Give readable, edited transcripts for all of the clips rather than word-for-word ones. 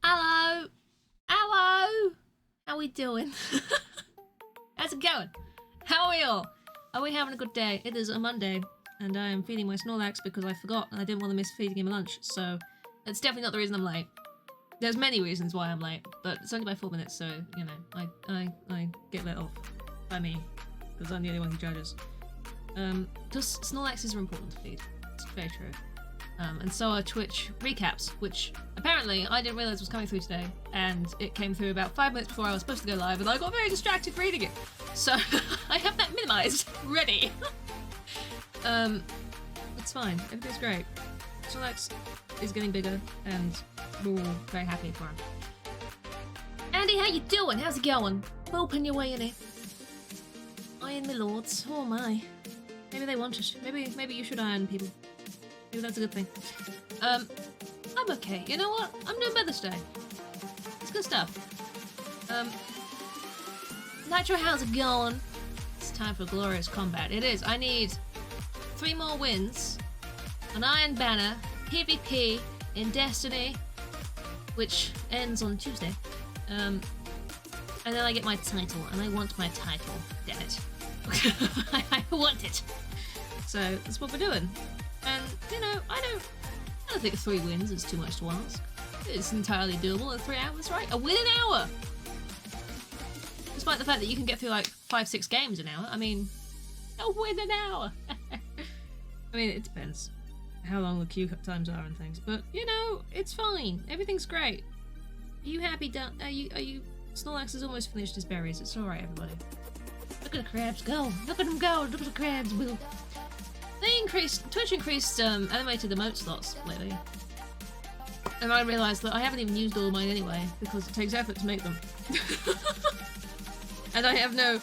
Hello! Hello! How we doing? How's it going? How are we all? Are we having a good day? It is a Monday, and I am feeding my Snorlax because I forgot and I didn't want to miss feeding him lunch, so it's definitely not the reason I'm late. There's many reasons why I'm late, but it's only by 4 minutes, so, you know, I get let off by me, because I'm the only one who judges. Because Snorlaxes are important to feed. It's very true. And so are Twitch recaps, which apparently I didn't realise was coming through today, and it came through about 5 minutes before I was supposed to go live, and I got very distracted reading it. So I have that minimised, ready. It's fine. Everything's great. Snorlax is getting bigger, and we're all very happy for him. Andy, how you doing? How's it going? Open your way in it. Iron my lords. Oh my. Maybe they want it. Maybe you should iron people. Maybe that's a good thing. I'm okay. You know what? I'm doing Mother's Day. It's good stuff. Nitro, how's it going? It's time for glorious combat. It is. I need 3 more wins, an Iron Banner, PvP in Destiny, which ends on Tuesday. And then I get my title, and I want my title. Damn it. I want it. So that's what we're doing. And, you know, I don't think 3 wins is too much to ask. It's entirely doable in 3 hours, right? A win an hour! Despite the fact that you can get through like 5-6 games an hour, I mean, a win an hour! I mean, it depends how long the queue times are and things, but, you know, it's fine. Everything's great. Are you happy? Are you... Snorlax has almost finished his berries. It's alright, everybody. Look at the crabs go! Look at them go! Look at the crabs, Will! Twitch increased animated emote slots lately. And I realised that I haven't even used all of mine anyway, because it takes effort to make them. And I have no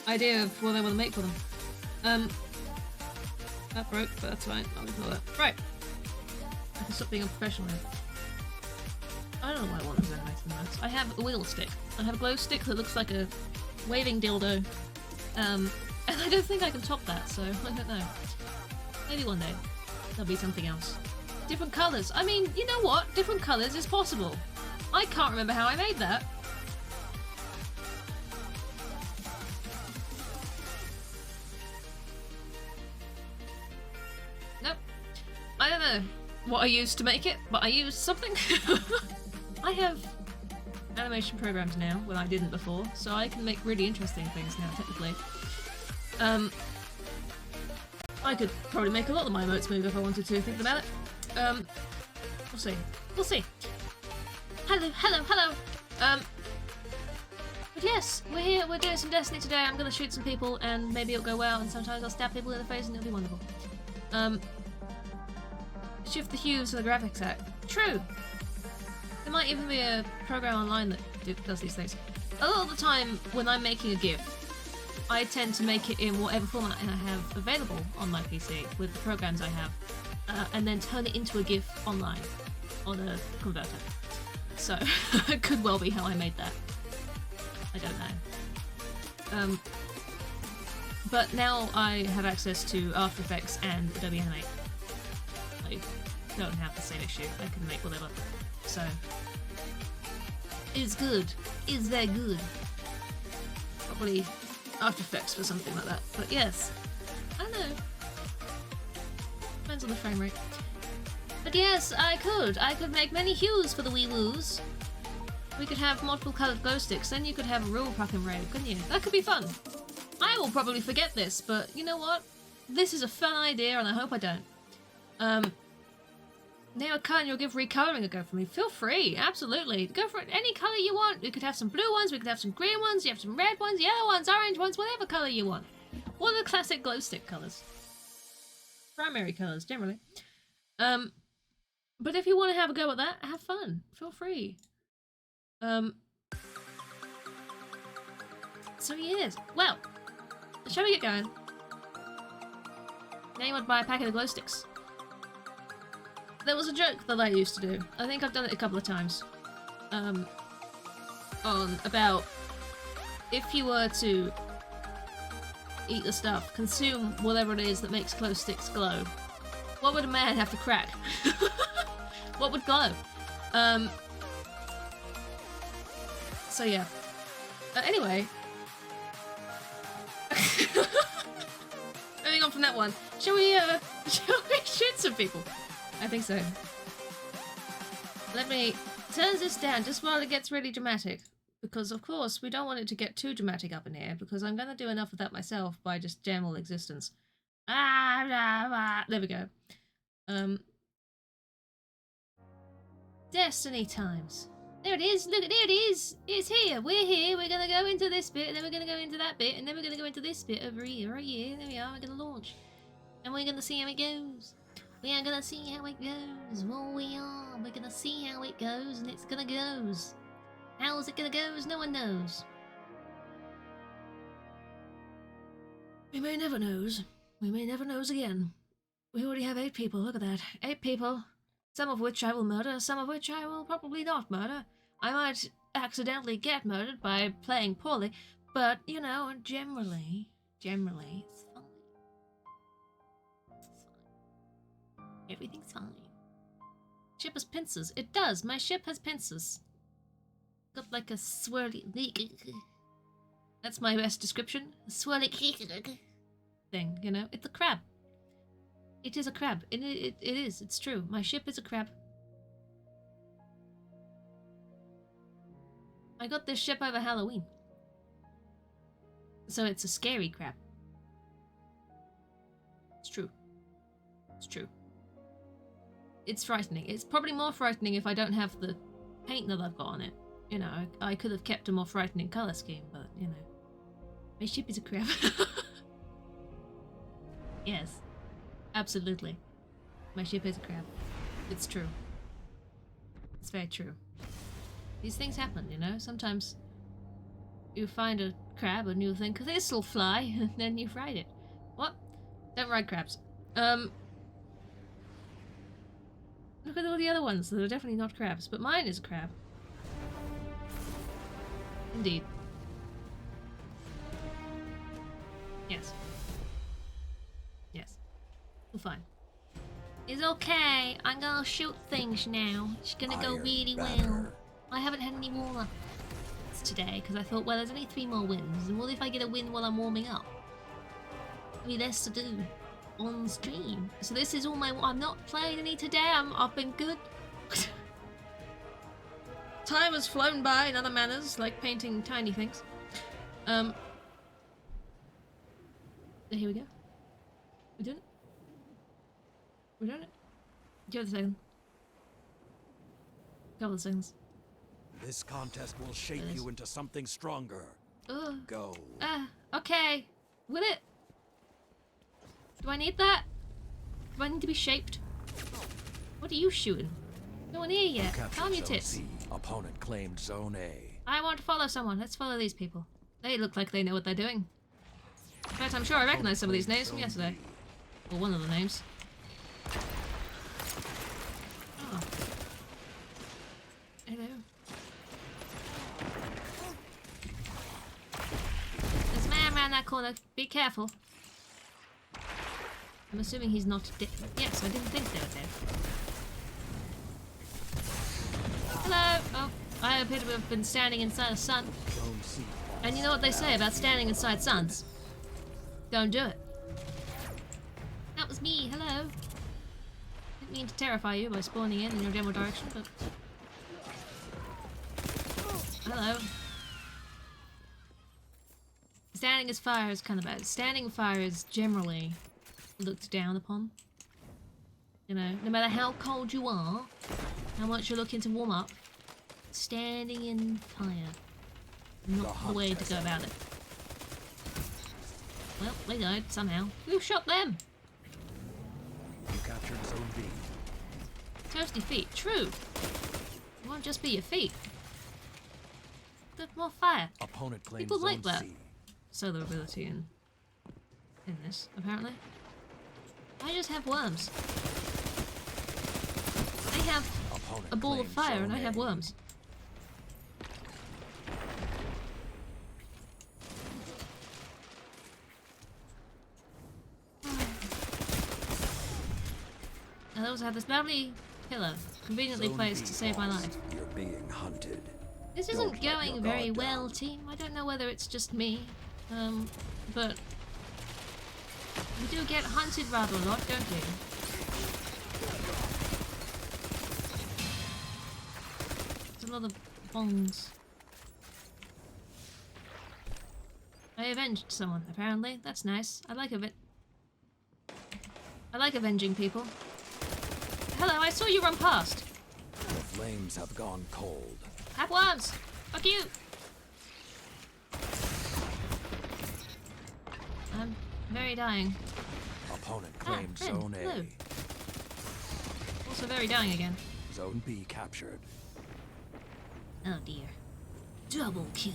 idea of what I want to make for them. That broke, but that's fine. I'll ignore that. Right. I can stop being unprofessional here. I don't know why I want those animated emotes. I have a wiggle stick. I have a glow stick that looks like a waving dildo. And I don't think I can top that, so I don't know. Maybe one day there'll be something else. Different colours. I mean, you know what? Different colours is possible. I can't remember how I made that. Nope. I don't know what I used to make it, but I used something. I have animation programs now when I didn't before, so I can make really interesting things now, technically. I could probably make a lot of my emotes move if I wanted to, think about it. We'll see. We'll see. Hello. But yes, we're here, we're doing some Destiny today. I'm gonna shoot some people and maybe it'll go well, and sometimes I'll stab people in the face and it'll be wonderful. Shift the hues of the graphics act. True! There might even be a program online that does these things. A lot of the time, when I'm making a GIF, I tend to make it in whatever format I have available on my PC with the programs I have, and then turn it into a GIF online on a converter. So, it could well be how I made that. I don't know. But now I have access to After Effects and Adobe Animate. I don't have the same issue. I can make whatever. So, it's good. It's very good. Probably After Effects for something like that. But yes, I don't know. Depends on the frame rate. But yes, I could make many hues for the wee woos. We could have multiple coloured glow sticks, then you could have a real fucking raid, couldn't you? That could be fun. I will probably forget this, but you know what? This is a fun idea and I hope I don't. Name a colour and you'll give recolouring a go for me. Feel free, absolutely. Go for any colour you want. We could have some blue ones, we could have some green ones, you have some red ones, yellow ones, orange ones, whatever colour you want. What are the classic glow stick colours? Primary colours, generally. But if you want to have a go at that, have fun. Feel free. So yes. Well, shall we get going? Now you want to buy a packet of glow sticks. There was a joke that I used to do. I think I've done it a couple of times. On about if you were to eat the stuff, consume whatever it is that makes glow sticks glow, what would a man have to crack? What would glow? So yeah. Anyway. Moving on from that one. Shall we shoot some people? I think so. Let me turn this down just while it gets really dramatic. Because of course we don't want it to get too dramatic up in here, because I'm gonna do enough of that myself by just general existence. There we go. Destiny times. There it is, look, there it is! It's here, we're here, we're gonna go into this bit, and then we're gonna go into that bit, and then we're gonna go into this bit over here, right here, there we are, we're gonna launch. And we're gonna see how it goes. We are gonna see how it goes. Well, we are, we're gonna see how it goes, and it's gonna goes. How's it gonna goes? No one knows. We may never knows. We may never knows again. We already have 8 people, look at that. 8 people. Some of which I will murder, some of which I will probably not murder. I might accidentally get murdered by playing poorly, but, you know, generally, it's fine. It's fine. Everything's fine. Ship has pincers. It does. My ship has pincers. Got like a swirly... That's my best description. A swirly... thing, you know? It's a crab. It is a crab. It is. It's true. My ship is a crab. I got this ship over Halloween. So it's a scary crab. It's true. It's true. It's frightening. It's probably more frightening if I don't have the paint that I've got on it. You know, I could have kept a more frightening colour scheme, but, you know. My ship is a crab. Yes. Absolutely. My ship is a crab. It's true. It's very true. These things happen, you know? Sometimes you find a crab and you think, this'll fly, and then you ride it. What? Don't ride crabs. Look at all the other ones that are definitely not crabs, but mine is a crab. Indeed. Yes. Yes. We're fine. It's okay. I'm gonna shoot things now. It's gonna go really well. I haven't had any warm-ups today because I thought, well, there's only 3 more wins, and what if I get a win while I'm warming up? There'll be less to do on stream. So this is all my. I'm not playing any today. I've been good. Time has flown by in other manners, like painting tiny things. Here we go. We're doing it. We're doing it. Give it a second. Couple of seconds. This contest will shape you into something stronger. Go. Okay. Will it? Do I need that? Do I need to be shaped? What are you shooting? No one here yet. Calm your tits. C. Opponent claimed Zone A. I want to follow someone. Let's follow these people. They look like they know what they're doing. In fact, I'm sure I recognize some of these names from yesterday. Or one of the names. Oh. Hello. There's a man around that corner. Be careful. I'm assuming he's not dead. Yes, I didn't think they were dead. Hello! Oh, I appear to have been standing inside a sun. And you know what they say about standing inside suns? Don't do it. That was me, hello. Didn't mean to terrify you by spawning in your general direction, but... Hello. Standing as fire is kind of bad. Standing fire is generally looked down upon. You know, no matter how cold you are, how much you're looking to warm up, standing in fire. Not the way to go about it. Well, they died somehow. Who shot them? You captured Zone B. Toasty feet. True. It won't just be your feet. Good, more fire. Opponent claims People like Zone that. C. Solar ability in this, apparently. I just have worms. They have Opponent a ball of claims fire and Zone I have A. worms. I also have this lovely pillar, conveniently Zone placed B to save my lost. life. You're being hunted. This Don't isn't let your going guard very well, down. team. I don't know whether it's just me, but you do get hunted rather a lot, don't you? There's a lot of bongs. I avenged someone, apparently. That's nice. I like avenging people. Hello, I saw you run past. The flames have gone cold. Have worms! Fuck you! I'm very dying. Opponent claimed friend, Zone hello. A. Also very dying again. Zone B captured. Oh dear. Double kill.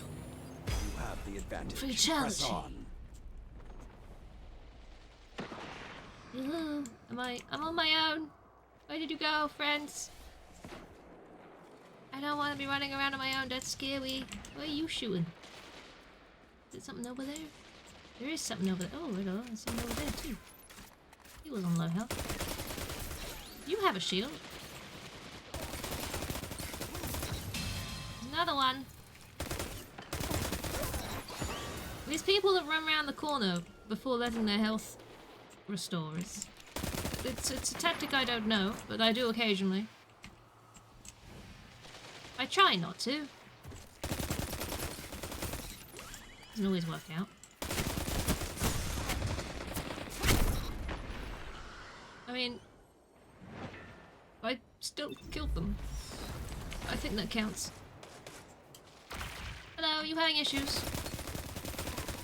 You have the advantage. Fatality. Press on. Hello. I'm on my own. Where did you go, friends? I don't want to be running around on my own. That's scary. Where are you shooting? Is there something over there? There is something over there. Oh, hello. There's something over there, too. He was on low health. You have a shield. There's another one. These people that run around the corner before letting their health restore is it's a tactic I don't know, but I do occasionally. I try not to. Doesn't always work out. I mean, I still killed them. I think that counts. Hello, are you having issues?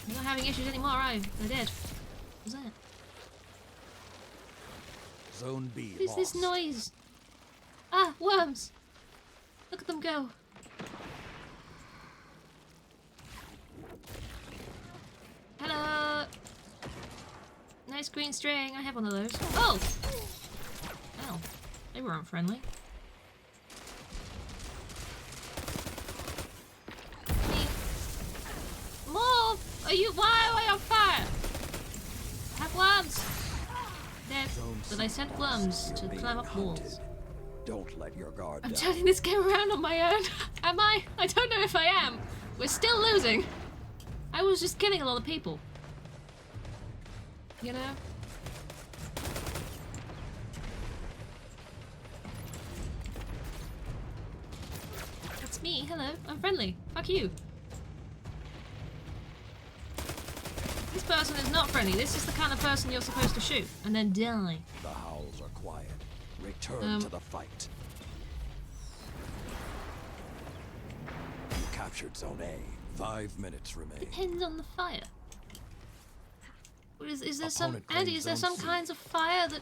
You're not having issues anymore, are you? They're dead. What's that? Zone B What is this noise? Ah, worms! Look at them go. Hello! Nice green string. I have one of those. Oh! Oh, they weren't friendly. More! Are you? Why am I on fire? I have worms. Dead. But I sent worms to climb up walls. Don't let your guard I'm down. turning this game around on my own. Am I? I don't know if I am. We're still losing. I was just killing a lot of people. You know? That's me. Hello. I'm friendly. Fuck you. This person is not friendly. This is the kind of person you're supposed to shoot and then die. The howls are quiet. Return to the fight. You captured Zone A. 5 minutes remain. Depends on the fire. Is there some Opponent Andy? claims Is there Zone some C. kinds of fire that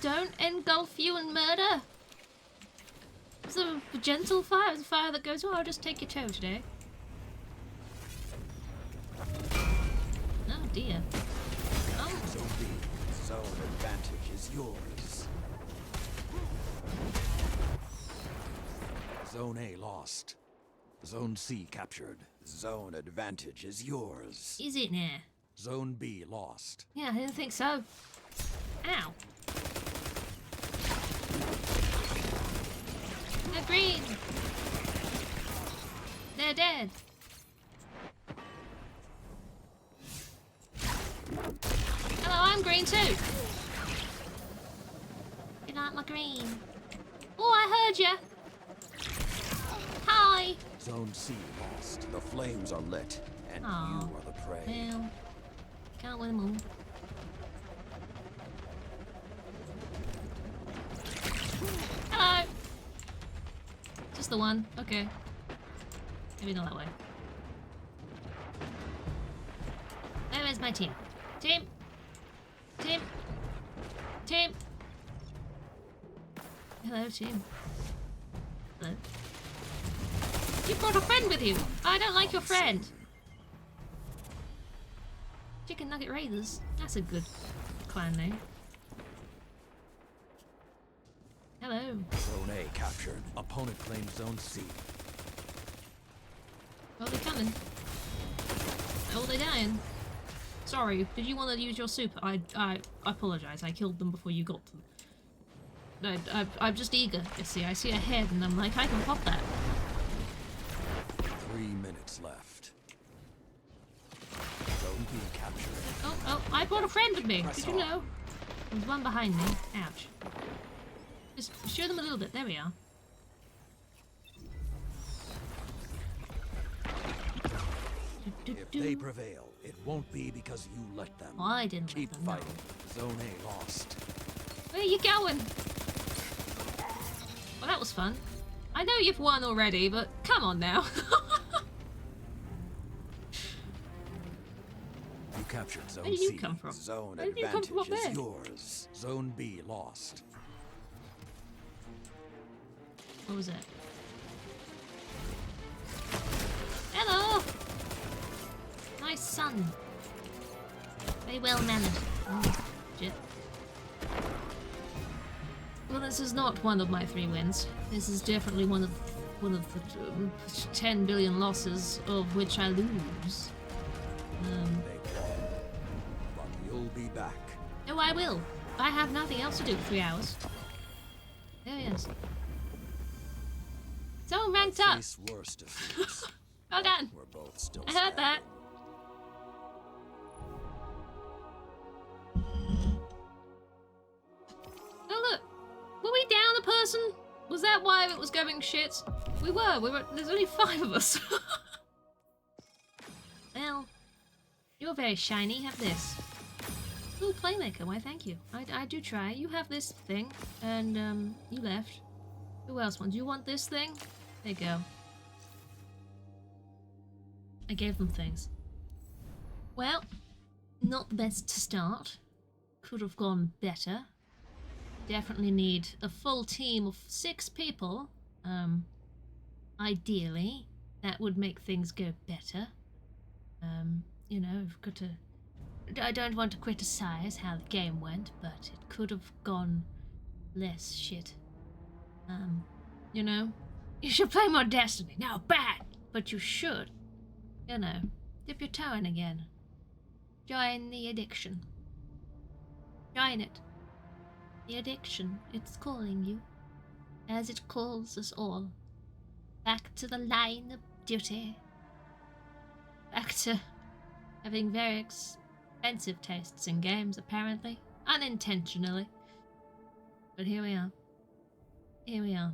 don't engulf you in murder? Is there a gentle fire? Is a fire that goes, "Oh, I'll just take your toe today"? Oh dear. Oh, Zone B. Zone advantage is yours. Zone A lost. Zone C captured. Zone advantage is yours. is it now? Zone B lost. Yeah, I didn't think so. Ow. They're green. They're dead. Hello, I'm green too. You like my green? Oh, I heard ya. Hi. Zone C lost. The flames are lit, and Aw. you are the prey. Well, can't win them all. Hello. Just the one. Okay. Maybe not that way. Where is my team? Team. Team. Team. Hello, team. Hello. You brought a friend with you. I don't like your friend. Chicken Nugget Raiders. That's a good clan name. Hello. Zone A captured. Opponent claims Zone C. Oh, they're coming. Oh, they're dying. Sorry, did you want to use your super? I apologize. I killed them before you got to them. I'm just eager. You see, I see a head and I'm like, I can pop that. 3 minutes left. Zone B captured. Oh, I brought a friend with me. Press Did you on. know? There's one behind me. Ouch. Just show them a little bit. There we are. If they prevail, it won't be because you let them. I didn't let Keep them, no. fighting. Zone A lost. Where are you going? Well, that was fun. I know you've won already, but come on now. You captured Zone Where did you C. come from? Zone Where did you come from up advantage is there? yours. Zone B lost. What was that? Hello! Nice sun. Very well mannered. Oh, shit. Well, this is not one of my 3 wins. This is definitely one of the 10 billion losses of which I lose. They won. But you'll be back. Oh, I will. I have nothing else to do for 3 hours. There he is. So ranked up. Face worse defeats. Well done. We're both still I heard that. standing. person? Was that why it was going shit? We were, there's only 5 of us. Well, you're very shiny, have this. Ooh, Playmaker, why thank you. I do try. You have this thing, and you left. Who else wants? You want this thing? There you go. I gave them things. Well, not the best to start. Could have gone better. Definitely need a full team of 6 people. Ideally, that would make things go better. You know, I've got to... I don't want to criticize how the game went, but it could have gone less shit. You know, you should play more Destiny. No, bad! But you should, you know, dip your toe in again. Join the addiction. Join it. The addiction, it's calling you, as it calls us all. Back to the line of duty. Back to having very expensive tastes in games, apparently. Unintentionally. But here we are. Here we are.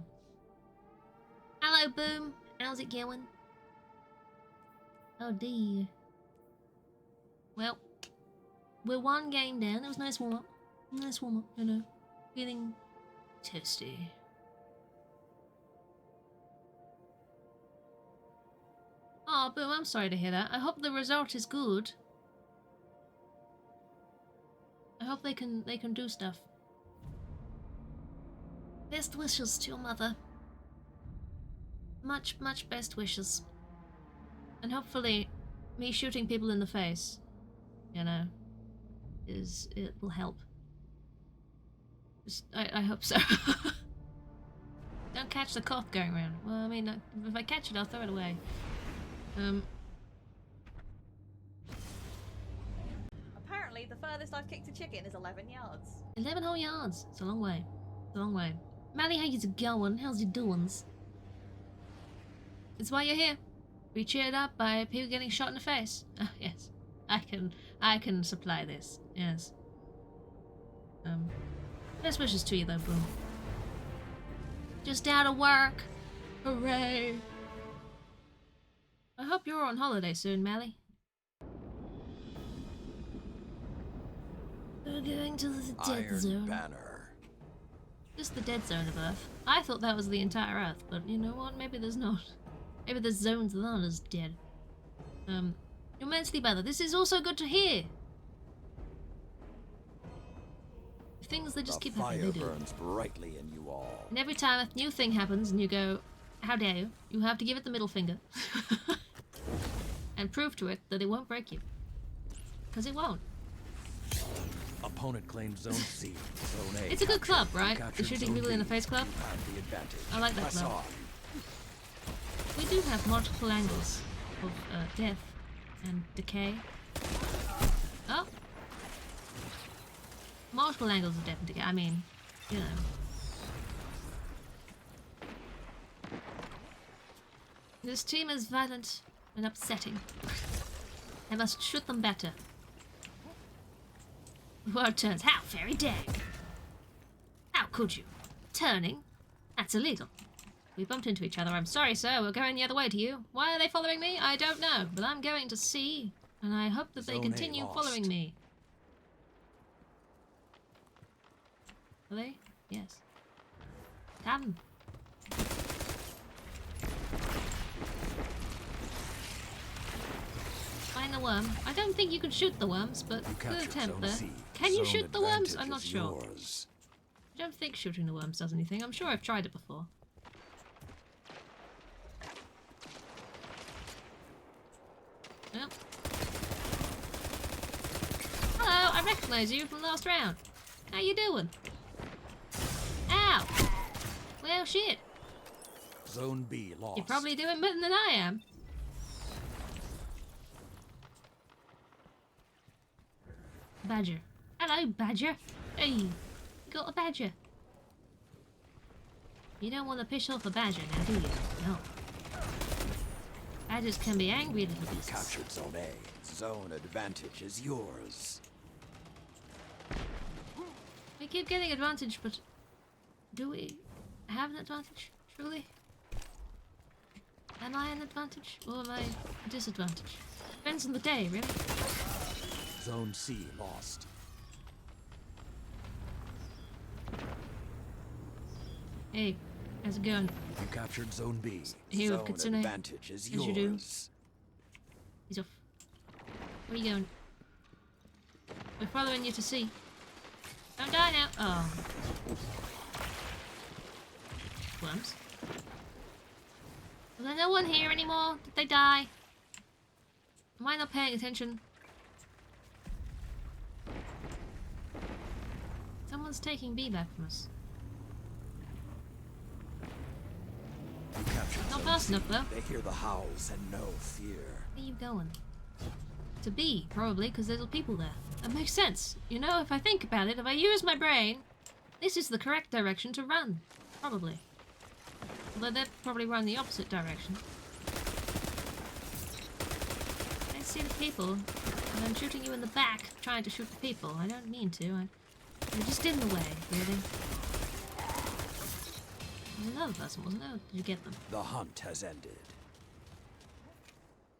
Hello, Boom. How's it going? Oh dear. Well, we're 1 game down. That was a nice warm-up. Nice warm-up, you know. Feeling toasty. Oh, Boom, I'm sorry to hear that. I hope the result is good. I hope they can do stuff. Best wishes to your mother. Much, much best wishes. And hopefully, me shooting people in the face, you know, it will help. Just, I hope so. Don't catch the cough going around. Well, I mean, if I catch it, I'll throw it away. Apparently, the furthest I've kicked a chicken is 11 yards. 11 whole yards. It's a long way. It's a long way. Mally, how you going? How's your doings? It's why you're here. Be cheered up by people getting shot in the face. Oh, yes. I can supply this. Yes. Best wishes to you though, Boom. Just out of work. Hooray. I hope you're on holiday soon, Mally. We're going to the dead Iron zone. Banner. Just the dead zone of Earth. I thought that was the entire Earth, but you know what? Maybe there's not. Maybe there's zones that aren't as dead. Immensely better. This is also good to hear. Things that just keep happening. The They fire do. burns brightly in you all. And every time a new thing happens and you go, how dare you? You have to give it the middle finger. And prove to it that it won't break you. Because it won't. Opponent claims Zone C. Zone A. It's a good club, right? The Captured shooting Zone people in the B. face club. You have the advantage. I like that Press club. on. We do have multiple angles of death and decay. Oh! Multiple angles of death and decay. I mean, you know. This team is violent and upsetting. I must shoot them better. World turns. How very dare! How could you? Turning? That's illegal. We bumped into each other. I'm sorry, sir. We're going the other way to you. Why are they following me? I don't know. But I'm going to see. And I hope that they Zone A continue lost. following me. Are they? Yes. Come. Find the worm. I don't think you can shoot the worms, but You good captured attempt Zone there. C. Can you Zone shoot the worms? advantage I'm not is sure. yours. I don't think shooting the worms does anything. I'm sure I've tried it before. Yep. Hello, I recognise you from last round. How you doing? Ow! Well, shit. Zone B lost. You're probably doing better than I am. Badger. Hello, Badger. Hey, you got a badger? You don't want to piss off a badger now, do you? No. Badgers can be angry little beasts. Captured Zone A. Zone advantage is yours. We keep getting advantage, but do we? have an advantage, truly? Am I an advantage, or am I a disadvantage? Depends on the day, really. Zone C lost. Hey, how's it going? You captured Zone B. Here with Zone Kitsune, advantage is as you do. yours. He's off. Where are you going? We're following you to sea. Don't die now. Oh. Worms. Was there no one here anymore? Did they die? Am I not paying attention? Someone's taking B back from us. You captured Not Zone fast C. enough, though. They hear the howls and no fear. Where are you going? To B, probably, because there's people there. That makes sense. You know, if I think about it, if I use my brain, this is the correct direction to run. Probably. Although they'd probably run the opposite direction. I see the people, and I'm shooting you in the back, trying to shoot the people. I don't mean to. You're just in the way, really. There's another person, wasn't there? Or did you get them? The hunt has ended.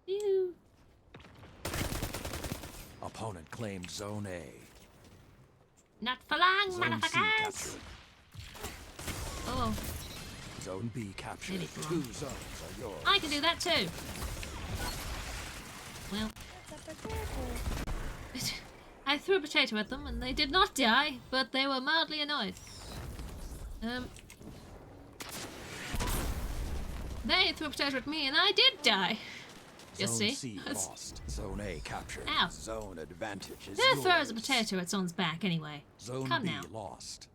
Ew. Opponent claimed Zone A. Not for long, Zone C motherfuckers! captured. Oh, Zone B captured. Maybe for 2 long. zones are yours. I can do that too. Well, I threw a potato at them and they did not die, but they were mildly annoyed. They threw a potato at me and I did die. You Zone see? C lost. Zone A captured. Ow. Zone advantage is Who yours. throws a potato at someone's back anyway? Zone Come B now. lost.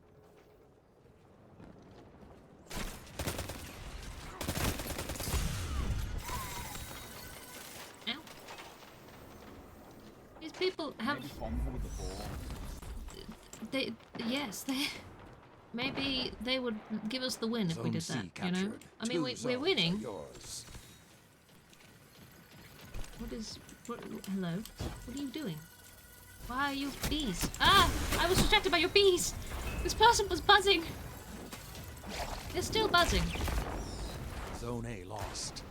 Ow. These people have... Yes, they... Maybe they would give us the win if we Zone did C that, you captured. know? I mean, 2 we're zones winning. are yours. What is... hello? What are you doing? Why are you bees? Ah! I was distracted by your bees! This person was buzzing! They're still buzzing. Zone A lost.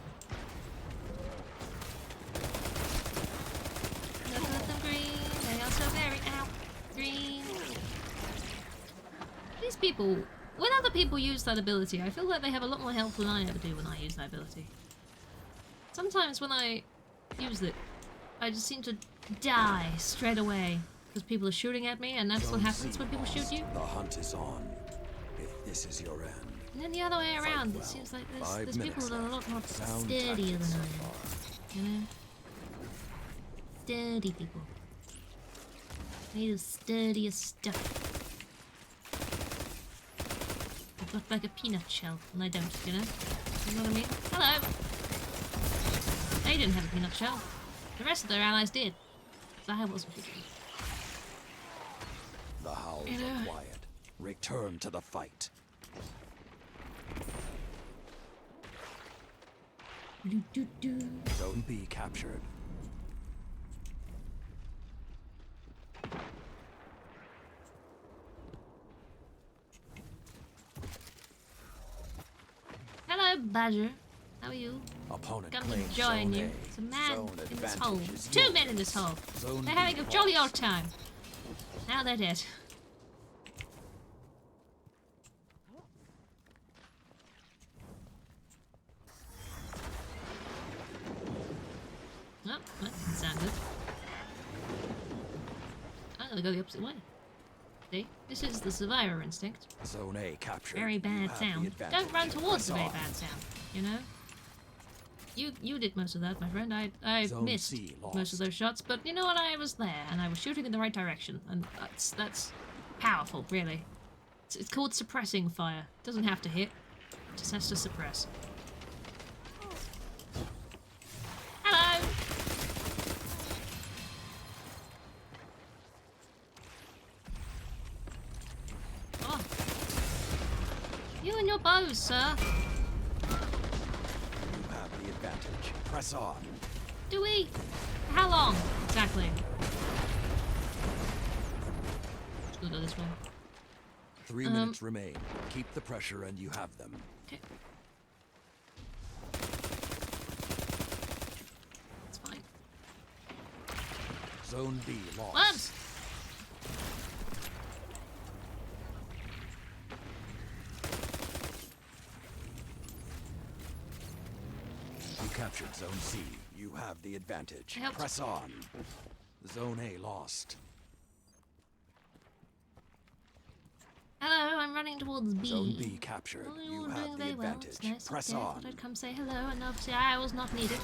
Look at them green. They are so very out green. These people... When other people use that ability, I feel like they have a lot more health than I ever do when I use that ability. Sometimes when I use it, I just seem to die straight away because people are shooting at me, and that's what Zone happens C when people shoot lost. you. The hunt is on. If this is your end. And then the other way around, well. it seems like 5 there's people minutes that are a lot more Sound sturdier than tactics I so am. far. You know? Sturdy people. Made of sturdier stuff. I've got like a peanut shell, and I don't, you know? You know what I mean? Hello! They didn't have a peanut shell. The rest of their allies did. So I wasn't shooting. The howls You know. are quiet. Return to the fight. Do-do-do. Zone B captured. Hello, Badger. How are you? Opponent Come claimed to join Zone you. A. There's a man Zone in this hole. advantage is 2 men in yours. this hole. Zone They're B having a jolly old lost. time. Now they're dead. Oh, that doesn't sound good. I'm gonna go the opposite way. See? This is the survivor instinct. Zone A captured. Very You bad have the sound. advantage. Don't run towards the very Press on. bad sound, you know? You did most of that, my friend. I Zone missed C most lost. of those shots, but you know what? I was there, and I was shooting in the right direction, and that's powerful, really. It's called suppressing fire. It doesn't have to hit, it just has to suppress. Hello! Oh. You and your bows, sir. You have the advantage. Press on. Do we? How long, exactly? Let's go to this one. 3 minutes remain. Keep the pressure and you have them. Okay. That's fine. Zone B lost. Worms! You captured Zone C. You have the advantage. I helped. Press on. Zone A lost. Hello, I'm running towards B. Zone B captured. Oh, You you're have doing the very well. advantage. It's nice. Press Okay, on. thought I'd come say hello, and obviously I was not needed.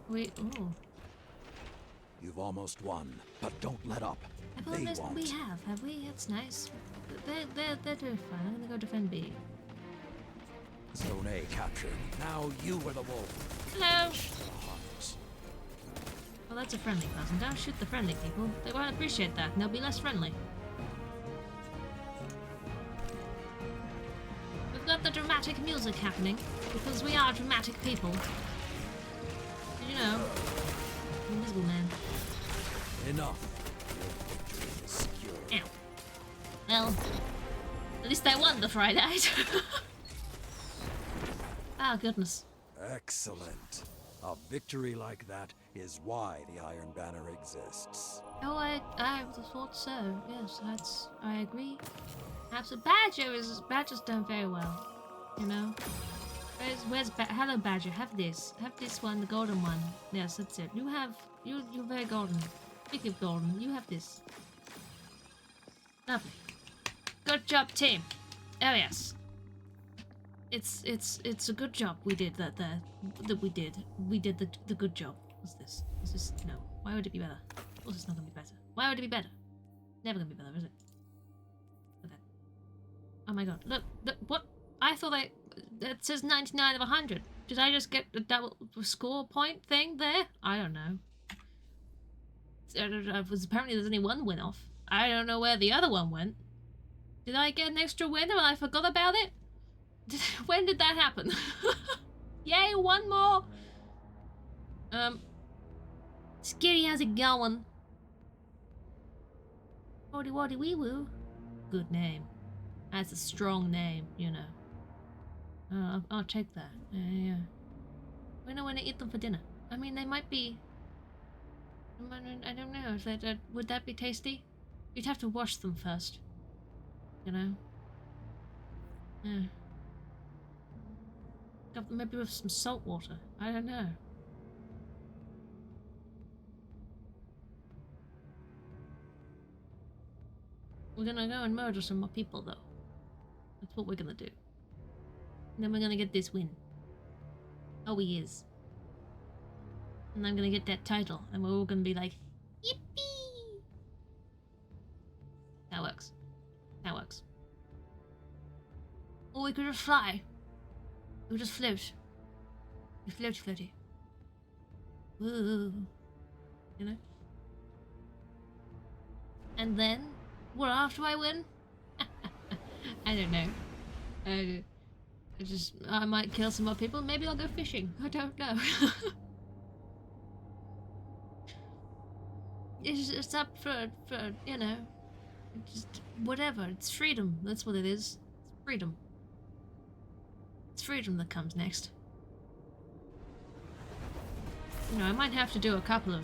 Ooh. You've almost won, but don't let up. They won't. We have we? That's nice. They're doing fine. I'm gonna go defend B. Zone A captured. Now you are the wolf. Hello! Hearts. Well, that's a friendly person. Don't shoot the friendly people. They won't appreciate that, and they'll be less friendly. We've got the dramatic music happening, because we are dramatic people. Did you know? Invisible Man. Enough. Your victory is secure. Ow. Well, at least I won the Friday. Oh, goodness. Excellent. A victory like that is why the Iron Banner exists. Oh, I thought so. Yes, I agree. Absolutely. Badger's done very well. You know? Hello, Badger, have this. Have this one, the golden one. Yes, that's it. You're very golden. Speaking of golden, you have this. Lovely. Good job, team. Oh, yes. It's a good job we did that there. That we did. We did the good job. What's this? Is this no? Why would it be better? Of course it's not gonna be better. Why would it be better? Never gonna be better, is it? Okay. Oh my god! Look! What? I thought it says 99 of 100. Did I just get a double score point thing there? I don't know. Apparently there's only one win off. I don't know where the other one went. Did I get an extra win and I forgot about it? When did that happen? Yay, one more! Skitty, how's it going? Woody Woody Wee Woo. Good name. That's a strong name, you know. I'll take that. Yeah. We know when to eat them for dinner. I mean, they might be... I don't know. If would that be tasty? You'd have to wash them first. You know? Yeah. Maybe with some salt water. I don't know. We're gonna go and murder some more people, though. That's what we're gonna do. And then we're gonna get this win. Oh, he is. And I'm gonna get that title, and we're all gonna be like, yippee! That works. That works. Or we could just fly. We could just float. We floaty floaty. Woo. You know? And then, what after I win? I don't know. I might kill some more people. Maybe I'll go fishing. I don't know. It's up for you know, just whatever. It's freedom. That's what it is. It's freedom. It's freedom that comes next. You know, I might have to do a couple of,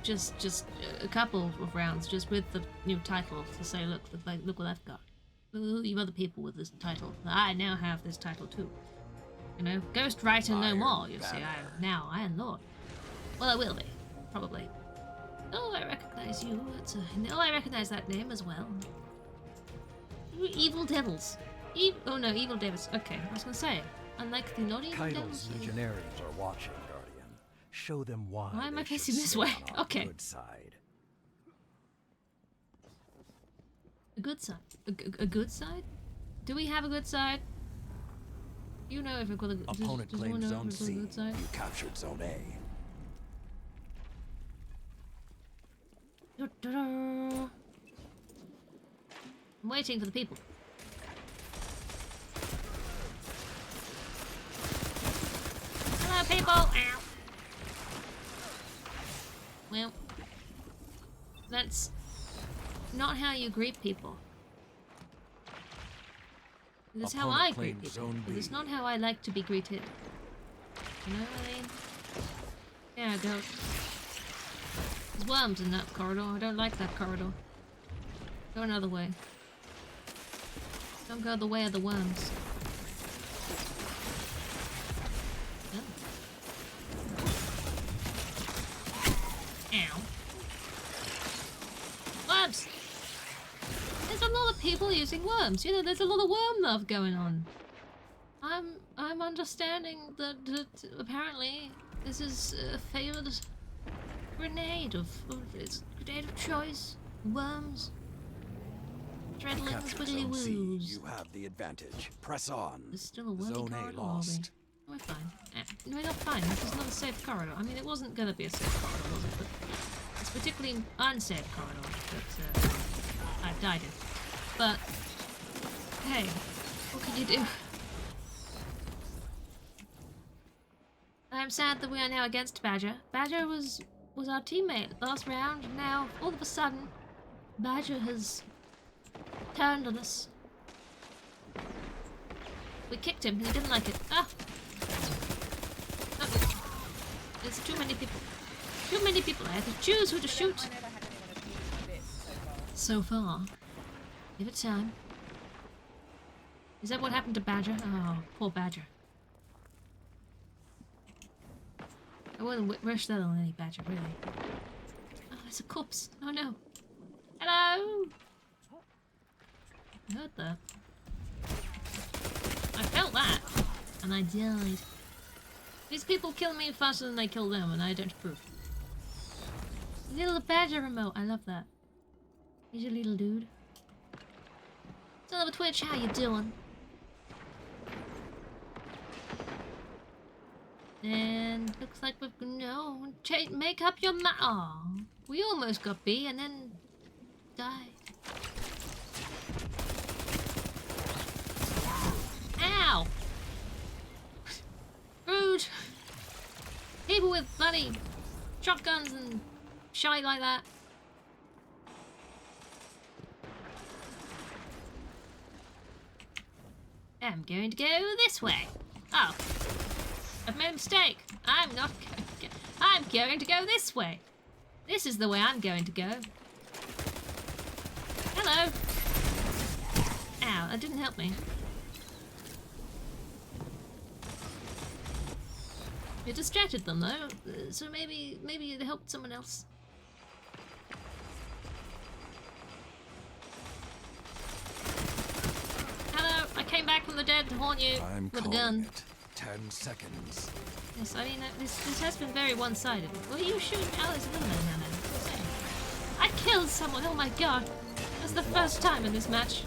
just a couple of rounds just with the new title to say, look what I've got. You other people with this title. I now have this title too. You know, Ghost Writer no more. You see, I am now Iron Lord. Well, I will be, probably. Oh, I recognize you. Oh, I recognize that name as well. Evil Devils. Oh no, Evil Devils. Okay, I was gonna say. Unlike the naughty Evil Devils. Kaido's legionaries are watching, Guardian. Show them why. Why am I they should facing this stay way? on our Okay. Good side. A good side. A good side? Do we have a good side? You know if we've got a good side. Opponent Does claimed anyone know Zone if we've got a C. good side? You captured Zone A. I'm waiting for the people. people! Ow! Well, that's not how you greet people. That's how Opponent I greet claims people. zone But it's B. not how I like to be greeted. You know what I mean? Yeah, go. There's worms in that corridor. I don't like that corridor. Go another way. Don't go the way of the worms. Ow. Worms! There's a lot of people using worms. You know, there's a lot of worm love going on. I'm understanding that apparently this is a favored grenade it's grenade of choice. Worms. Treadling Capture wiggly Zone C. woos. You have the advantage. Press on. There's still a wormy Zone corridor, A are we? lost. Oh, we're fine. No, we're not fine. This is not a safe corridor. I mean, it wasn't going to be a safe corridor, was it? But it's a particularly unsafe corridor that I died in. But, hey, what can you do? I'm sad that we are now against Badger. Badger was our teammate last round, and now, all of a sudden, Badger has turned on us. We kicked him, he didn't like it. Ah! Oh. There's too many people. Too many people. I have to choose who to shoot. I never had anyone abuse my bits So so far. far. Give it time. Is that what happened to Badger? Oh, poor Badger. I wouldn't wish that on any Badger, really. Oh, it's a corpse. Oh no. Hello! I heard that. I felt that. And I died. These people kill me faster than they kill them, and I don't approve. Little Badger remote. I love that. He's your little dude. Son of a Twitch, how you doing? And looks like we've no make up your mind. Aw, we almost got B and then died. Ow! Rude. People with bloody shotguns and shite like that. I'm going to go this way. Oh. I've made a mistake. I'm not going to go. I'm going to go this way. This is the way I'm going to go. Hello. Ow, that didn't help me. It distracted them though, so maybe it helped someone else. Hello, I came back from the dead to haunt you I'm with a calling gun. it. 10 seconds. Yes, I mean, this has been very one-sided. Well, you shoot Alice Littleman, Hannah. I killed someone, oh my god. That's the first time in this match.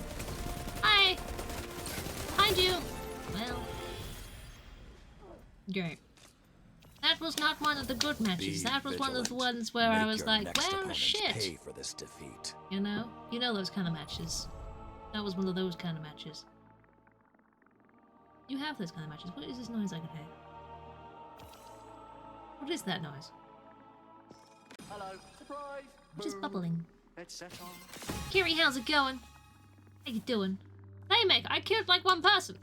Hi! Behind you! Well. Great. That was not one of the good matches. Be That was one of the vigilant. ones where I Make was your like, next well, opponents shit. Pay for this defeat. You know? You know those kind of matches. That was one of those kind of matches. You have those kind of matches. What is this noise I can hear? What is that noise? Hello. Surprise. What is Boom. bubbling? Let's set on. Kiri, how's it going? How you doing? Playmaker, I killed like one person.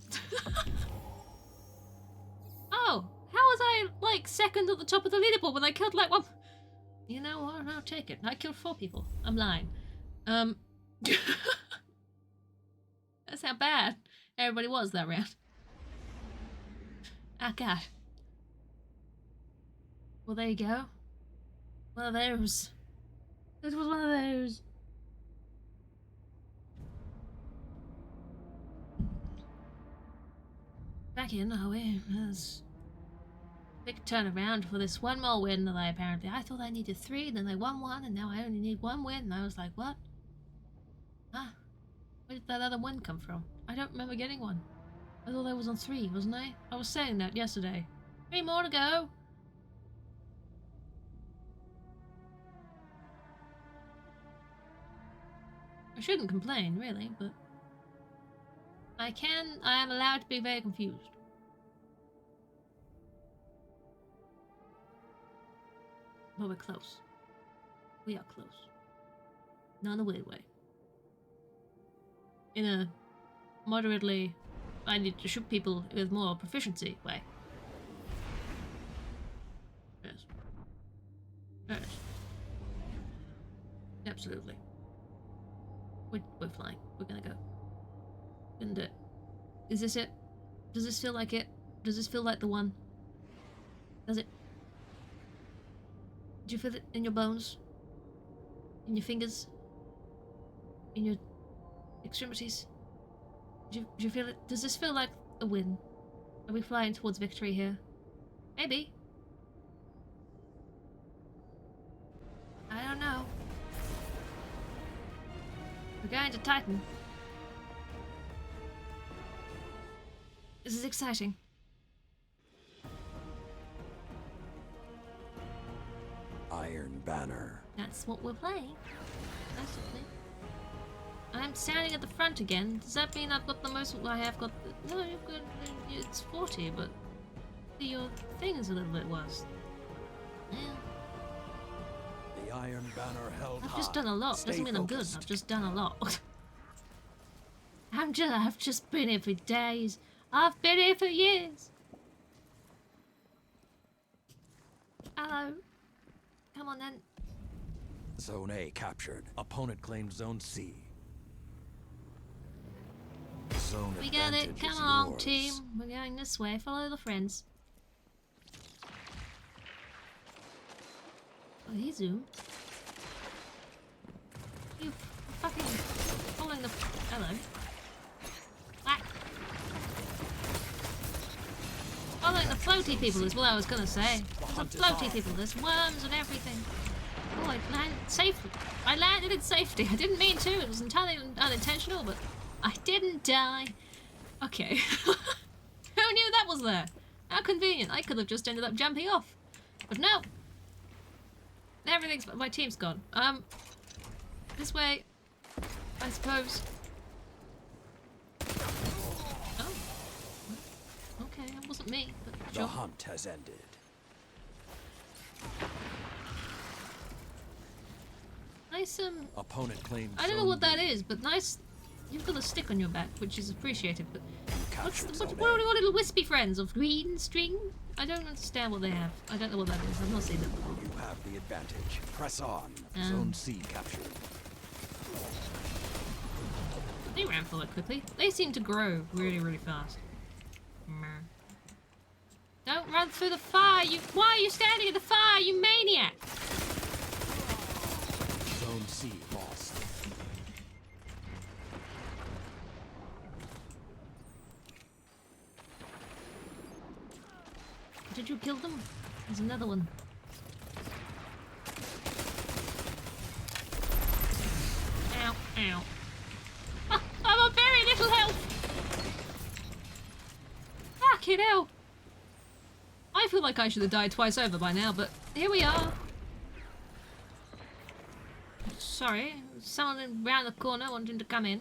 Oh, how was I like second at the top of the leaderboard when I killed like one? You know what? I'll take it. I killed 4 people. I'm lying. That's how bad everybody was that round. Oh god. Well, there you go. One of those. It was one of those. Back in, are we? That's big turnaround for this one more win that I thought I needed 3, then I won 1, and now I only need 1 win, and I was like, what? Huh? Where did that other win come from? I don't remember getting one. I thought I was on 3, wasn't I? I was saying that yesterday. 3 more to go! I shouldn't complain, really, but I am allowed to be very confused. But we're close. We are close. Not in a weird way. In a moderately, I need to shoot people with more proficiency way. Yes. Yes. Absolutely. We're flying. We're gonna go. We're gonna do it. Is this it? Does this feel like it? Does this feel like the one? Does it? Do you feel it in your bones? In your fingers? In your extremities? Do you feel it? Does this feel like a win? Are we flying towards victory here? Maybe. I don't know. We're going to Titan. This is exciting. Iron Banner. That's what we're playing. Basically. I'm standing at the front again. Does that mean I've got the most? I have got. No, you've got. It's 40, but your thing is a little bit worse. Yeah. The Iron Banner held I've high. just done a lot. Stay Doesn't mean I'm good. focused. I've just done a lot. I've just been here for days. I've been here for years. Hello. Come on then. Zone A captured. Opponent claimed Zone C. Zone We got advantage it. Come is along, yours. team. We're going this way. Follow the friends. Oh, he zoomed. You fucking following the. Hello. Whack. Following the floaty people is what I was gonna say. There's the floaty people. There's worms and everything. Oh, I landed safely. I landed in safety. I didn't mean to. It was entirely unintentional, but I didn't die. Okay. Who knew that was there? How convenient. I could have just ended up jumping off. But no. Everything's... My team's gone. This way. I suppose. Oh. Okay, that wasn't me. But The sure. hunt has ended. Nice, Opponent claimed I don't know Zone what that B. is, but nice. You've got a stick on your back, which is appreciated, but what's Captured what Zone are A. your little wispy friends of green string? I don't understand what they have. I don't know what that is. I've not seen them before. You have the advantage. Press on. Um. Zone C captured. They ran forward quickly. They seem to grow really, really fast. Meh. Don't run through the fire! Why are you standing in the fire, you maniac? Zone C lost. Did you kill them? There's another one. Ow, ow. Ah, I'm on very little health! Fucking hell! I feel like I should have died twice over by now, but here we are. Sorry, someone around the corner wanting to come in.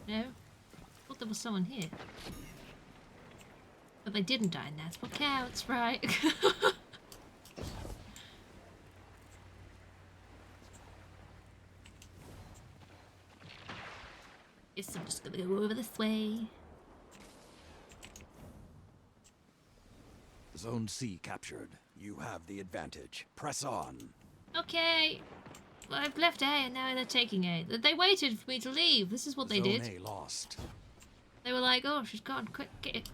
No? Thought there was someone here. But they didn't die, and that's what counts, right? Guess I'm just gonna go over this way. Zone C captured. You have the advantage. Press on. Okay. Well, I've left A and now they're taking A. They waited for me to leave. This is what they Zone did. A lost. They were like, oh, she's gone. Quick, get it.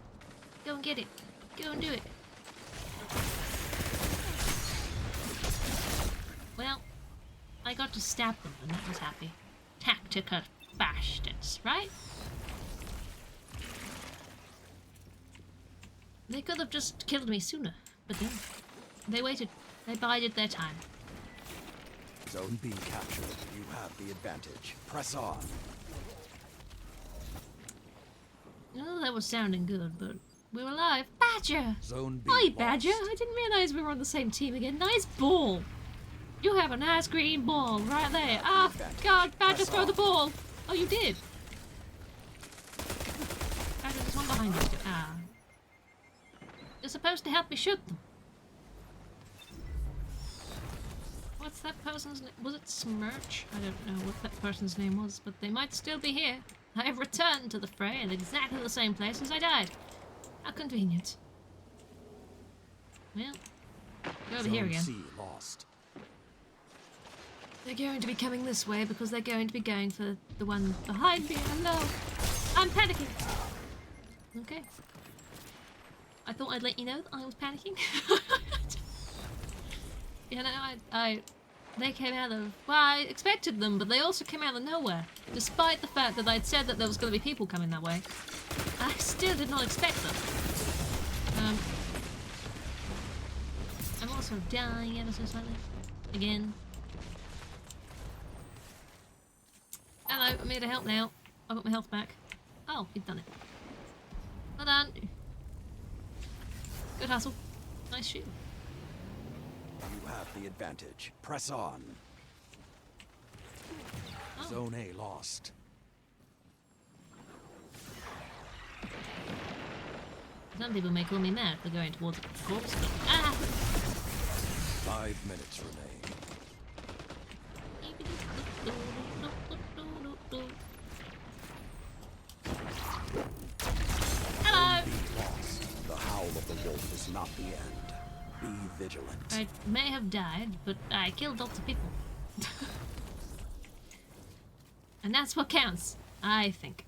Go and get it. Go and do it. Well, I got to stab them and that was happy. Tactica bastards, right? They could have just killed me sooner, but then they waited. They bided their time. Zone B captured. You have the advantage. Press on. Oh, that was sounding good, but we're alive. Badger! Zone B Hi, lost. Badger. I didn't realise we were on the same team again. Nice ball. You have a nice green ball right there. Ah, God, Badger, throw the ball. Oh, you did. Badger, there's one behind you. Ah. You're supposed to help me shoot them. What's that person's name? Was it Smirch? I don't know what that person's name was, but they might still be here. I have returned to the fray in exactly the same place as I died. How convenient. Well, go over here Zone again. C lost. They're going to be coming this way because they're going to be going for the one behind me. Oh no! I'm panicking! Okay. I thought I'd let you know that I was panicking. You know, they came out of... Well, I expected them, but they also came out of nowhere. Despite the fact that I'd said that there was going to be people coming that way. I still did not expect them. I'm also dying ever so slightly. Again. Hello, I'm here to help now. I got my health back. Oh, you've done it. Well done. Good hustle. Nice shoot. You have the advantage. Press on. Oh. Zone A lost. Some people may call me mad for going towards the corpse, but ah! 5 minutes remain. Hello! Be lost. The howl of the wolf is not the end. Be vigilant. I may have died, but I killed lots of people. And that's what counts, I think.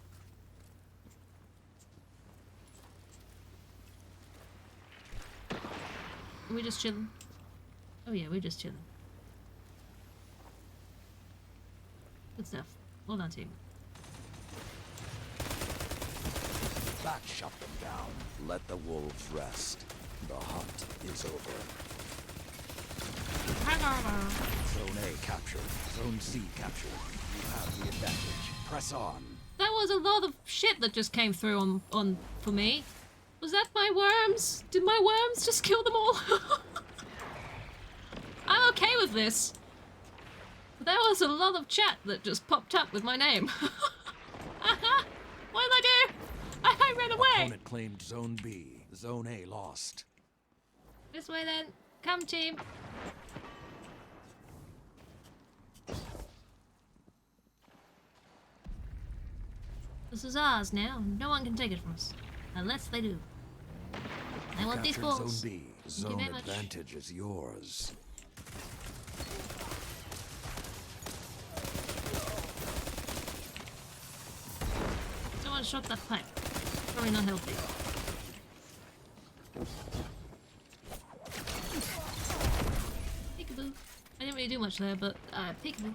Are we just chilling? Oh yeah, we're just chilling. Good stuff. Hold on, team. That shut them down. Let the wolves rest. The hunt is over. Zone A captured. Zone C captured. You have the advantage. Press on. That was a lot of shit that just came through on for me. Was that my worms? Did my worms just kill them all? I'm okay with this. There was a lot of chat that just popped up with my name. What did I do? I ran away. Opponent claimed Zone B. Zone A lost. This way then. Come, team. This is ours now. No one can take it from us. Unless they do. I want these Captured balls. Zone B. Thank you Zone very much. advantage is yours. Someone shot that pipe. Probably not healthy. Peekaboo. I didn't really do much there, but peekaboo.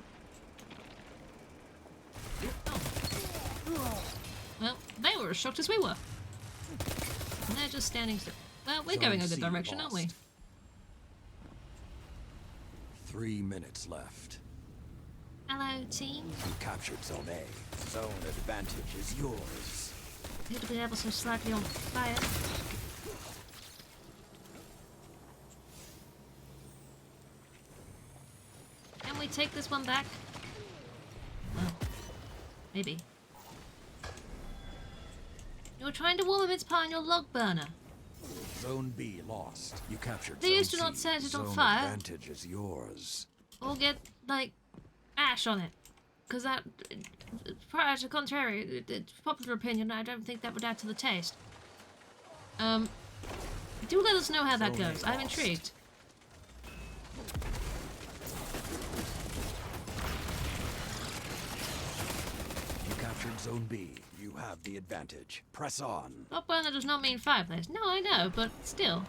Oh. Well, they were as shocked as we were. And they're just standing still. Well, we're Zone going a good C direction, aren't we? lost. 3 minutes left. Hello, team. You captured Zone A. Zone advantage is yours. Appear to be ever so slightly on fire. Can we take this one back? Well, maybe. You were trying to warm a mince pie on your log burner. Zone B lost. You captured Please Zone do not C. set it on Zone fire. advantage is yours. Or get, like, ash on it. Because that, prior to contrary, popular opinion, I don't think that would add to the taste. Do let us know how that Zone A goes. I'm lost. intrigued. You captured Zone B. You have the advantage. Press on. Log burner does not mean fireplace. No, I know, but still.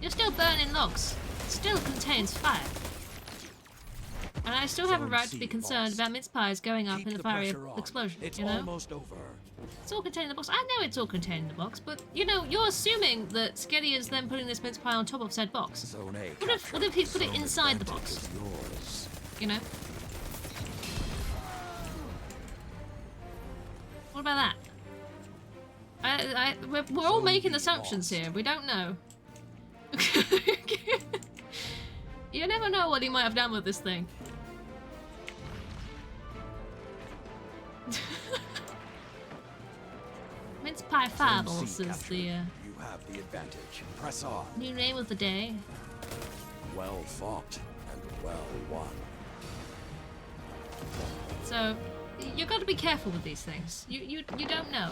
You're still burning logs. It still contains fire. And I still have a Zone right to C be concerned lost. about mince pies going up Keep in the the fiery pressure on. explosion, It's you know? almost over. It's all contained in the box. I know it's all contained in the box, but, you know, you're assuming that Sketty is then putting this mince pie on top of said box. Zone A What if he put it Zone inside the advantage box? is yours. You know? What about that? We're all Zone making B assumptions lost. here. We don't know. You never know what he might have done with this thing. Mince pie Zone fireballs C is captured. the You have the advantage. Press on. new name of the day. Well fought and well won. So, you got to be careful with these things. You don't know.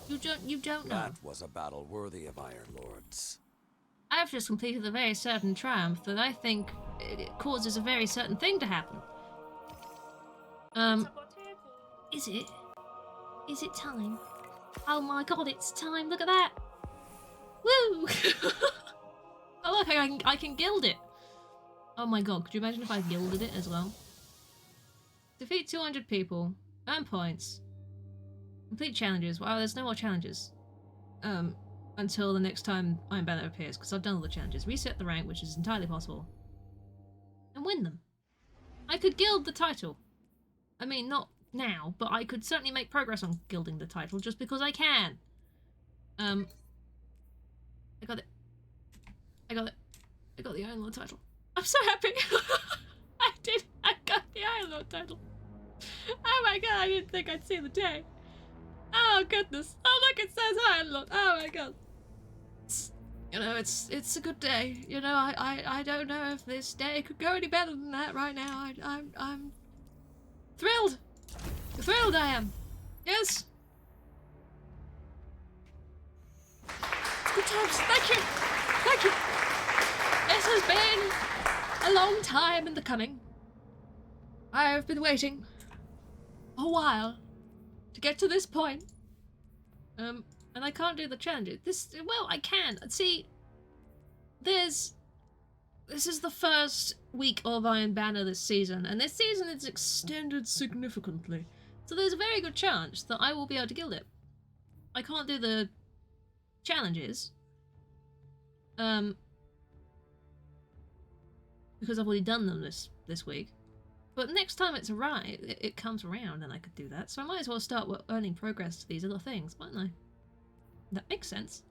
You don't know. That was a battle worthy of Iron Lords. I've just completed a very certain triumph that I think it causes a very certain thing to happen. Is it? Is it time? Oh my god, it's time! Look at that! Woo! Oh look, I can gild it. Oh my god, could you imagine if I gilded it as well? Defeat 200 people. Earn points. Complete challenges. Wow, there's no more challenges. Until the next time Iron Banner appears, because I've done all the challenges. Reset the rank, which is entirely possible. And win them. I could gild the title. I mean, not now, but I could certainly make progress on gilding the title just because I can. I got it. I got it. I got the Iron Lord title. I'm so happy. I did. I got the Iron Lord title. Oh my god, I didn't think I'd see the day. Oh goodness. Oh look, it says Iron Lord. Oh my god. You know, it's a good day. You know, I don't know if this day could go any better than that right now. I'm thrilled. Thrilled I am. Yes. Good times. Thank you. Thank you. It has been a long time in the coming. I have been waiting a while to get to this point. And I can't do the challenges. Well, I can. See, this is the first week of Iron Banner this season, and this season is extended significantly. So there's a very good chance that I will be able to gild it. I can't do the challenges, because I've already done them this week. But next time it comes around, and I could do that. So I might as well start earning progress to these other things, mightn't I? That makes sense.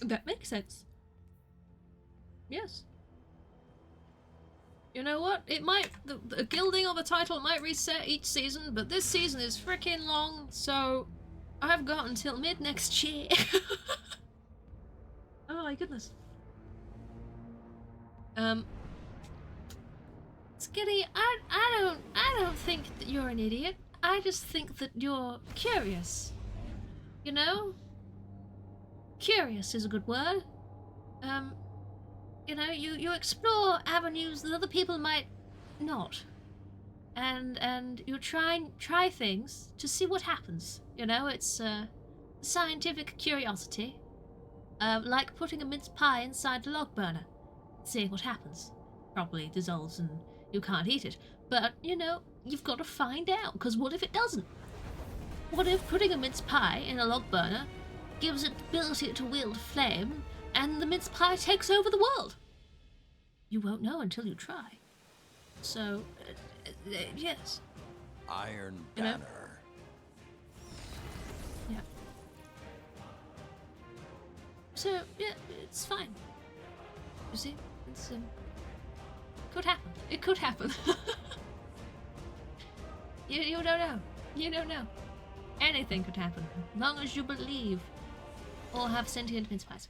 That makes sense. Yes. You know what? It might... The gilding of the title might reset each season, but this season is freaking long, so... I've got until mid-next year. Oh my goodness. Skitty, I don't think that you're an idiot. I just think that you're curious. You know? Curious is a good word. You know, you explore avenues that other people might not. And you try things to see what happens. You know, it's scientific curiosity. Like putting a mince pie inside a log burner. Seeing what happens. Probably dissolves and you can't eat it. But, you know, you've got to find out, because what if it doesn't? What if putting a mince pie in a log burner gives it the ability to wield flame, and the mince pie takes over the world? You won't know until you try. So, yes. Iron You know? Banner. Yeah. So, yeah, it's fine. You see? It's, could happen. It could happen. You don't know. You don't know. Anything could happen. As long as you believe. Or have sentient mince pies.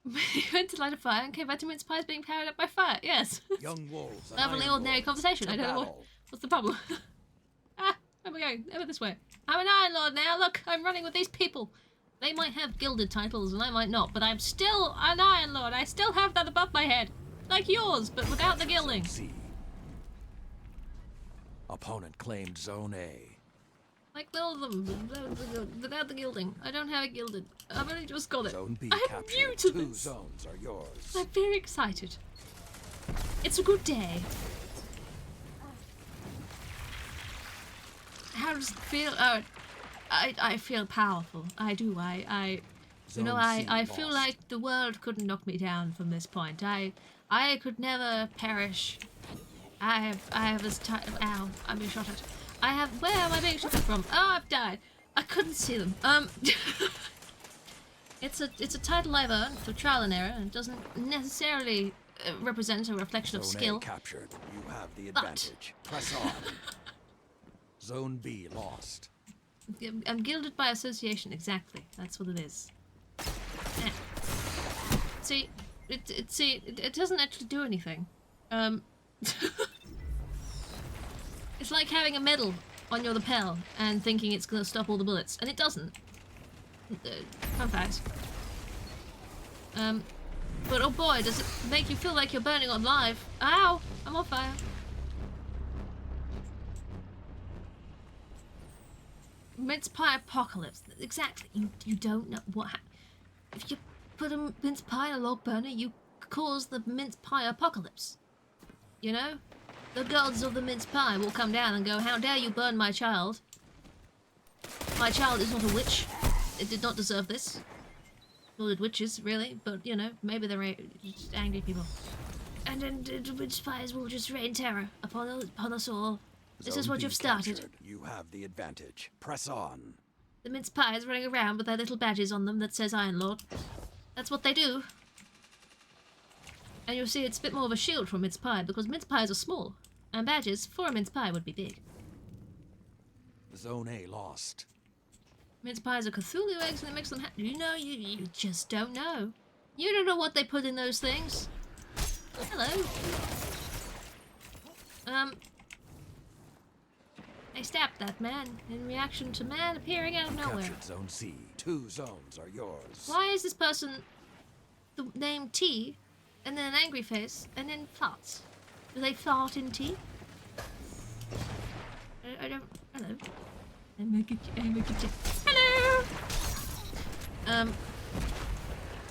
You went to light a fire and came back to mince pies being powered up by fire. Yes. Young wolves. and Lovely Iron ordinary Lords. conversation. I To don't know battle. what's the problem. Where am I going? Over this way. I'm an Iron Lord now. Look, I'm running with these people. They might have gilded titles and I might not, but I'm still an Iron Lord. I still have that above my head. Like yours, but without the gilding. C. Opponent claimed Zone A. Like all of them, without the gilding. I don't have it gilded. I've only just got it. Zone B I'm captured. new to 2 this. zones are yours. I'm very excited. It's a good day. How does it feel? Oh, I feel powerful. I do. You know, Zone C I feel lost. like the world couldn't knock me down from this point. I could never perish. I have this ow, I'm being shot at. Where am I being shot at from? Oh, I've died. I couldn't see them. It's a title I've earned through trial and error, and doesn't necessarily represent a reflection of Zone skill. A captured. You have the But- advantage. Press on. Zone B lost. I'm gilded by association, exactly. That's what it is. See, it doesn't actually do anything. It's like having a medal on your lapel and thinking it's gonna stop all the bullets, and it doesn't. Fun fact. But oh boy, does it make you feel like you're burning on live. Ow! I'm on fire. Mince pie apocalypse. Exactly. You don't know what if you put a mince pie in a log burner, you cause the mince pie apocalypse. You know? The gods of the mince pie will come down and go, how dare you burn my child? My child is not a witch. It did not deserve this. Nor did witches, really, but you know, maybe they're just angry people. And then the mince pies will just rain terror upon us all. This is Zone what B you've started. captured. You have the advantage. Press on. The mince pies running around with their little badges on them that says Iron Lord. That's what they do. And you'll see it's a bit more of a shield for a mince pie because mince pies are small, and badges for a mince pie would be big. Zone A lost. Mince pies are Cthulhu eggs and it makes them you know, you just don't know. You don't know what they put in those things. Hello. I stabbed that man in reaction to man appearing out of nowhere. Captured Zone C. 2 zones are yours. Why is this person the name T, and then an angry face, and then farts? Do they fart in tea? I don't. Hello. Hello.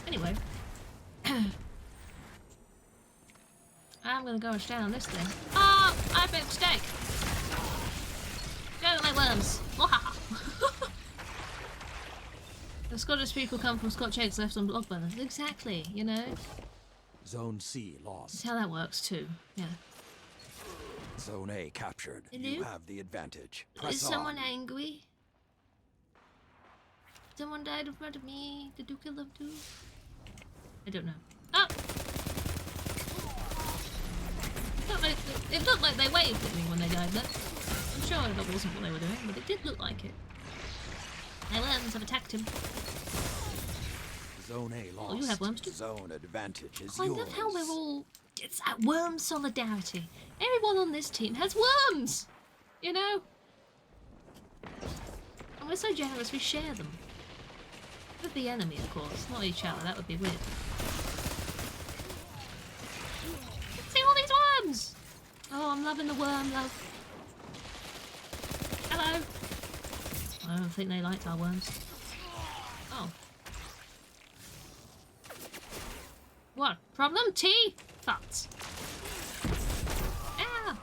Anyway, I'm gonna go and stand on this thing. Oh, I made a mistake. Go my worms. The Scottish people come from Scotch eggs left on log burners. Exactly, you know. Zone C That's lost. how that works too. Yeah. Zone A captured. Hello? You have the advantage. Press Is someone on. angry? Someone died in front of me. Did you kill them too? I don't know. Oh! It looked like they waved at me when they died there. I'm sure that wasn't what they were doing, but it did look like it. My worms have attacked him. Zone A lost. Oh, you have worms too. Zone advantage is I yours. love how we're all... It's that worm solidarity. Everyone on this team has worms! You know? And we're so generous, we share them. With the enemy, of course. Not each other, that would be weird. See all these worms! Oh, I'm loving the worm love. Hello! I don't think they liked our worms. Oh. What? Problem? Tea? Thoughts. Ah!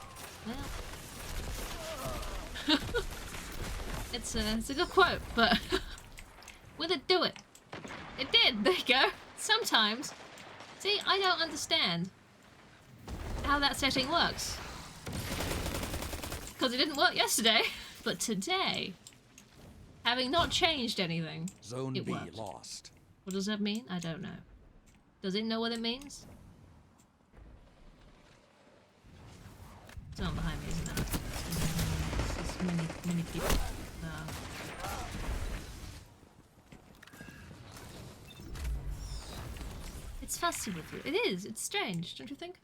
Well. It's a good quote, but will it do it? It did, there you go. Sometimes. See, I don't understand how that setting works. Because it didn't work yesterday, but today, having not changed anything, Zone it B worked. lost. What does that mean? I don't know. Does it know what it means? It's not behind me, isn't it? It's many people. No. It's fussy with you. It is. It's strange, don't you think?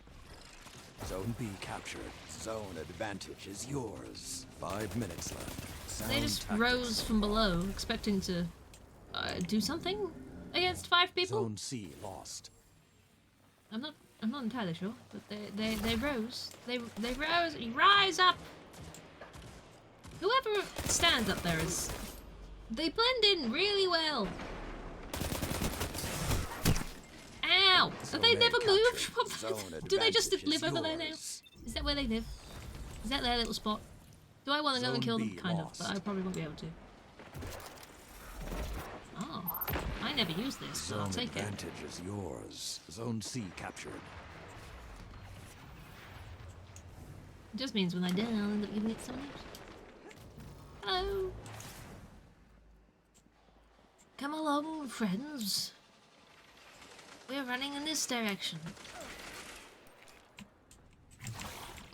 Zone B captured. Zone advantage is yours. 5 minutes left. Sound They just tactics. rose from below, expecting to do something against 5 people. Zone C lost. I'm not entirely sure, but they rose. They rose. You rise up. Whoever stands up there is. They blend in really well. Ow! Have Zone they A never moved? captured. Zone Do they just advantage live is over there now? yours. Is that where they live? Is that their little spot? Do I want to go and Zone kill them? B Kind of, lost. but I probably won't be able to. Oh, I never use this, but I'll Zone take it. advantage is yours. Zone C captured. It just means when I die, I'll end up giving it to someone else. Hello. Come along, friends. We're running in this direction.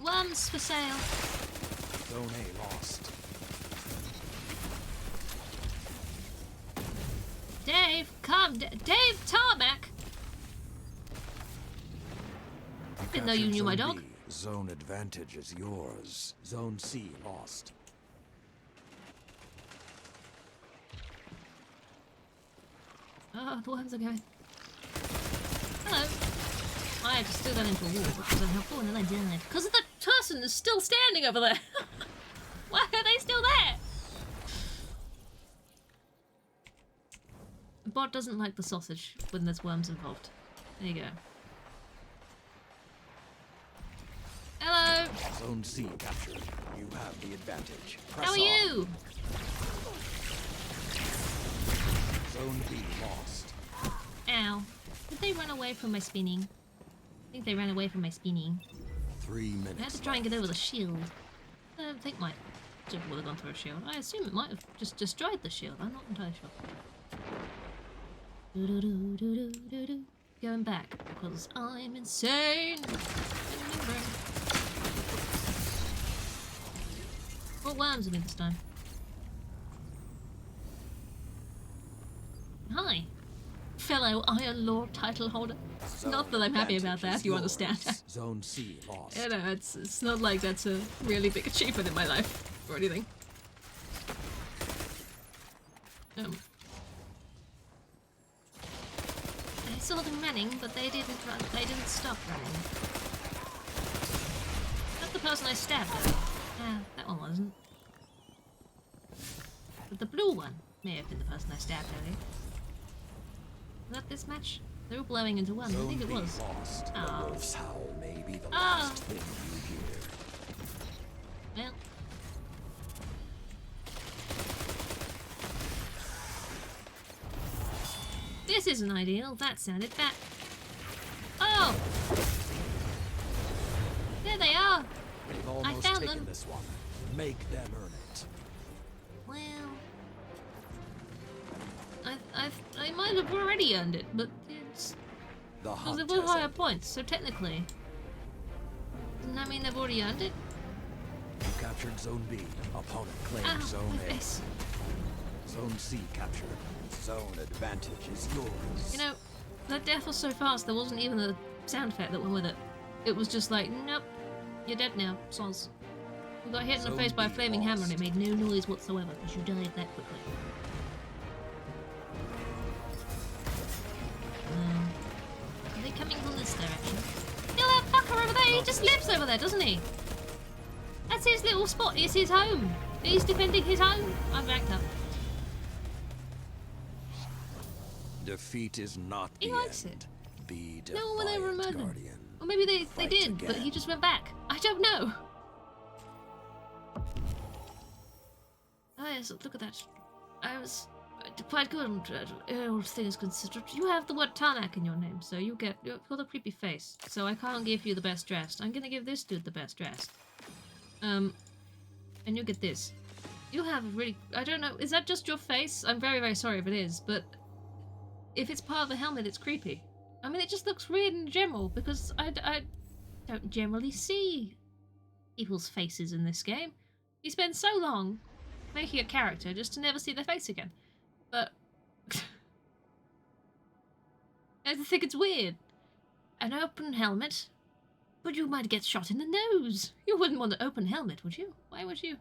Worms for sale. Zone A lost. Dave, come, Dave Tarmac. Didn't know you Captured knew my Zone dog. B. Zone advantage is yours. Zone C lost. Oh, the worms are going. Hello. I just still got into a wall because I'm helpful and then I died. Because the person is still standing over there. Why are they still there? The bot doesn't like the sausage when there's worms involved. There you go. Hello. Zone C captured. You have the advantage. Press How are on. you? Zone B lost. Ow. Did they run away from my spinning? I think they ran away from my spinning. 3 minutes. I had to try and get over the shield. I don't think my ship would have gone through a shield. I assume it might have just destroyed the shield. I'm not entirely sure. Do-do-do-do-do-do-do. Going back because I'm insane. Remembering. What worms are me this time? Hi, fellow Iron Lord title holder. Not that I'm happy about that, you understand. Zone C lost. You know, it's not like that's a really big achievement in my life or anything. I saw them running, but they didn't run. They didn't stop running. That's the person I stabbed. Ah, that one wasn't. But the blue one may have been the person I stabbed earlier. Was that this match? They were blowing into one. I think it B was. lost. Oh. The wolf's howl may be the Oh. last thing you hear. Well. This isn't ideal. That sounded bad. Oh! There they are! They've almost found taken them. this one. Make them earn it. Well... I might have already earned it, but it's... The Because hunt it was has higher ended. points, so technically... Doesn't that mean they've already earned it? You captured Zone B. Opponent claimed Ow, Zone my A. face. Zone C captured. Zone advantage is yours. You know, that death was so fast there wasn't even a sound effect that went with it. It was just like, nope, you're dead now, soz. You got hit in the Zone face by a B flaming hammer and lost. it made no noise whatsoever because you died that quickly. Are they coming from this direction? Look at that fucker over there, he just lives over there, doesn't he? That's his little spot, it's his home. He's defending his home. I'm backed up. Defeat is not He the likes end. Be No one ever defiant, remembered him. Guardian. Or maybe they Fight did, but he again. just went back. I don't know. Oh yes, look at that. I was quite good, all things considered. You have the word Tarnak in your name, so you've got a creepy face. So I can't give you the best dressed. I'm gonna give this dude the best dressed. And you get this. You have a really... I don't know, is that just your face? I'm very, very sorry if it is, but if it's part of the helmet, it's creepy. I mean, it just looks weird in general, because I don't generally see people's faces in this game. You spend so long making a character just to never see their face again. But... I just think it's weird. An open helmet? But you might get shot in the nose. You wouldn't want an open helmet, would you? Why would you?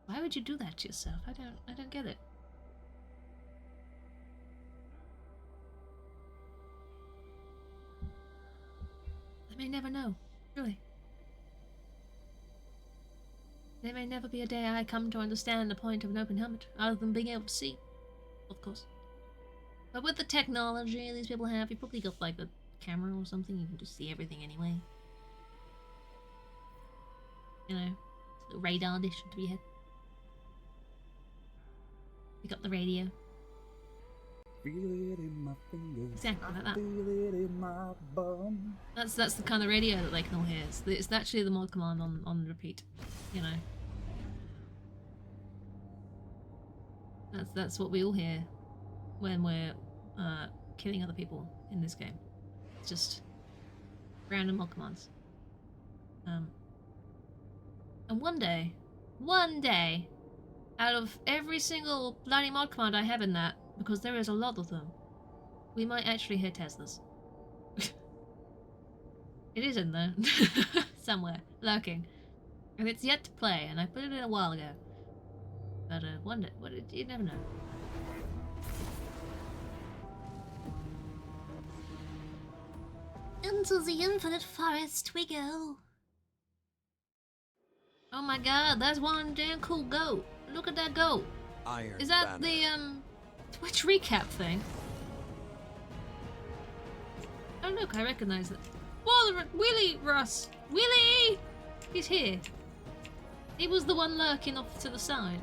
Why would you do that to yourself? I don't get it. I may never know, really. There may never be a day I come to understand the point of an open helmet, other than being able to see, of course. But with the technology these people have, you probably got like a camera or something, you can just see everything anyway. You know, a radar dish to your head. Pick up the radio. Feel it in my fingers. Exactly like that. Feel it in my bum. That's the kind of radio that they can all hear. It's actually the mod command on repeat. You know. That's what we all hear when we're killing other people in this game. It's just random mod commands. And one day, out of every single bloody mod command I have in that, because there is a lot of them. We might actually hear Teslas. It is in there. Somewhere. Lurking. And it's yet to play, and I put it in a while ago. But, one day, you never know. Into the infinite forest we go. Oh my god, that's one damn cool goat. Look at that goat. Iron Is that Banner. the, Twitch recap thing? Oh look, I recognize it. Whoa, Willy Russ! Willy! He's here. He was the one lurking off to the side.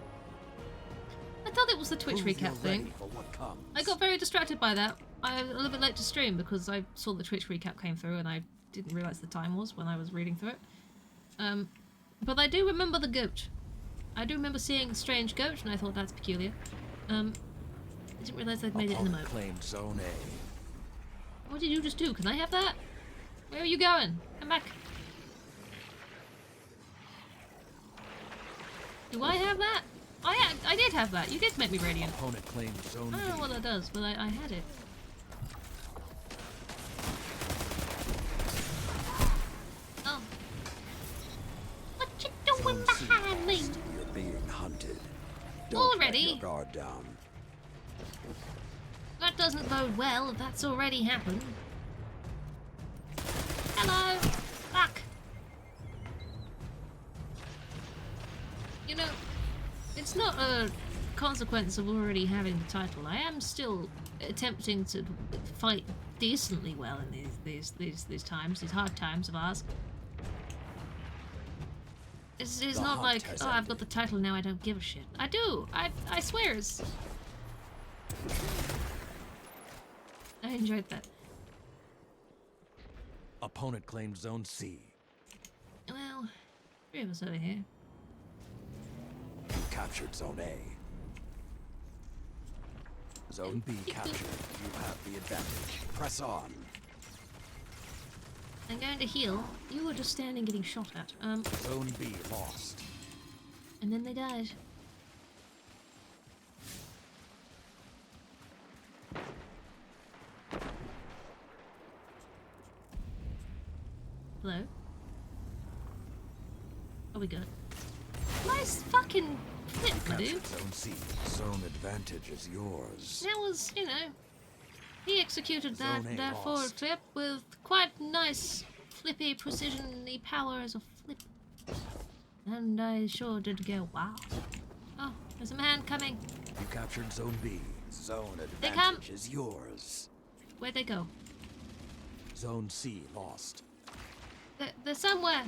I thought it was the Twitch Prove recap you're thing. ready for what comes. I got very distracted by that. I was a little bit late to stream because I saw the Twitch recap came through and I didn't realise the time was when I was reading through it. But I do remember the goat. I do remember seeing a strange goat and I thought that's peculiar. I didn't realise they'd made it in the mode. Claimed Zone A. What did you just do? Can I have that? Where are you going? Come back. Do I have that? I did have that. You did make me radiant. Opponent claimed Zone I don't know B. what that does, but I had it. Oh. What you doing Zone C behind me? lost. You're being hunted. Don't Already? let your guard down. That doesn't bode well if that's already happened. Hello! Fuck! You know, it's not a consequence of already having the title. I am still attempting to fight decently well in these times, these hard times of ours. It's The not hunt like, has oh, I've got ended. the title now, I don't give a shit. I do! I swear it's... I enjoyed that. Opponent claimed Zone C. Well, 3 of us over here. You captured Zone A. Zone B captured. You have the advantage. Press on. I'm going to heal. You were just standing getting shot at. Zone B lost. And then they died. Hello? Are we good? Nice fucking flip, my dude. Captured Zone C. Zone advantage is yours. That was, you know, he executed that, Zone A that forward lost. flip with quite nice flippy precision-y power as a flip. And I sure did go, wow. Oh, there's a man coming. You captured Zone B. Zone They come. advantage is yours. Where'd they go? Zone C lost. They're somewhere.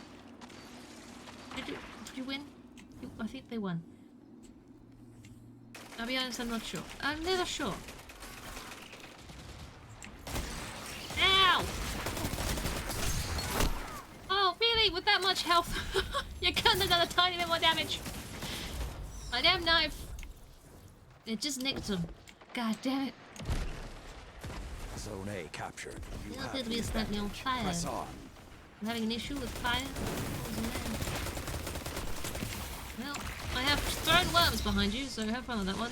Did you win? I think they won. I'll be honest, I'm not sure. I'm never sure. Ow! Oh, really? With that much health? You couldn't have done a tiny bit more damage. My damn knife. It just nicked him. God damn it. Zone A captured. You You're have going to the be slightly on advantage. fire. Press on. I'm having an issue with fire. What was the matter? Well, I have thrown worms behind you, so have fun with that one.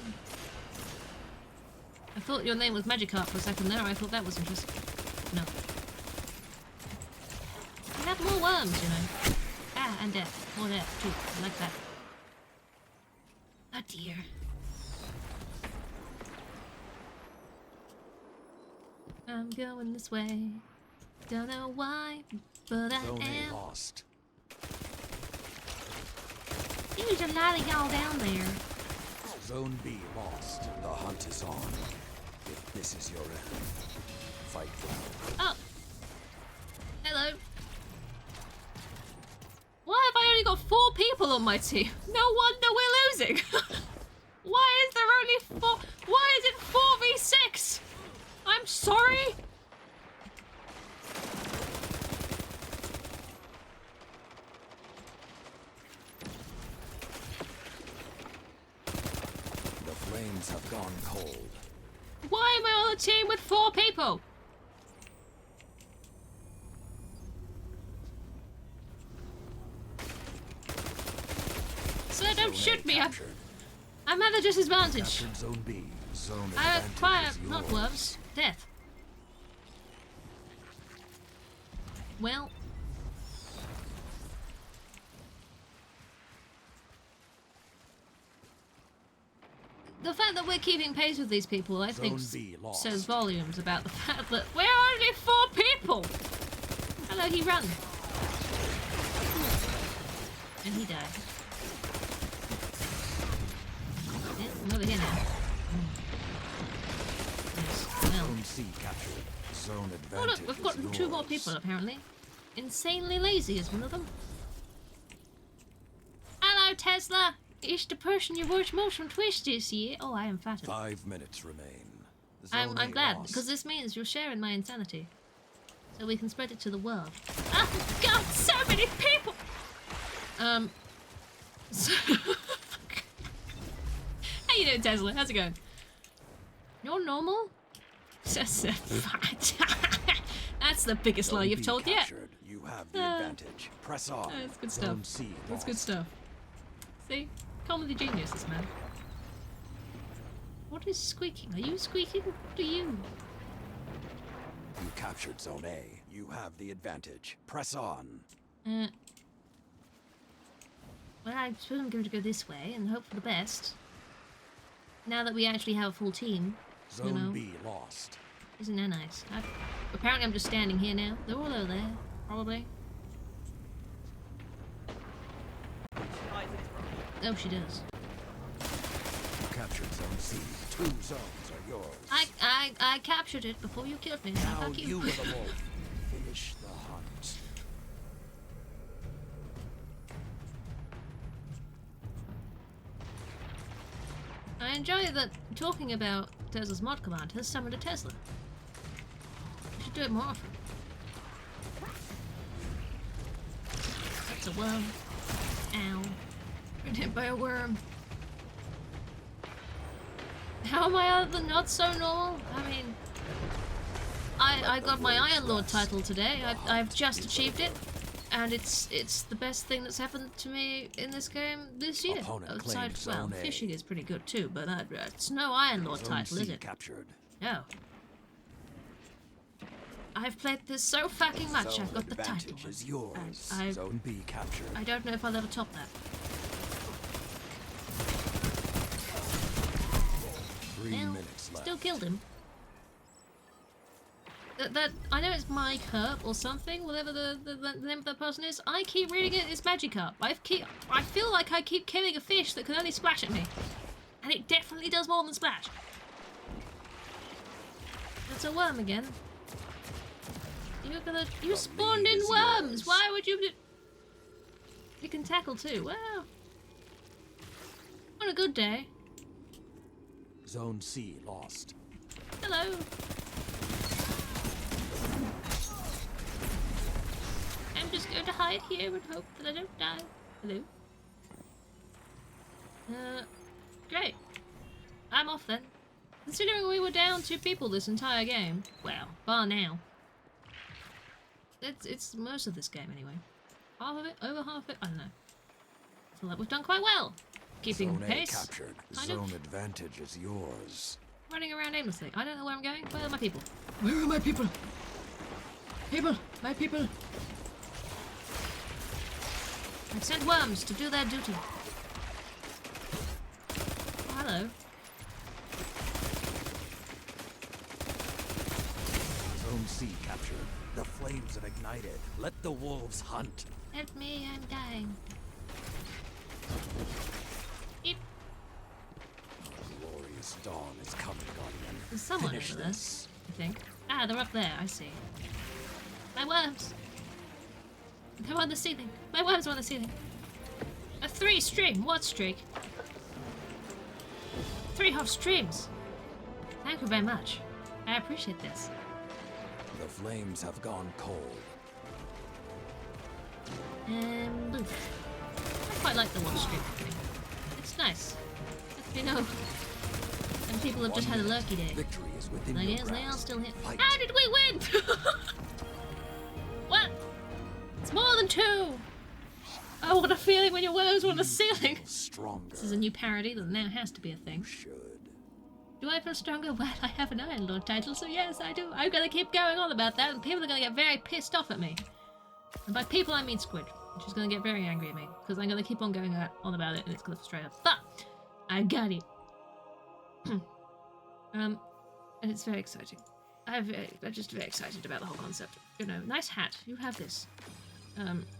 I thought your name was Magikarp for a second there. I thought that was interesting. No. I have more worms, you know. Ah, and death. More death, too. I like that. Oh dear. I'm going this way. Don't know why, but I Zone A am. lost. There's a lot of y'all down there. Zone B lost. The hunt is on. If this is your end, fight well. Oh. Hello. Why have I only got 4 people on my team? No wonder we're losing. Why is there only 4? Why is it 4v6? I'm sorry. The flames have gone cold. Why am I on a team with 4 people? Sir, don't Zone A shoot me. captured. I'm at a disadvantage. Captured Zone B. Zone Fire, advantage is not yours. worms. Death. Well. The fact that we're keeping pace with these people, I think, Zone B lost. says volumes about the fact that we're only 4 people! Hello, he ran. And he died. Yeah, I'm over here now. Yes, well. Zone C captured. Zone Oh advantage look, we've got is 2 more yours. people apparently. Insanely lazy is one of them. Hello, Tesla! Is the person you watch most from Twitch this year? Oh, I am flattered. 5 minutes remain. I'm Zone A glad, lost. because this means you're sharing my insanity. So we can spread it to the world. Oh god, so many people! So how you doing, Tesla? How's it going? You're normal? That's the biggest lie Zone you've B told yet. captured. You have the Uh, advantage. Press on. That's good stuff. Zone C That's good lost. stuff. See? Comedy genius, this man. What is squeaking? Are you squeaking? What are you? You captured Zone A. You have the advantage. Press on. Well, I suppose I'm going to go this way and hope for the best. Now that we actually have a full team, Zone know. B lost. isn't that nice? Apparently I'm just standing here now. They're all over there, probably. Hides in his room. Oh, she does. You captured Zone C. 2 zones are yours. I captured it before you killed me. Now Fuck you you. are the wolf. Finish the hunt. I enjoy that talking about Tesla's mod command has summoned a Tesla. We should do it more often. That's a worm. Ow. Been hit by a worm. How am I other than not so normal? I mean, I got my Iron Lord title today. I've just achieved it. And it's the best thing that's happened to me in this game this year. Opponent Aside, claims well, Zone A. fishing is pretty good too, but it's no Iron Lord Zone title, C is it? captured. No. I've played this so fucking much, Zone I've got the title. advantage is yours. I Zone B captured. don't know if I'll ever top that. 3 Well, minutes left. still killed him. That I know it's Mike Herb or something, whatever the name of that person is. I keep reading it as Magikarp. I feel like I keep killing a fish that can only splash at me, and it definitely does more than splash. It's a worm again. You spawned in lead is worms. yours. Why would you? You can tackle too. Wow. On a good day. Zone C lost. Hello. I'm just going to hide here and hope that I don't die. Hello. Great. I'm off then. Considering we were down 2 people this entire game, well, bar now. It's most of this game anyway. Half of it, over half of it, I don't know. I feel like we've done quite well. Keeping Zone pace. A captured. kind of. Zone advantage is yours. Running around aimlessly. I don't know where I'm going. Where are my people? Where are my people? People! My people! I've sent worms to do their duty. Oh, hello. Zone C captured. The flames have ignited. Let the wolves hunt. Help me, I'm dying. Beep. Glorious dawn is coming, Guardian. There's someone Finish over there, this. I think. Ah, they're up there, I see. My worms! They're on the ceiling. My worms are on the ceiling. A 3 stream. What streak? 3 half streams. Thank you very much. I appreciate this. The flames have gone cold. Blue. I quite like the watch stream thing. It's nice. You know, and people have just had a lurky day. Victory is within I your guess they are grasp. still here. Fight. How did we win? What? It's more than 2. Oh, what a feeling when your worms were on the ceiling. Stronger. This is a new parody that now has to be a thing. Should. Do I feel stronger? Well, I have an Iron Lord title, so yes, I do. I'm gonna keep going on about that, and people are gonna get very pissed off at me. And by people, I mean Squid. She's gonna get very angry at me, because I'm gonna keep on going on about it, and it's gonna frustrate her. But, I got it. And it's very exciting. I'm just very excited about the whole concept. You know, nice hat. You have this.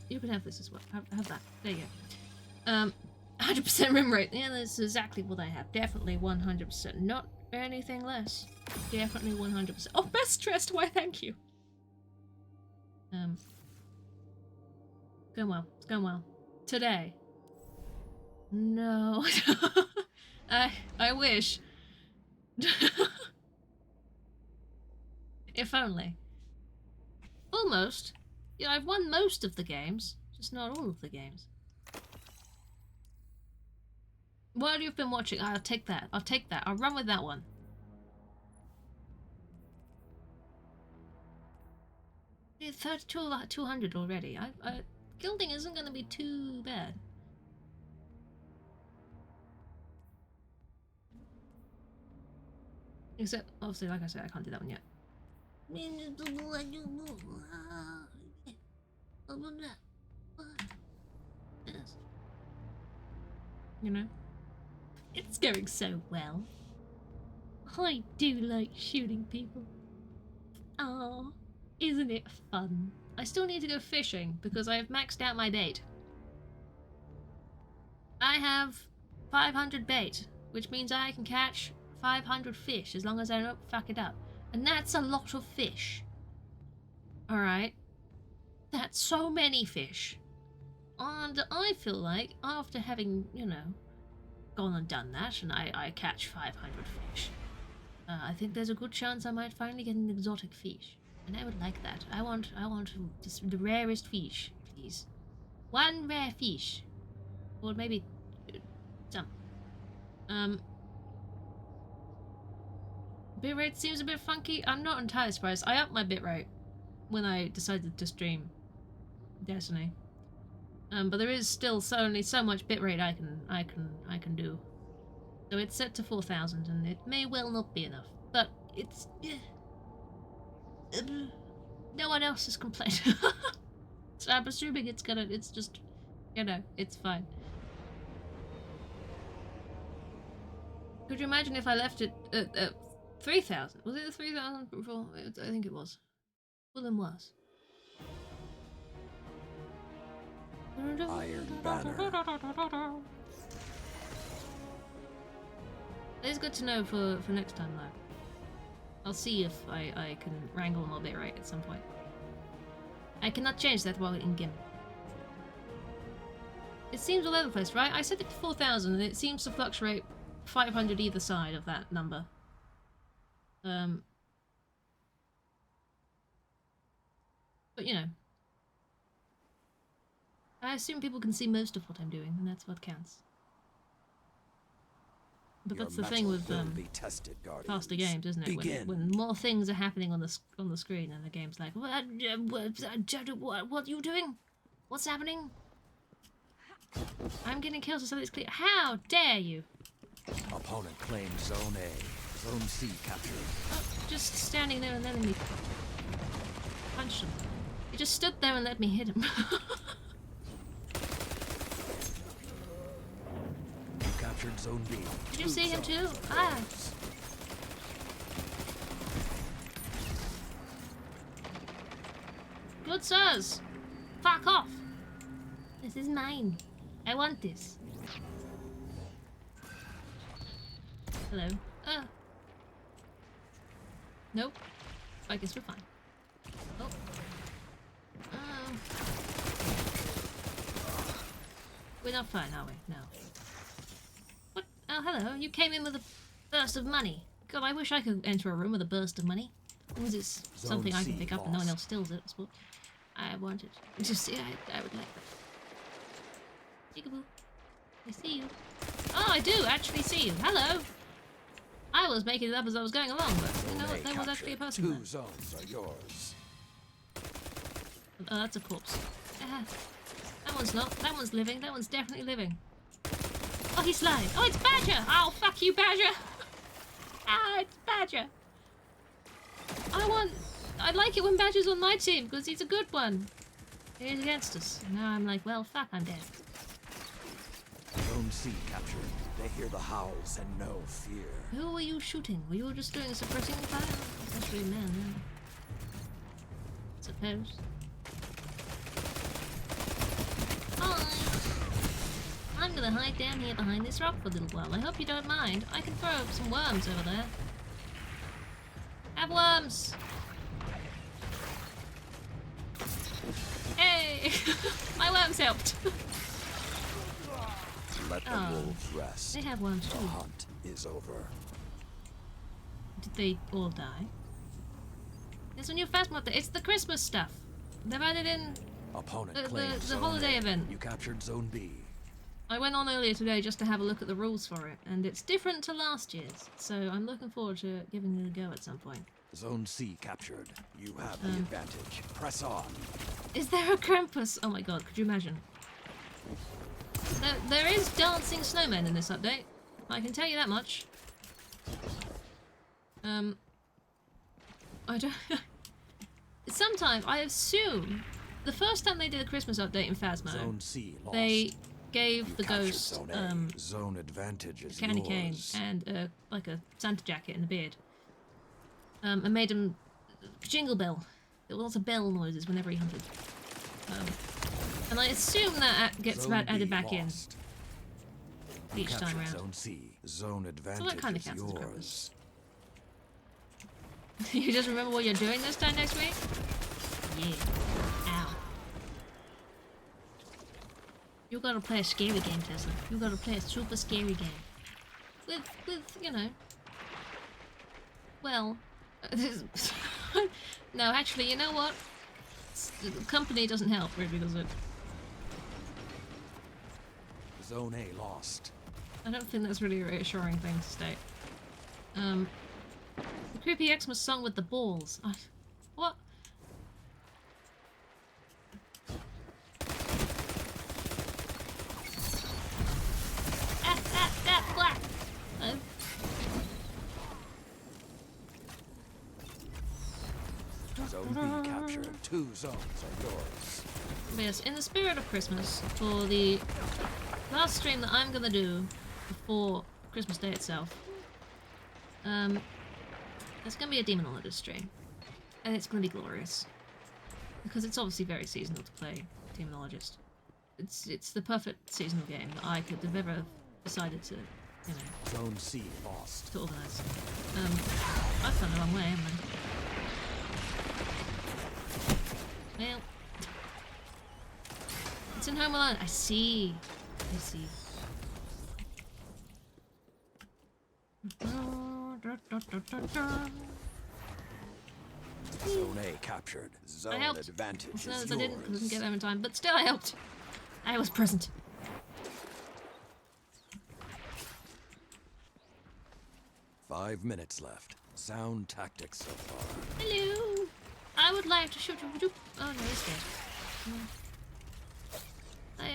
You can have this as well. Have that. There you go. 100% rim rate. Yeah, that's exactly what I have. Definitely 100%. Not anything less. Definitely 100%. Oh, best stressed. Why, thank you. Going well. It's going well. Today. No. I wish. If only. Almost. Yeah, I've won most of the games, just not all of the games. What you've been watching, I'll take that. I'll take that. I'll run with that one. Yeah, 200 already. Gilding isn't going to be too bad. Except, obviously, like I said, I can't do that one yet. Yes. You know? It's going so well. I do like shooting people. Oh, isn't it fun? I still need to go fishing because I have maxed out my bait. I have 500 bait, which means I can catch 500 fish as long as I don't fuck it up. And that's a lot of fish. Alright? That's so many fish. And I feel like after having, you know, gone and done that, and I catch 500 fish, I think there's a good chance I might finally get an exotic fish. And I would like that. I want just the rarest fish, please. One rare fish. Or maybe some. Bitrate seems a bit funky. I'm not entirely surprised. I upped my bitrate when I decided to stream Destiny. But there is still only so much bitrate I can do. So it's set to 4,000, and it may well not be enough. But it's no one else has complained. So I'm assuming it's just, you know, it's fine. Could you imagine if I left it at 3,000? Was it the 3,000 before? I think it was. Well, then was. Iron Banner. It's good to know for next time, though. I'll see if I can wrangle them a bit right at some point. I cannot change that while in game. It seems all over the place, right? I set it to 4,000 and it seems to fluctuate 500 either side of that number. But you know, I assume people can see most of what I'm doing, and that's what counts. But that's the thing with faster games, isn't it? When more things are happening on the screen, and the game's like, what are you doing? What's happening? I'm getting kills, so it's clear. How dare you? Opponent claims Zone A. Zone C captured. Oh, just standing there and letting me punch him. He just stood there and let me hit him. You captured Zone B. Did you see him too? Ah. Good sirs. Fuck off. This is mine. I want this. Hello. Nope. I guess we're fine. Oh. We're not fine, are we? No. What? Oh, hello. You came in with a burst of money. God, I wish I could enter a room with a burst of money. Or is this something I can pick up and no one else steals it? That's what I wanted. Just see, I would like that. Peekaboo. I see you. Oh, I do actually see you. Hello. I was making it up as I was going along, but you know what? There was actually a person there. 2 zones are yours. Oh, that's a corpse. That one's not. That one's living. That one's definitely living. Oh, he's lying. Oh, it's Badger! Oh, fuck you, Badger! Ah, it's Badger. I like it when Badger's on my team because he's a good one. He's against us. And now I'm like, well, fuck, I'm dead. Zone C captured. They hear the howls and no fear. Who were you shooting? Were you just doing a suppressing fire? That's really man, yeah. Suppose. Hi! I'm gonna hide down here behind this rock for a little while. I hope you don't mind. I can throw some worms over there. Have worms! Hey! My worms helped! Let the Oh. wolves rest. They have worms The too. hunt is over. Did they all die? There's a new Phasma update. It's the Christmas stuff. They've added in... Opponent The- claims the Zone holiday A. event. You captured Zone B. I went on earlier today just to have a look at the rules for it, and it's different to last year's, so I'm looking forward to giving it a go at some point. Zone C captured. You have the advantage. Press on. Is there a Krampus? Oh my god, could you imagine? There is dancing snowmen in this update. I can tell you that much. I don't... Sometimes, I assume, the first time they did a Christmas update in Phasmo, Zone C lost. they gave You the captured ghost, Zone A. Zone advantage is candy cane yours. and like a Santa jacket and a beard. And made him jingle bell. There were lots of bell noises whenever he hunted. And I assume that gets Zone B added back lost. in each time Captured around. Zone C. Zone advantage kinda is counts as yours. You just remember what you're doing this time next week? Yeah. Ow. You gotta play a scary game, Tesla. You gotta play a super scary game. With you know. Well, no, actually, you know what? The company doesn't help, really, does it? Zone A lost. I don't think that's really a reassuring thing to state. The creepy Xmas song with the balls. What? Black. Zone B captured. 2 zones are yours. Yes, in the spirit of Christmas, for the last stream that I'm gonna do before Christmas Day itself, there's gonna be a Demonologist stream, and it's gonna be glorious because it's obviously very seasonal to play Demonologist. It's the perfect seasonal game that I could have ever decided to, you know, Zone C lost. to organise. I've gone the wrong way, haven't I? Well, it's in Home Alone. I see. I see. Zone A captured. Zone helped. advantage As is soon as yours. I didn't get there in time, but still I helped. I was present. Five minutes left. Sound tactics so far. Hello. I would like to shoot you. Oh no, he's dead.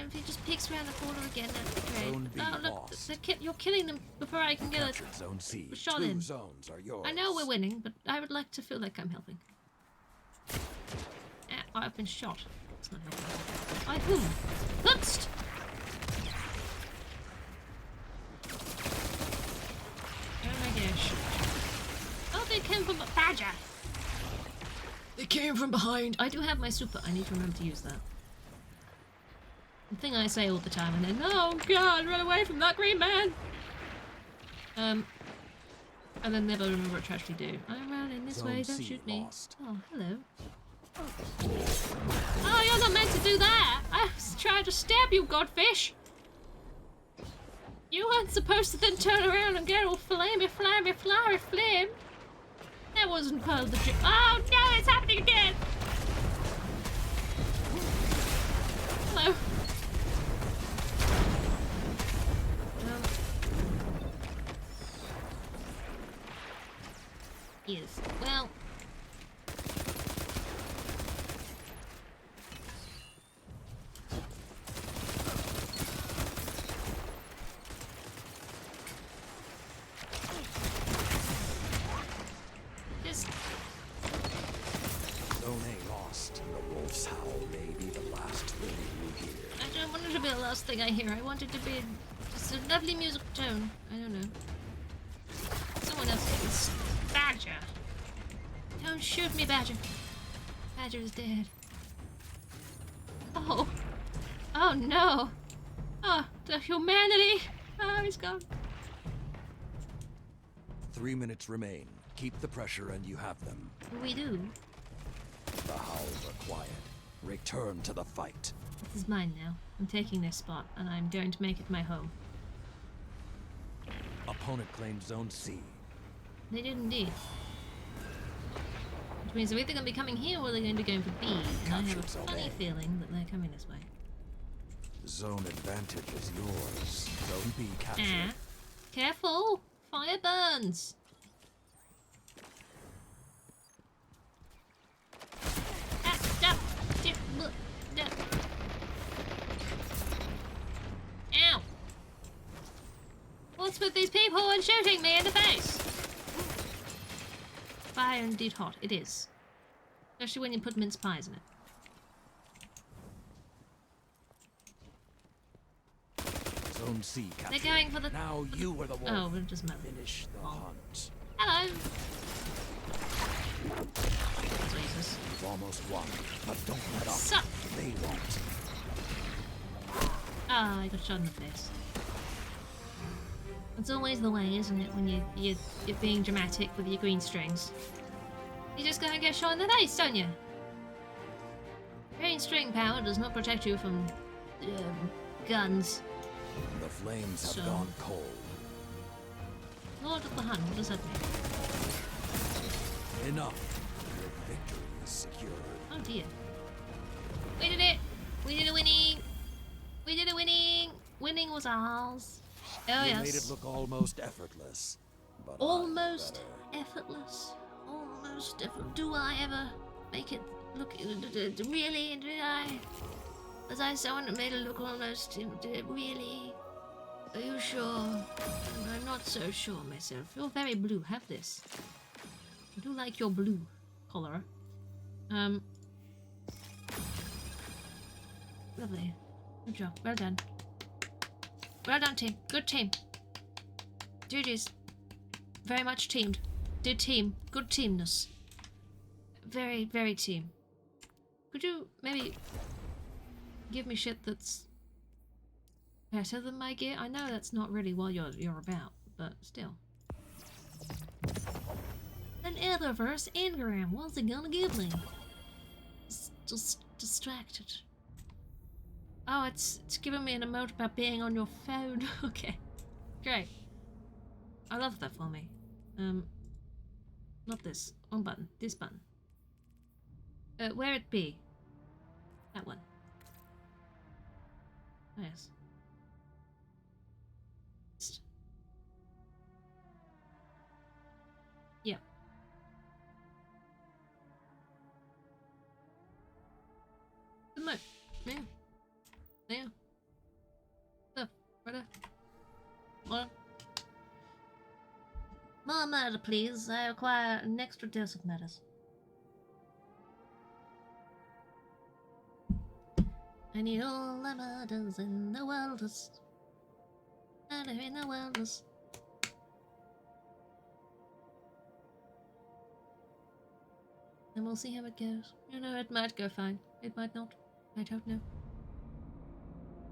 If he just peeks around the corner again, that'd be great. Zone B Oh look, lost. you're killing them before I can get it. Captured Zone C. shot 2 in. zones are yours. I know we're winning, but I would like to feel like I'm helping. I've been shot. It's not helping. By whom? Hookst! Oh my gosh. Oh, they came from Badger! They came from behind! I do have my super. I need to remember to use that. The thing I say all the time, and then, oh god, run away from that green man! And then never remember what to actually do. I'm running this Zone way, don't C shoot me. lost. Oh, hello. Oh, you're not meant to do that! I was trying to stab you, godfish! You weren't supposed to then turn around and get all flammy, flammy, flowery flame! That wasn't part of the trick. Oh no, it's happening again! Hello. Yes. Well. wolf's howl may be the last thing you hear. I don't want it to be the last thing I hear. I want it to be just a lovely musical tone. I don't know. Someone else thinks Badger. Don't shoot me, Badger. Badger is dead. Oh. Oh no. Oh, the humanity. Oh, he's gone. 3 minutes remain. Keep the pressure and you have them. We do. The howls are quiet. Return to the fight. This is mine now. I'm taking this spot, and I'm going to make it my home. Opponent claimed Zone C. They did indeed. Which means they're either going to be coming here or they're going to be going for B. And I have a Captured Zone funny A. feeling that they're coming this way. Zone advantage is yours. Zone B captured. Ah. Careful! Fire burns! Ah, stop! Dip, look, no. Ow! What's with these people and shooting me in the face? Fire indeed hot. It is. Especially when you put mince pies in it. Zone C captured. They're going for the... Now you were the wolf. Oh, it doesn't matter. Finish the hunt. Hello! Jesus. You've almost won, but don't let up. Suck! They won't. Ah, I got shot in the face. It's always the way, isn't it, when you're being dramatic with your green strings. You're just gonna get shot in the face, don't you? Green string power does not protect you from guns. The flames have So- gone cold. Lord of the Hun, what does that mean? Enough. Your victory is secured. Oh dear. We did it! We did a winning! We did a winning! Winning was ours. Oh You yes. made it look almost effortless. But Almost I'm effortless. Almost effortless. Do I ever make it look... Really? Did I? Was I someone that made it look almost... Really? Are you sure? I'm not so sure myself. You're very blue. Have this. I do like your blue, cholera. Lovely. Good job. Well done. Well done, team. Good team. GG's. Very much teamed. Did team. Good teamness. Very, very team. Could you maybe give me shit that's better than my gear? I know that's not really what you're about, but still. An Etherverse engram. What's it gonna give me? Just distracted. Oh, it's giving me an emote about being on your phone. Okay. Great. I love that for me. Not this. One button. This button. Where it be? That one. Yes. Yep. Emote. Yeah. There. Stuff. Right there. What? More murder, please. I require an extra dose of murders. I need all the murders in the world. Murder in the world. And we'll see how it goes. You know, it might go fine. It might not. I don't know.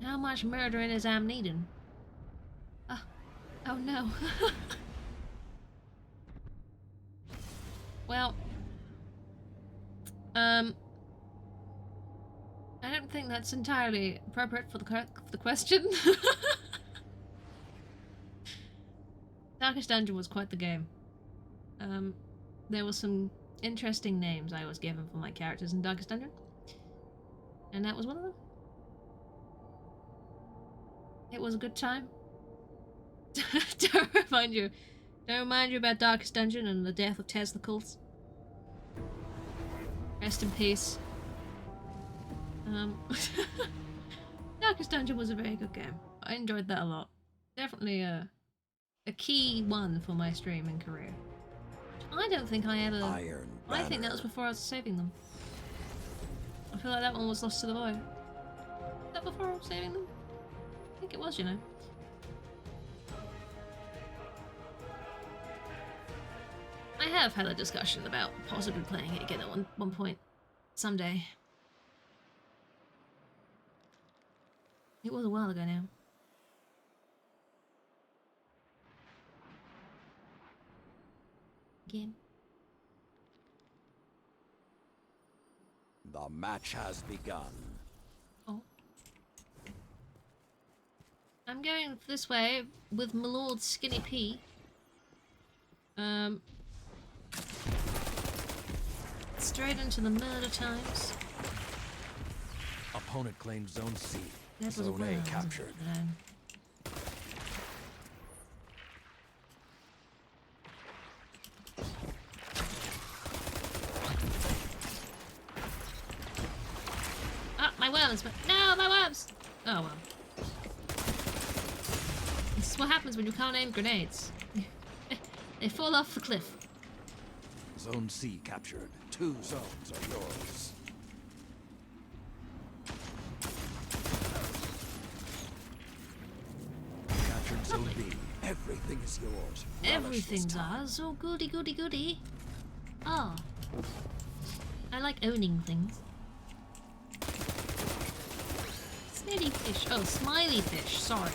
How much murdering is Am needing? Oh no. Well, I don't think that's entirely appropriate for the question. Darkest Dungeon was quite the game. There were some interesting names I was given for my characters in Darkest Dungeon, and that was one of them. It was a good time. Don't remind you about Darkest Dungeon and the death of Tez the Cult. Rest in peace. Darkest Dungeon was a very good game. I enjoyed that a lot. Definitely a key one for my streaming career. I don't think I ever... Iron I think that was Banner. before I was saving them. feel like that one was lost to the void. Was that before saving them? I think it was, you know. I have had a discussion about possibly playing it again at one point. Someday. It was a while ago now. Again. The match has begun. Oh. I'm going this way with my lord Skinny P. Straight into the murder times. Opponent claims Zone C. That was Zone a A while, captured. wasn't it? Ah, my worms! No, my worms! Oh well. This is what happens when you can't aim grenades. They fall off the cliff. Zone C captured. 2 zones are yours. Captured Zone B. Everything is yours. Relish Everything's this time. ours. Oh, goody, goody, goody. Oh. I like owning things. Smelly fish. Oh, smiley fish. Sorry,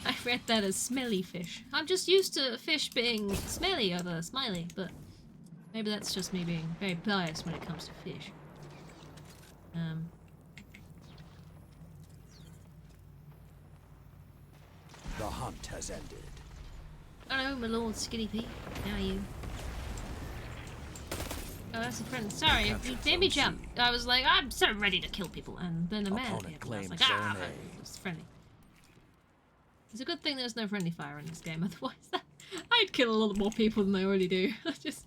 I read that as smelly fish. I'm just used to fish being smelly over smiley, but maybe that's just me being very biased when it comes to fish. The hunt has ended. Hello, my lord Skinny Pete. How are you? Oh, that's a friend. Sorry, you Captured made me Zone jump. C. I was like, I'm so ready to kill people, and then a man Opponent appeared. And I was like, claims ah, Zone A. it's friendly. It's a good thing there's no friendly fire in this game, otherwise I'd kill a lot more people than I already do. Just...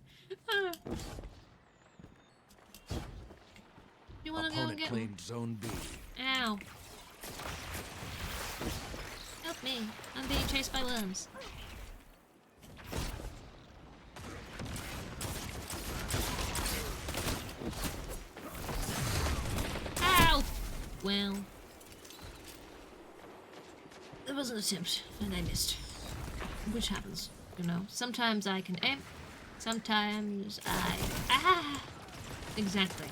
You wanna go and Opponent get one? claimed Zone B. Ow. Help me. I'm being chased by worms. Ow! Well. There was an attempt, and I missed. Which happens, you know. Sometimes I can aim, sometimes I... Ah! Exactly.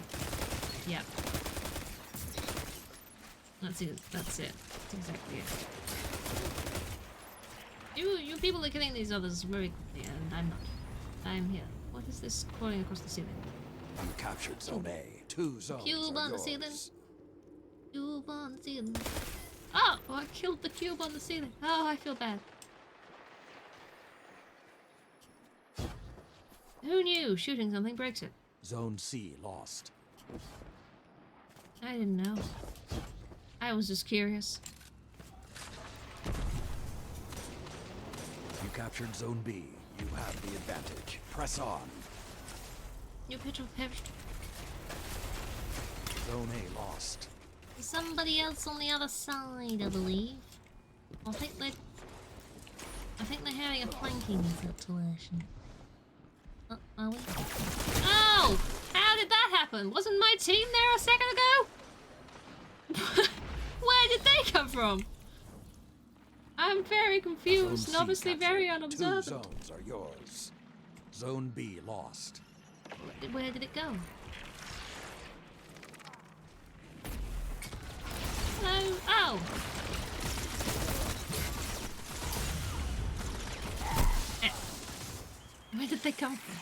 Yep. That's it. That's it. That's exactly it. You people are killing these others very quickly, and I'm not. I'm here. What is this crawling across the ceiling? You captured Zone A. 2 zones Cube are on the yours. ceiling. Cube on the ceiling. Oh! I killed the cube on the ceiling. Oh, I feel bad. Who knew shooting something breaks it? Zone C lost. I didn't know. I was just curious. You captured Zone B. You have the advantage. Press on. You picture perished. Zone A lost. Somebody else on the other side, I believe. I think they're having a planking situation. Are we? Oh! How did that happen? Wasn't my team there a second ago? Where did they come from? I'm very confused Zone and C obviously very captured. 2 unobservant. zones are yours. Zone B lost. Where did it go? Hello? Oh! Eh. Where did they come from?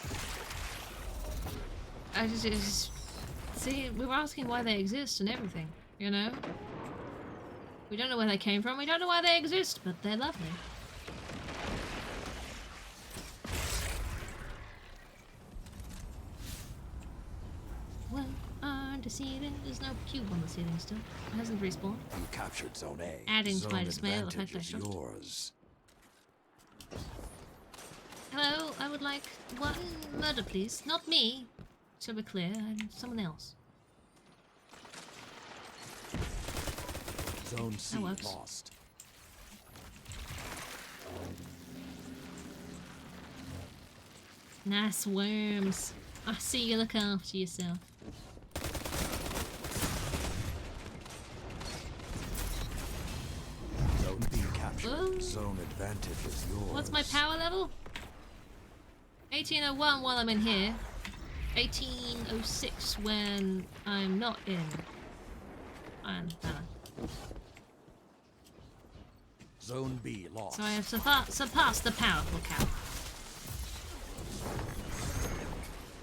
I just... See, we were asking why they exist and everything, you know? We don't know where they came from, we don't know why they exist, but they're lovely. Well, on the ceiling, there's no cube on the ceiling still. It hasn't respawned. You captured Zone A. Adding to Zone my dismay, the fact advantage that I is shot. yours. Hello, I would like one murder, please. Not me. So we're clear, and someone else. Zone C works. lost. Nice worms. I see you look after yourself. Oh. Zone advantage is yours. What's my power level? 1801 while I'm in here. 1806 when I'm not in. Iron Banner. Zone B lost. So I have surpassed the powerful cow.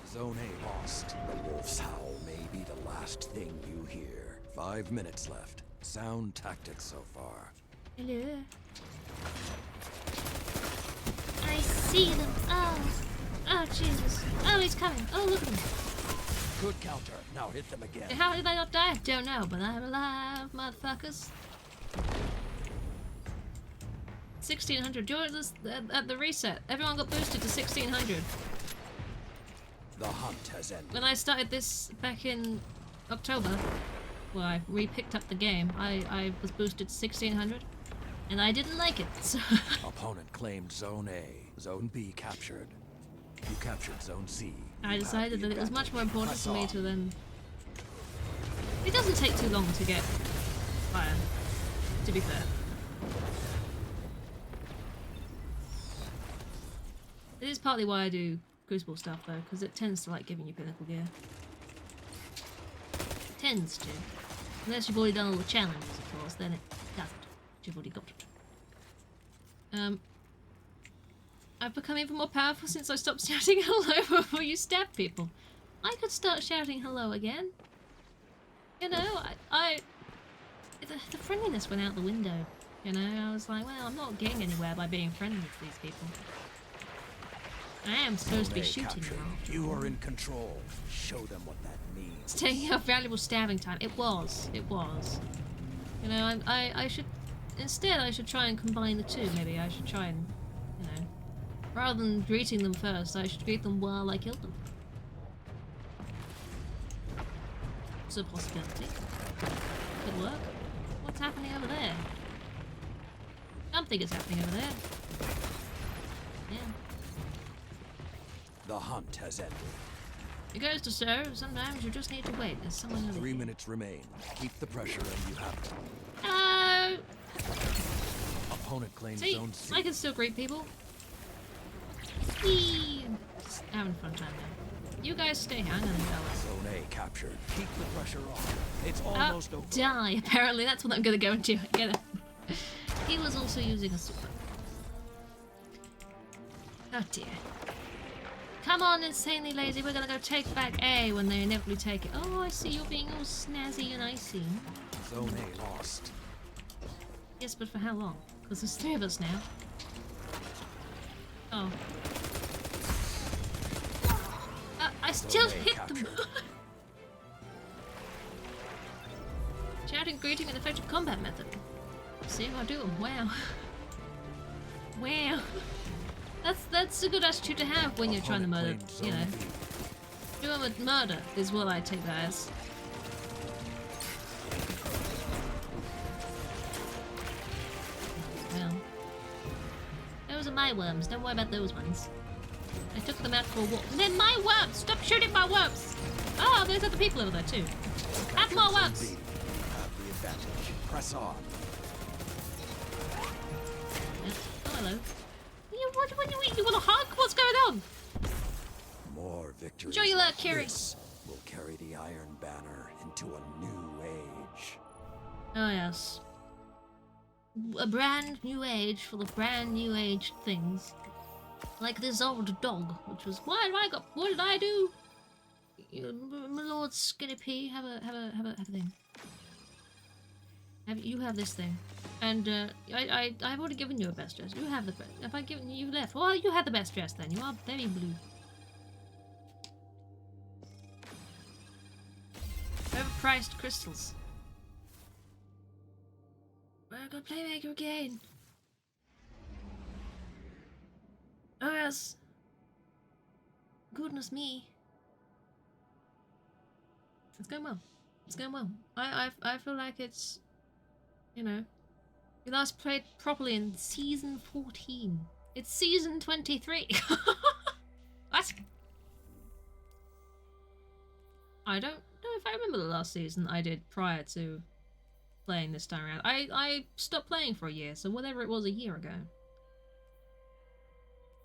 Zone A lost. The wolf's howl may be the last thing you hear. 5 minutes left. Sound tactics so far. Hello. I see them. Oh, Jesus. Oh, he's coming. Oh, look at him. Good counter. Now hit them again. How did I not die? Don't know, but I'm alive, motherfuckers. 1600. During this, at the reset, everyone got boosted to 1600. The hunt has ended. When I started this back in October, well, I re-picked up the game, I was boosted to 1600, and I didn't like it, so... Opponent claimed Zone A. Zone B captured. You captured Zone C. I decided that it was much more important Press for me on. to then... It doesn't take too long to get fire, to be fair. It is partly why I do Crucible stuff though, because it tends to like giving you pinnacle gear. It tends to. Unless you've already done all the challenges, of course, then it doesn't. You've already got it. I've become even more powerful since I stopped shouting hello before you stab people. I could start shouting hello again. You know, the friendliness went out the window. You know, I was like, well, I'm not getting anywhere by being friendly with these people. I am supposed to be Zone A shooting captured. now. You are in control. Show them what that means. It's taking up valuable stabbing time. It was. It was. You know, I should... Instead, I should try and combine the two, maybe. I should try and, you know... Rather than greeting them first, I should greet them while I kill them. It's a possibility. Could work. What's happening over there? Something is happening over there. Yeah. The hunt has ended. It goes to show, sometimes you just need to wait. There's someone over 3 here. minutes remain. Keep the pressure and you have it. Hello! Opponent claims See, Zone C. I can still greet people. Whee! Just having a fun time now. You guys stay here, I'm gonna go. Zone A captured. Keep the pressure on. It's almost over. Die, apparently. That's what I'm gonna go into. Get it. He was also using a super. Oh dear. Come on, insanely lazy. We're gonna go take back A when they inevitably take it. Oh, I see you're being all snazzy and icy. Zone A lost. Yes, but for how long? Because there's 3 of us now. Oh. I still Zone A hit them! captured. Shouting, greeting, and effective combat method. See how I do them. Wow. Wow. That's a good attitude to have when you're trying to murder, Opponent you know. claimed Zone B. Doing with murder is what I take that as. Well. Those are my worms. Don't worry about those ones. I took them out for a walk. They're my worms! Stop shooting my worms! Oh, there's other people over there too. Have more Zone worms! B. You have the advantage. Press on. Yeah. Oh, hello. You want a hug? What's going on? More victories. Enjoy your luck, like Kiri. this will carry the Iron Banner into a new age. Oh, yes. A brand new age full of brand new age things. Like this old dog, which was, what did I do? My Lord Skinny P, have a thing. You have this thing. And I've already given you a best dress. You have the best. Have I given you left? Well, you had the best dress then. You are very blue. Overpriced crystals. We're gonna Playmaker again. Oh yes. Goodness me. It's going well. It's going well. I feel like it's, you know, we last played properly in season 14. It's season 23. What? I don't know if I remember the last season I did prior to playing this time around. I stopped playing for a year, so whatever it was a year ago.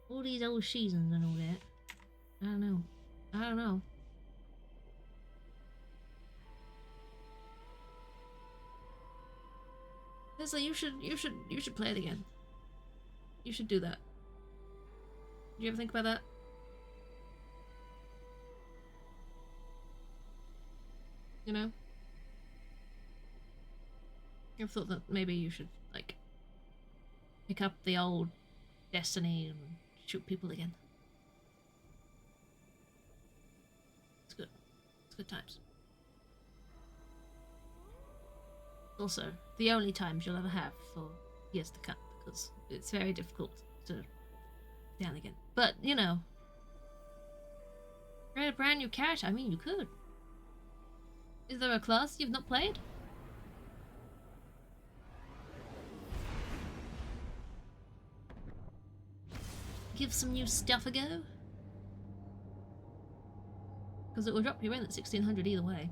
All these old seasons and all that. I don't know. I don't know. Leslie, you should play it again. You should do that. Do you ever think about that? You know? You ever thought that maybe you should, like, pick up the old Destiny and shoot people again? It's good. It's good times. Also, the only times you'll ever have for years to come, because it's very difficult to down again. But, you know, create a brand new character. I mean, you could. Is there a class you've not played? Give some new stuff a go? Because it will drop you in at 1600 either way.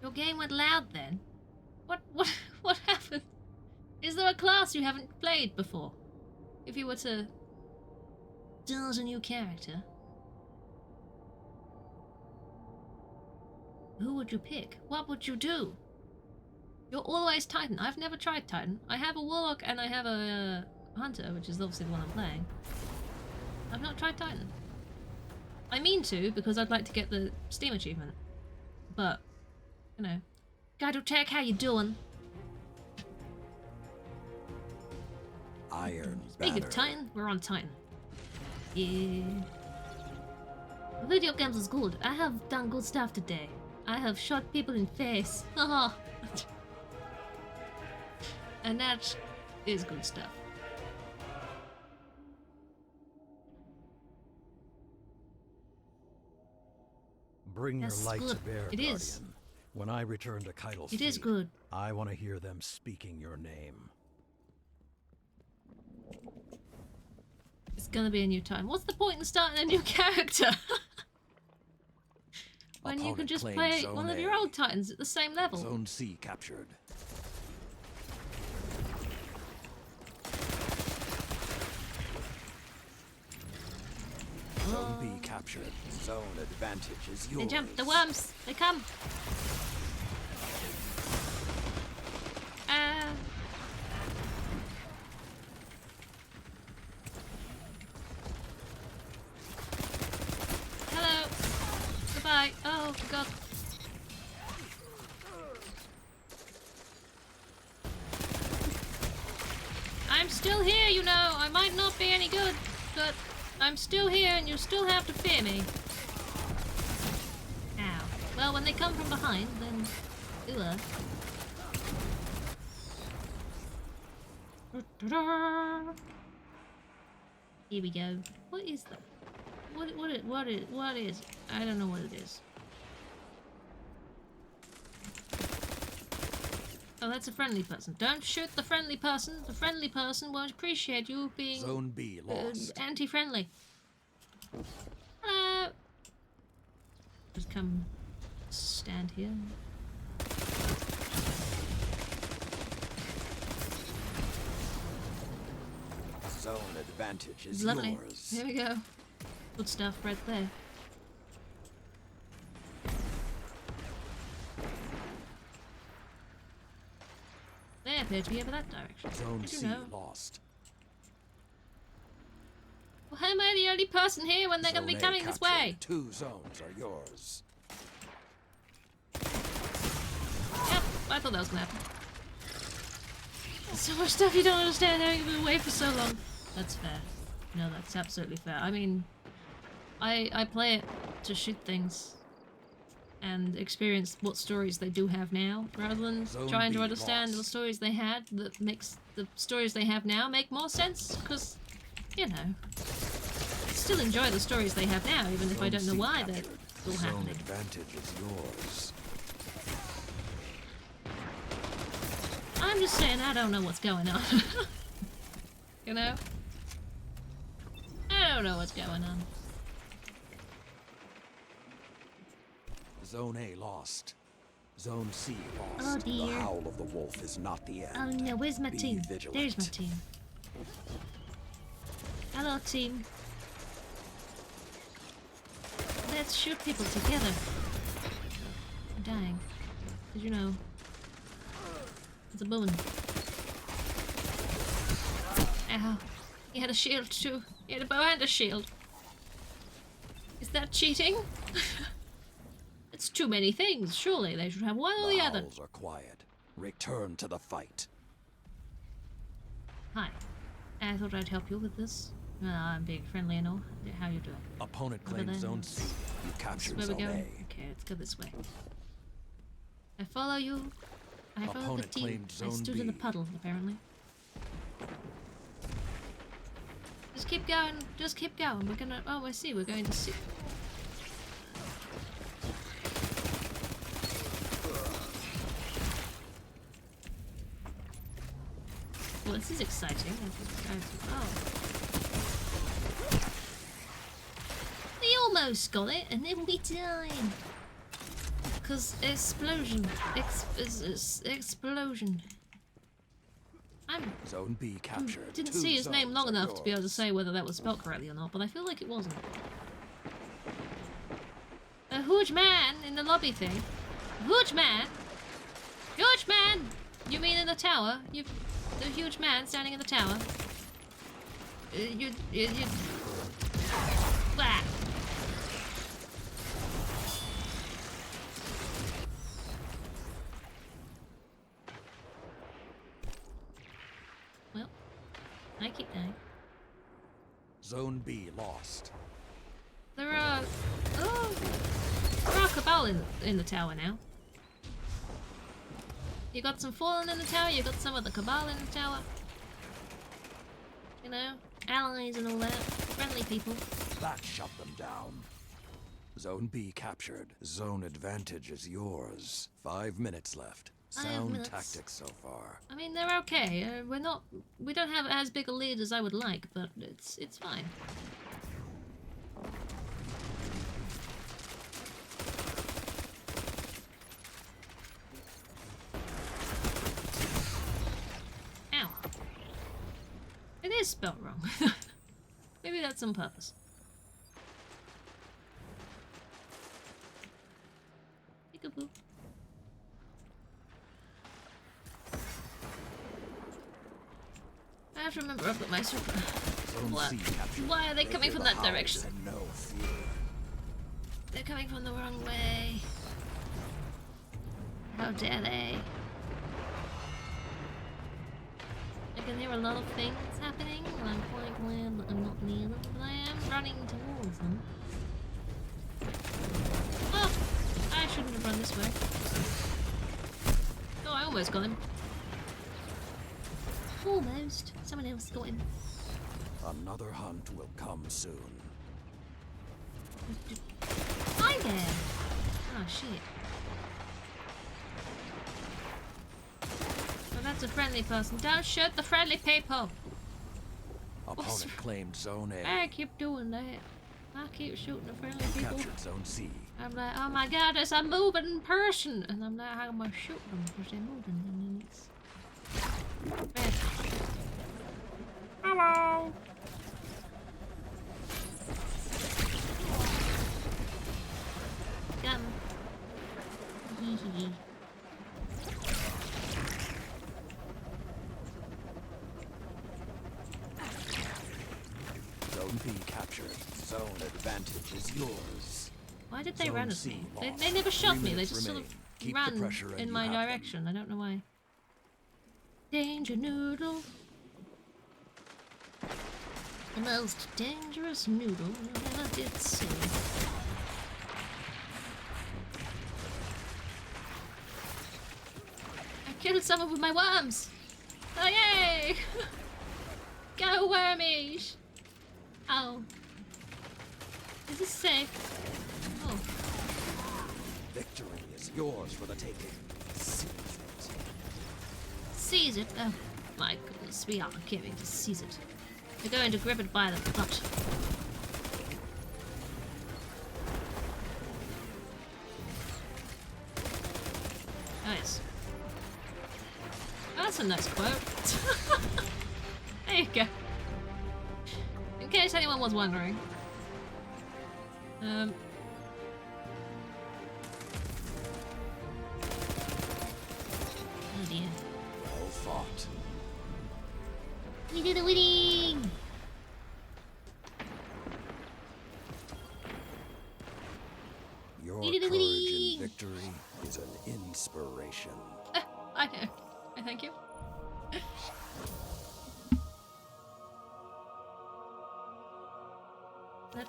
Your game went loud then? What happened? Is there a class you haven't played before? If you were to start a new character, who would you pick? What would you do? You're always Titan. I've never tried Titan. I have a Warlock and I have a Hunter, which is obviously the one I'm playing. I've not tried Titan. I mean to, because I'd like to get the Steam achievement. But, you know. Guido Tech, how you doing? Iron Speaking Banner. of Titan, we're on Titan. Yeah. Video games is good. I have done good stuff today. I have shot people in face. Haha. And that is good stuff. Bring That's your light good. to bear, It Guardian. is. When I return to Kaido's It is fleet, good. I want to hear them speaking your name. It's gonna be a new Titan. What's the point in starting a new character? When you can Opponent just claims play Zone one of A. your old Titans at the same level. Zone C captured. Zone B captured. Zone advantage is yours. They jump. The worms. They come. Hello. Goodbye. Oh, God. I'm still here, you know. I might not be any good, but I'm still here and you still have to fear me. Ow. Well, when they come from behind, then... Ooh. Here we go. What is that? What is? I don't know what it is. Oh, that's a friendly person. Don't shoot the friendly person. The friendly person won't appreciate you being Zone B lost. anti-friendly. Hello. Just come stand here. Zone advantage is Lovely. yours. Here we go. Good stuff right there. They appear to be over that direction. Zone Did you C know? lost. Well, how am I the only person here when they're going to be Zone A coming this captured. way? 2 zones are yours. Yep, I thought that was going to happen. There's so much stuff you don't understand having been away for so long. That's fair. No, that's absolutely fair. I mean, I play it to shoot things and experience what stories they do have now, rather than Zone trying to B understand the lost. stories they had that makes the stories they have now make more sense, because, you know, I still enjoy the stories they have now, even if I Zone don't know C why they're captured. still Zone happening. advantage is yours. I'm just saying, I don't know what's going on. You know? I don't know what's going on. Zone A lost. Zone C Oh lost. The dear. howl of the wolf is not the end. Oh no, where's my Be team? vigilant. There's my team. Hello, team. Let's shoot people together. I'm dying. Did you know? It's a booming. Ow. He had a shield too. He had a bow and a shield. Is that cheating? It's too many things. Surely they should have one or the other. Howls are quiet. Return to the fight. Hi. I thought I'd help you with this. I'm being friendly and all. How you doing? Opponent Over claimed there. Zone C. You captured Where we Zone going? A. Okay, let's go this way. I follow you. I follow the Opponent team. claimed I Zone stood in the B. puddle, apparently. Just keep going. Just keep going. We're gonna. Oh, I see. We're going to see. Well, this is exciting. Oh. We almost got it, and then we died. Because explosion. Explosion. Zone B captured. Didn't Two see his name zones long are enough to be able to yours. say whether that was spelled correctly or not, but I feel like it wasn't. A huge man in the lobby thing. Huge man? Huge man! You mean in the tower? The huge man standing in the tower? You... Blah. Well, I keep dying. Zone B lost. There are Cabal in the tower now. You got some Fallen in the tower, you got some of the Cabal in the tower. You know, allies and all that. Friendly people. That shut them down. Zone B captured. Zone advantage is yours. 5 minutes left. 5 Sound minutes. tactics so far. I mean, they're okay. We don't have as big a lead as I would like, but it's fine. Ow. It is spelled wrong. Maybe that's on purpose. Peekaboo. I have to remember I've got my super. Zone What? C captured. Why are they coming hear from the that howls direction? and no fear. They're coming from the wrong way. How dare they? I can hear a lot of things happening, and I'm quite glad that I'm not near them, but I am running towards them. Oh! I shouldn't have run this way. Oh, I almost got him. Almost. Someone else got him. Another hunt will come soon. Hi there! Oh, shit. Oh, that's a friendly person. Don't shoot the friendly people! Opponent claimed Zone A. I keep doing that. I keep shooting the friendly people. Captured Zone C. I'm like, oh my god, it's a moving person! And I'm like, how am I shoot them? Because they're moving, and then it's... Bad. Hello! Gun. Hee hee. Zone B captured. Zone advantage is yours. Why did they Zone run at C me? lost. They never shot 3 me, they minutes just sort remain. of Keep the ran pressure and in you my have them. direction. I don't know why. Danger noodle. The most dangerous noodle you ever did see. I killed someone with my worms! Oh yay! Go wormies! Oh. Is this safe? Oh. Victory is yours for the taking. Seize it. Seize it? Oh my goodness, we are going to seize it. We're going to grip it by the butt. That's a nice quote. There you go. In case anyone was wondering. Oh dear. Well fought. We did a winning! Your We did a courage winning! in victory is an inspiration. I know. Thank you. That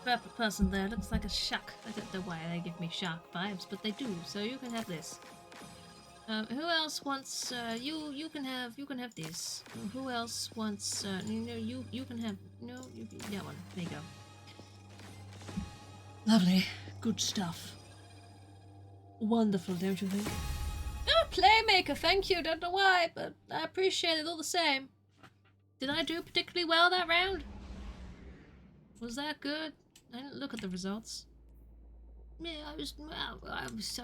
purple person there looks like a shark. I don't know why they give me shark vibes, but they do. So you can have this. Who else wants? You can have this. Who else wants? You can have. No, you that one. There you go. Lovely, good stuff. Wonderful, don't you think? Oh, Playmaker, thank you. Don't know why, but I appreciate it all the same. Did I do particularly well that round? Was that good? I didn't look at the results. Yeah, I'll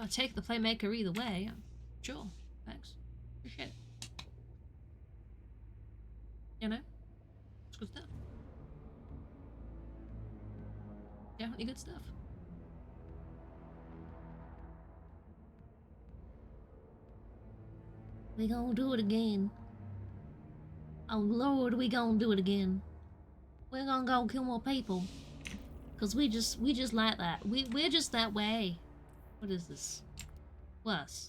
take the Playmaker either way. Sure, thanks. Appreciate it. You know? It's good stuff. Definitely good stuff. We gonna do it again. Oh Lord, we gonna do it again. We're gonna go kill more people. Cause we just like that. We're just that way. What is this? Worse.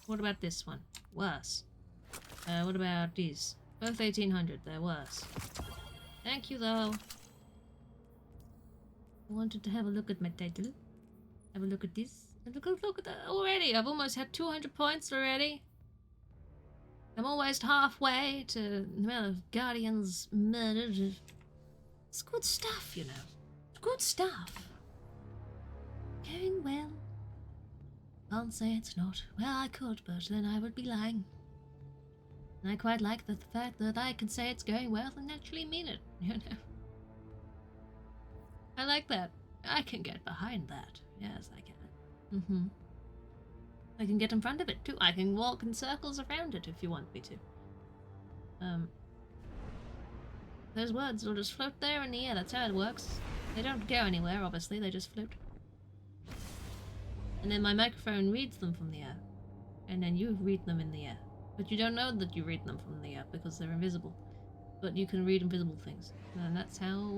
What about this one? Worse. What about these? Both 1800, they're worse. Thank you though. I wanted to have a look at my title. Have a look at this. Look at that already. I've almost had 200 points already. I'm almost halfway to the amount of Guardians murdered. It's good stuff, you know. It's good stuff. Going well. Can't say it's not. Well, I could, but then I would be lying. And I quite like the fact that I can say it's going well and actually mean it, you know. I like that. I can get behind that. Yes, I can. I can get in front of it too. I can walk in circles around it if you want me to. Those words will just float there in the air. That's how it works. They don't go anywhere, obviously. They just float. And then my microphone reads them from the air. And then you read them in the air. But you don't know that you read them from the air because they're invisible. But you can read invisible things. And that's how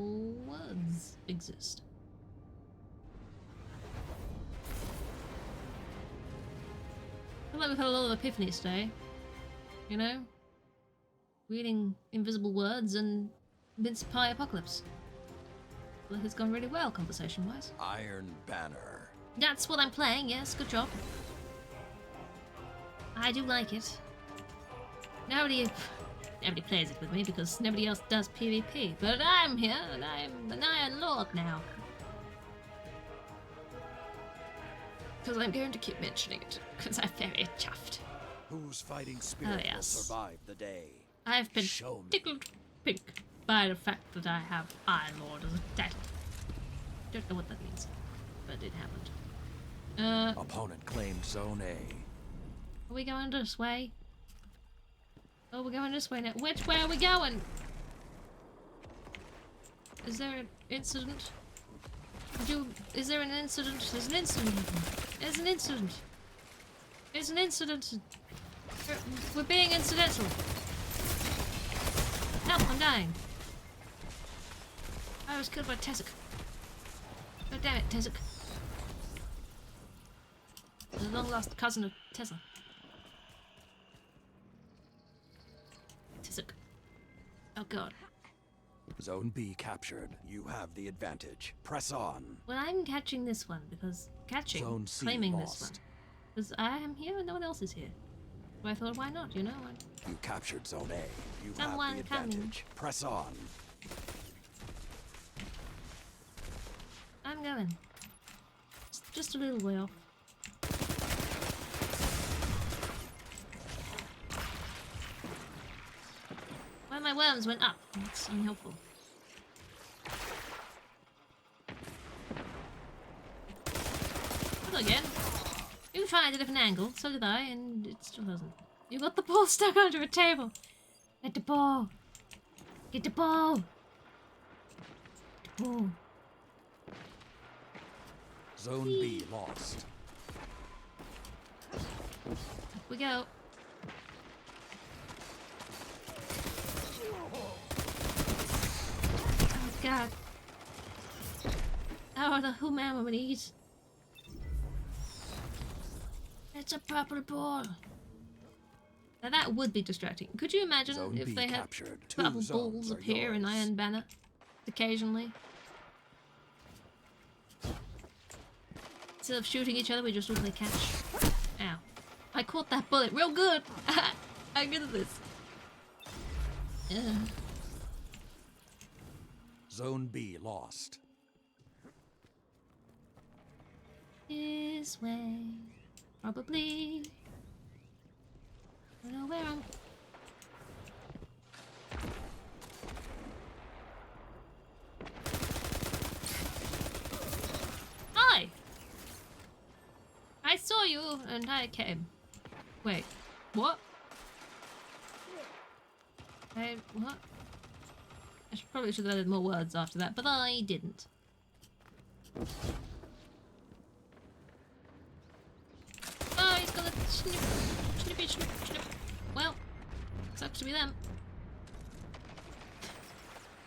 words exist. I feel like we've had a lot of epiphanies today. You know? Reading invisible words and mince pie apocalypse. I feel like it's gone really well conversation-wise. Iron Banner. That's what I'm playing, yes, good job. I do like it. Nobody plays it with me because nobody else does PvP, but I'm here and I'm an Iron Lord now. Because I'm going to keep mentioning it, because I'm very chuffed. Whose fighting spirit yes. will survive the day? I've been Show me. tickled pink by the fact that I have Iron Lord as a title. Don't know what that means, but it happened. Opponent claimed Zone A. Are we going this way? Oh, we're going this way now. Which way are we going? Is there an incident? Is there an incident? There's an incident. There's an incident. There's an incident. We're being incidental. Help, I'm dying. I was killed by Tezek. God damn it, Tezek. The long-lost cousin of Tesla. Tezek. Oh god. Zone B captured. You have the advantage. Press on. Well, I'm catching this one because Zone C claiming lost. this one. Because I am here and no one else is here. So I thought, why not, you know? You captured Zone A. You Someone have the coming. advantage. Press on. I'm going. Just a little way off. Well, my worms went up. That's unhelpful. Hello again. You tried a different angle, so did I, and it still doesn't. You got the ball stuck under a table. Get the ball. Get the ball. The ball. Zone B lost. Up we go. Oh god. Oh, the humanities. It's a purple ball. Now that would be distracting. Could you imagine Zone if B they had captured. Two purple zones balls are appear in yours. Iron Banner occasionally? Instead of shooting each other, we just literally catch. Ow. I caught that bullet real good! I'm good at this. Ugh. Zone B lost. This way. Probably. I don't know where I'm. Hi! I saw you and I came. Wait, what? What? Probably should have added more words after that, but I didn't. Oh, he's got a snippy snip. Well, sucks to be them.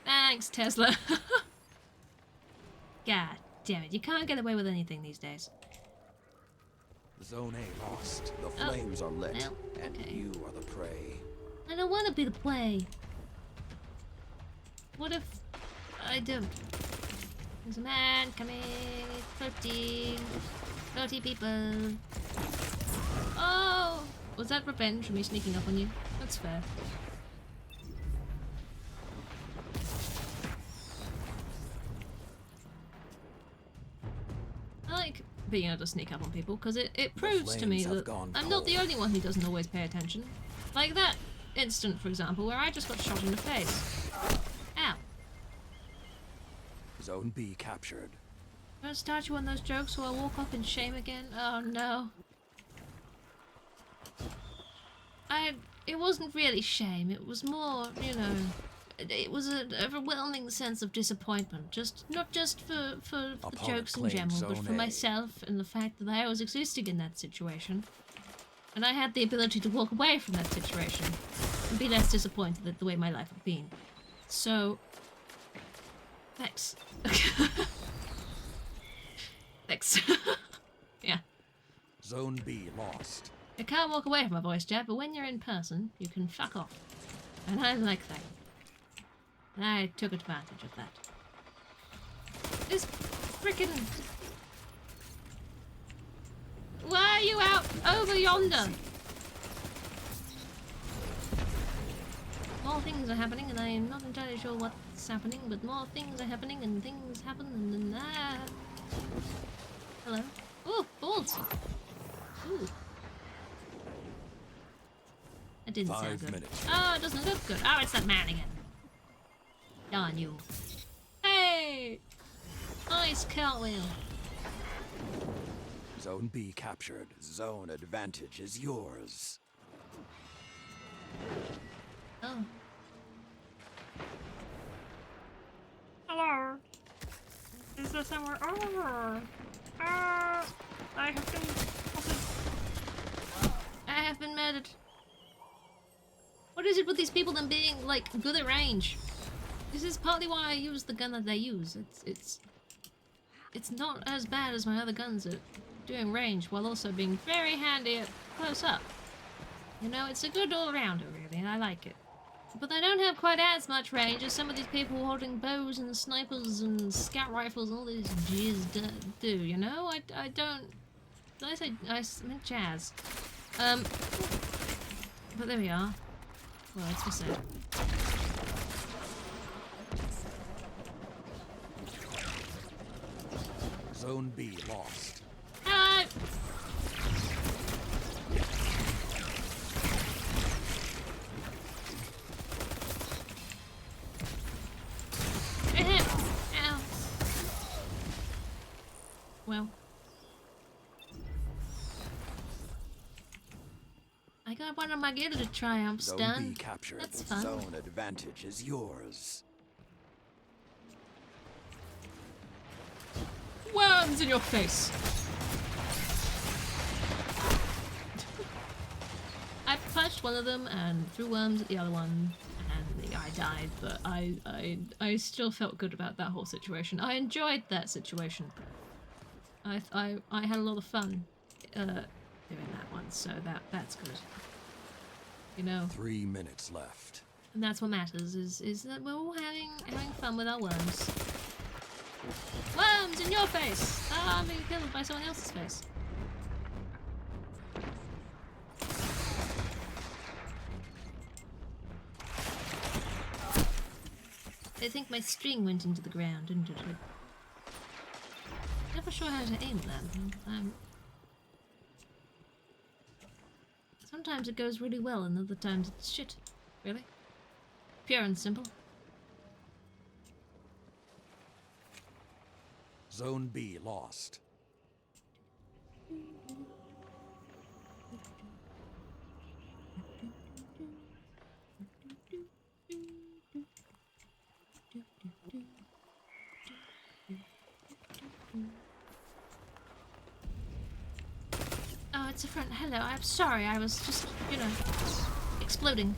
Thanks, Tesla. God damn it, you can't get away with anything these days. Zone A lost. The flames are lit, well, and okay. you are the prey. I don't want to be the play. What if I don't? There's a man coming, flirting, flirty people. Oh! Was that revenge for me sneaking up on you? That's fair. I like being able to sneak up on people because it proves to me flames have that gone I'm not the cold. only one who doesn't always pay attention. Like that instant, for example, where I just got shot in the face. Ow. Zone B captured. Don't start you on those jokes or I'll walk off in shame again. Oh no. It wasn't really shame, it was more, you know, it was an overwhelming sense of disappointment. Not just for the Opponent jokes in claimed general, but Zone for A. myself and the fact that I was existing in that situation. And I had the ability to walk away from that situation and be less disappointed at the way my life had been. So, thanks. Thanks. Yeah. Zone B lost. I can't walk away from my voice chat, but when you're in person, you can fuck off. And I like that. And I took advantage of that. This frickin'... Why are you out over yonder? More things are happening, and I am not entirely sure what's happening, but more things are happening, and things happen, and then Hello? Ooh, balls! Ooh. That didn't sound 5 good. minutes. Oh, it doesn't look good. Oh, it's that man again. Darn you. Hey! Nice cartwheel. Zone B captured. Zone advantage is yours. Oh. Hello. Is there somewhere over? I have been murdered. What is it with these people them being like good at range? This is partly why I use the gun that they use. It's not as bad as my other guns at doing range while also being very handy at close up. You know, it's a good all-rounder really, and I like it. But they don't have quite as much range as some of these people holding bows and snipers and scout rifles and all these jizz do, you know? I don't... Did I say... I meant jazz. But there we are. Well, it's for said. Zone B lost. Hello! Ow. Well. I got one of my guild triumphs Zone done. B captured. That's fun. Zone advantage is yours. Worms in your face! I punched one of them and threw worms at the other one, and the guy died, but I still felt good about that whole situation. I enjoyed that situation. I had a lot of fun doing that one, so that's good. You know. 3 minutes left. And that's what matters, is that we're all having fun with our worms. Worms in your face! Ah, I'm being killed by someone else's face. I think my string went into the ground, didn't it? Never sure how to aim that. Sometimes it goes really well, and other times it's shit. Really? Pure and simple. Zone B lost. Oh, it's a friend. Hello, I'm sorry. I was just, you know, exploding.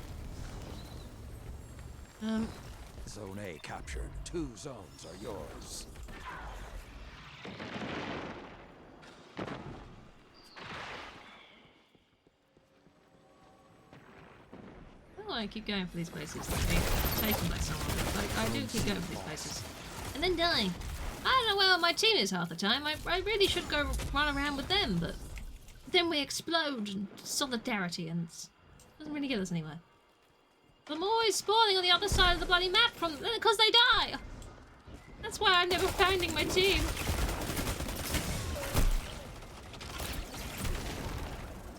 Zone A captured. 2 zones are yours. Oh, I keep going for these places that are taken by someone. Like, I do keep going for these places. And then dying. I don't know where my team is half the time. I really should go run around with them, but then we explode in solidarity and it doesn't really get us anywhere. I'm always spawning on the other side of the bloody map because they die. That's why I'm never finding my team.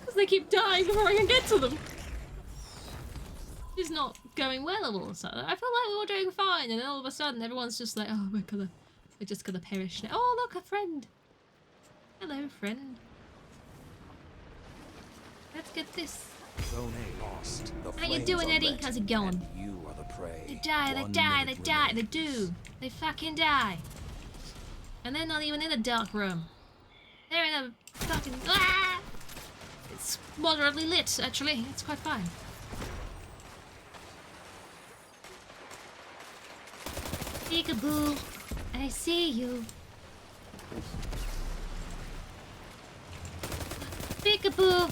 Because they keep dying before I can get to them. It's not going well all of a sudden. I feel like we're all doing fine, and then all of a sudden everyone's just like, oh, we're just gonna perish now. Oh, look, a friend. Hello, friend. Let's get this. Zone A lost. The How you flames doing, are Eddie? lit, How's it going? and you are the prey. They die, they 1 die, they minute die, they remaining. do. They fucking die. And they're not even in a dark room. They're in a fucking... Ah! It's moderately lit, actually. It's quite fine. Peekaboo, I see you. Peekaboo.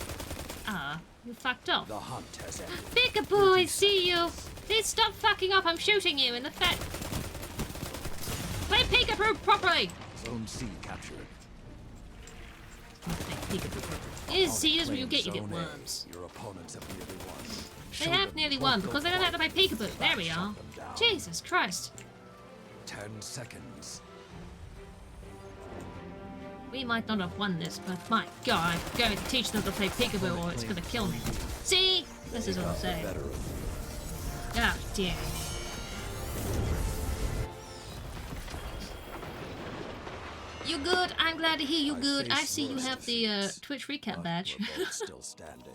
Ah, you fucked up. The hunt has ended. Peekaboo, I see you. Please stop fucking up. I'm shooting you in the face. Play peekaboo properly. Zone C captured. Peekaboo properly. You see us when you Claim get Zone A. worms. Your opponents have nearly won. They Show have them nearly what won the because they don't have to play fight peekaboo. is. There we Shut are. them down. Jesus Christ. 10 seconds. We might not have won this, but my god, I'm going to teach them to play peekaboo or it's going to kill me. See? This is what I'm saying. Better of Ah, damn. You good? I'm glad to hear you I good. I face see you worse have the defeats, Twitch recap but badge. we're both still standing.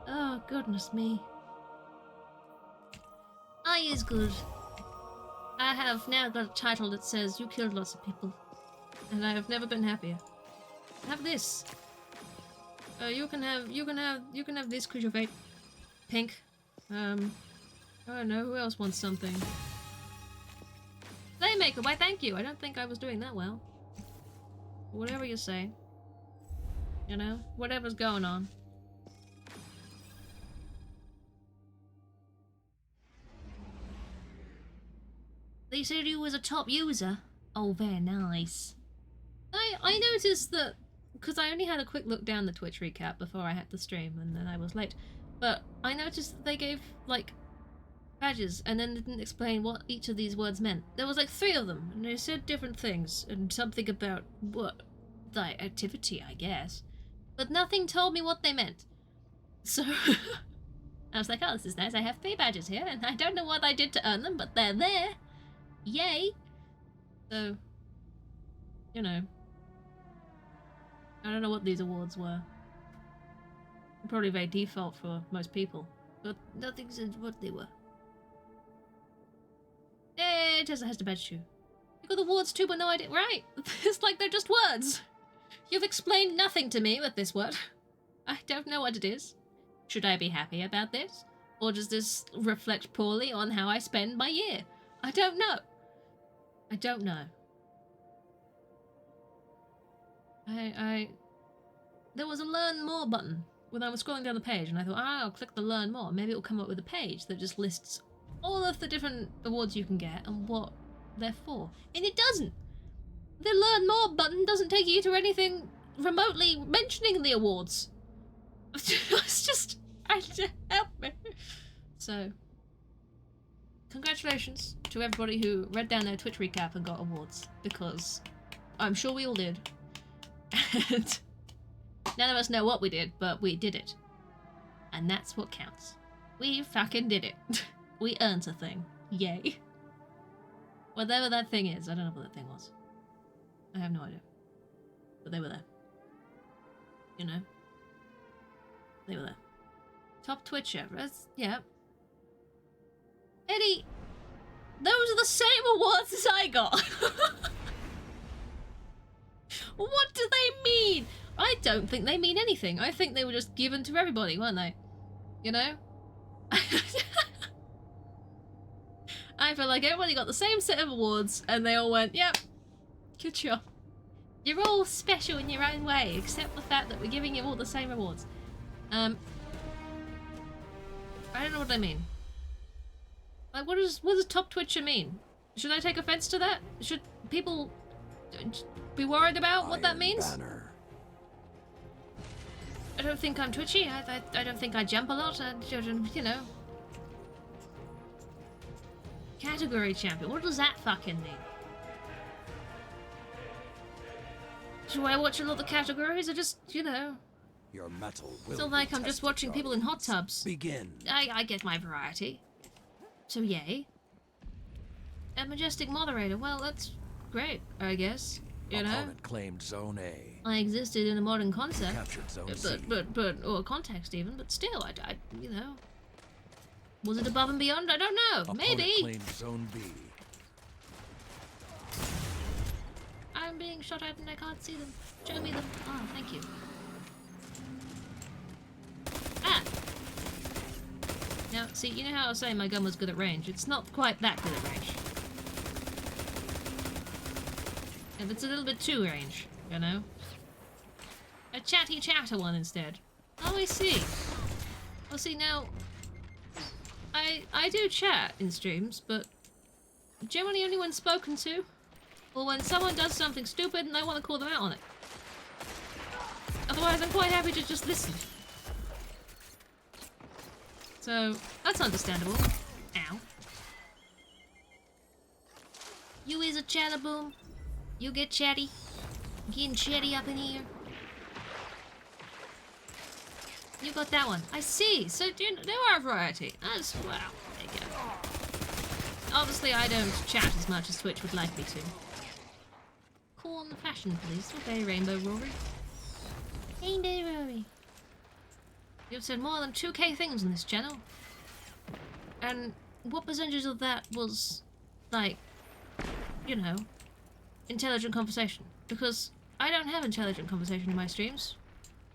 Oh, goodness me. I is good. I have now got a title that says you killed lots of people. And I have never been happier. Have this. You can have this creature fate. Pink. I don't know, who else wants something? Playmaker, why thank you. I don't think I was doing that well. Whatever you say. You know, whatever's going on. They said you was a top user. Oh, very nice. I noticed that, because I only had a quick look down the Twitch recap before I had to stream, and then I was late. But I noticed that they gave, like, badges, and then didn't explain what each of these words meant. There was like 3 of them, and they said different things, and something about what, like, activity, I guess. But nothing told me what they meant. So, I was like, oh, this is nice. I have 3 badges here, and I don't know what I did to earn them, but they're there. Yay! So, you know. I don't know what these awards were. Probably very default for most people. But nothing's what they were. Hey, Tessa has the bad shoe. You got the words too, but no idea. Right. It's like they're just words. You've explained nothing to me with this word. I don't know what it is. Should I be happy about this? Or does this reflect poorly on how I spend my year? I don't know. I don't know. There was a learn more button when I was scrolling down the page, and I thought, I'll click the learn more. Maybe it'll come up with a page that just lists all of the different awards you can get and what they're for. And it doesn't. The learn more button doesn't take you to anything remotely mentioning the awards. It's just, help me. So, congratulations to everybody who read down their Twitch recap and got awards, because I'm sure we all did. And none of us know what we did, but we did it. And that's what counts. We fucking did it. We earned a thing. Yay. Whatever that thing is, I don't know what that thing was. I have no idea. But they were there. You know? They were there. Top Twitcher. Yeah. Eddie, those are the same awards as I got. What do they mean? I don't think they mean anything. I think they were just given to everybody, weren't they? You know? I feel like everybody got the same set of awards and they all went, yep, good job. You're all special in your own way, except the fact that we're giving you all the same awards. I don't know what I mean. Like, what does Top Twitcher mean? Should I take offense to that? Should people be worried about what that means? Banner. I don't think I'm twitchy. I don't think I jump a lot. You know. Category champion. What does that fucking mean? Do I watch a lot of categories? I just, you know. Your metal will It's not be like I'm just tested, watching people in hot Guardians. tubs. Begin. I get my variety. So yay. A majestic moderator. Well, that's great, I guess. You know. Opponent claimed Zone A. I existed in a modern concept. Captured Zone C. Or context even, but still, I you know. Was it above and beyond? I don't know. Opponent Maybe. claimed Zone B. I'm being shot at and I can't see them. Show me them. Oh, thank you. Ah! Now, see, you know how I was saying my gun was good at range? It's not quite that good at range. If it's a little bit too range, you know? A chatty chatter one instead. Oh, I see. Well, see, now... I do chat in streams, but generally only when spoken to, or when someone does something stupid and I want to call them out on it. Otherwise, I'm quite happy to just listen. So, that's understandable. Ow. You is a chatterboom. You get chatty. Getting chatty up in here. You got that one. I see. So there are a variety. That's wow. There you go. Obviously, I don't chat as much as Twitch would like me to. Corn fashion, please. Okay, Rainbow Rory. Rainbow Rory. You've said more than 2k things on this channel. And what percentage of that was, like, you know, intelligent conversation? Because I don't have intelligent conversation in my streams.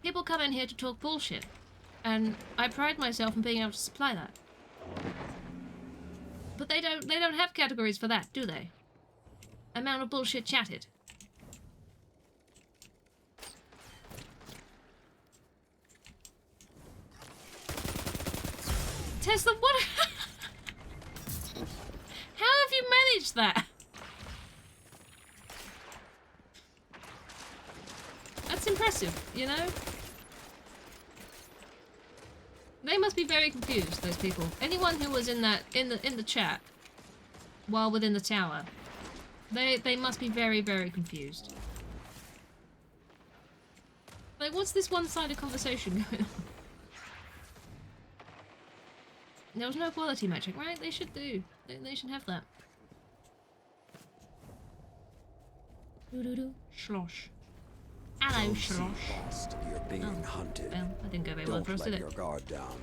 People come in here to talk bullshit, and I pride myself in being able to supply that. But they don't have categories for that, do they? Amount of bullshit chatted. Tesla, what? How have you managed that? That's impressive, you know? They must be very confused, those people. Anyone who was in the chat while within the tower, they must be very, very confused. Like, what's this one-sided conversation going on? There was no quality metric, right? They should do. They should have that. Doo-doo-doo. Slosh. Hello, Zone C Shrosh. lost. You're being hunted. Well, that didn't go very well Don't for us, let did your it? guard down.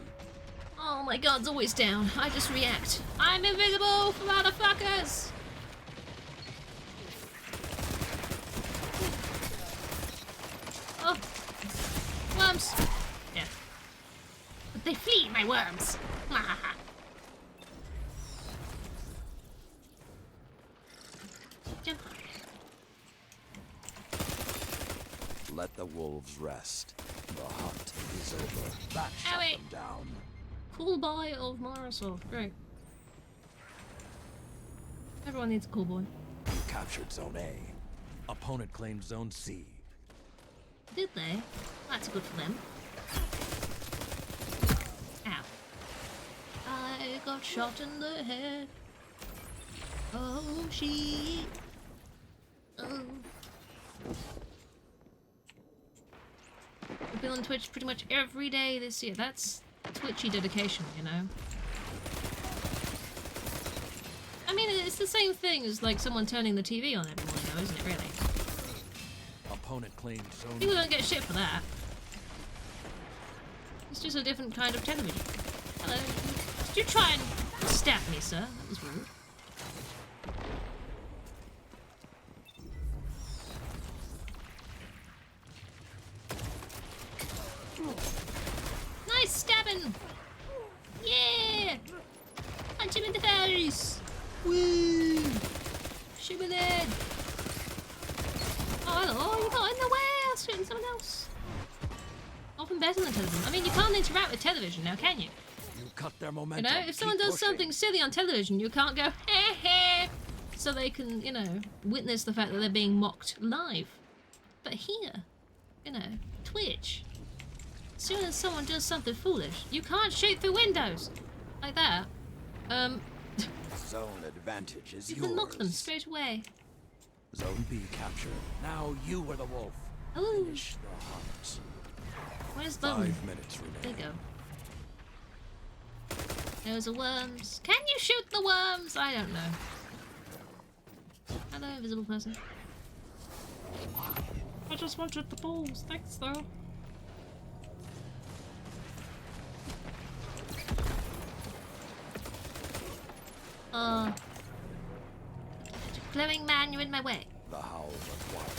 Oh, my guard's always down. I just react. I'm invisible, motherfuckers! Oh. Worms! Yeah. But they flee, my worms! Jump. Let the wolves rest. The hunt is over. That shut Owie. them down. Cool boy of Marisol. Great. Everyone needs a cool boy. You captured Zone A. Opponent claimed Zone C. Did they? That's good for them. Ow. I got shot in the head. Oh, she. Oh. I've been on Twitch pretty much every day this year. That's Twitchy dedication, you know? I mean, it's the same thing as like someone turning the TV on every morning, though, isn't it, really? Opponent claimed Zone People B. don't get shit for that. It's just a different kind of television. Hello. Did you try and stab me, sir? That was rude. Nice stabbing! Yeah! Punch him in the face! Woo! Shoot him in the head! Oh, hello! You got in the way! I was shooting someone else. Often better than television. I mean, you can't interact with television now, can you? You cut their You momentum. know, if someone Keep does pushing. something silly on television, you can't go, heh heh, so they can, you know, witness the fact that they're being mocked live. But here, you know, Twitch, as soon as someone does something foolish, you can't shoot through windows like that. Zone advantage is You yours. can knock them straight away. Zone B captured. Now you are the wolf. Ooh, Finish the hunt. where's the button? 5 minutes There you remain. go. Those are worms. Can you shoot the worms? I don't know. Hello, invisible person. I just wanted the balls. Thanks, though. Glowing man, you're in my way. The howls are quiet.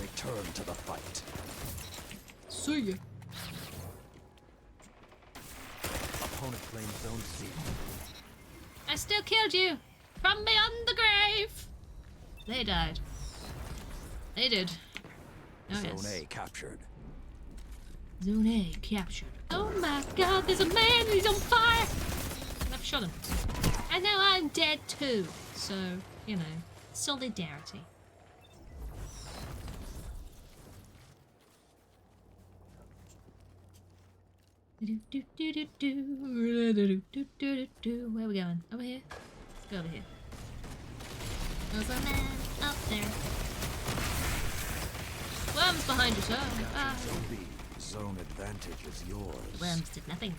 Return to the fight. See ya. Opponent claims Zone C. I still killed you! From beyond the grave! They died. They did. Oh, Zone yes. A captured. Zone A captured. Oh my god, there's a man and he's on fire! And I've shot him. And now I'm dead too. So, you know, solidarity. Where are we going? Over here? Let's go over here. There's a man up there. Worms behind you, sir. Ah. Zone B. Zone advantage is yours. The worms did nothing.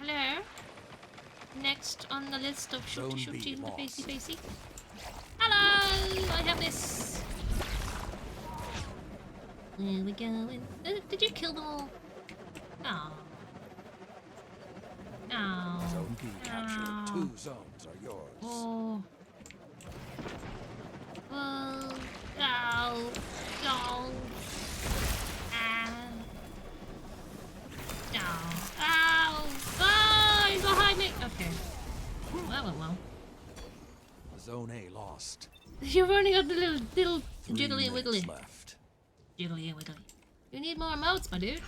Hello. Next on the list of Zone shooty B shooty in the lost. facey facey. Hello! I have this. Where we going? Did you kill them all? Oh. Oh. Zone B captured. Oh. 2 zones are yours. Oh. Oh. Oh. Oh. Ah. Oh. Ow. Oh, he's behind me. Okay. Well, that went well. Zone A lost. You've only got the little 3 jiggly and minutes wiggly. left. Jiggly and wiggly. You need more emotes, my dude.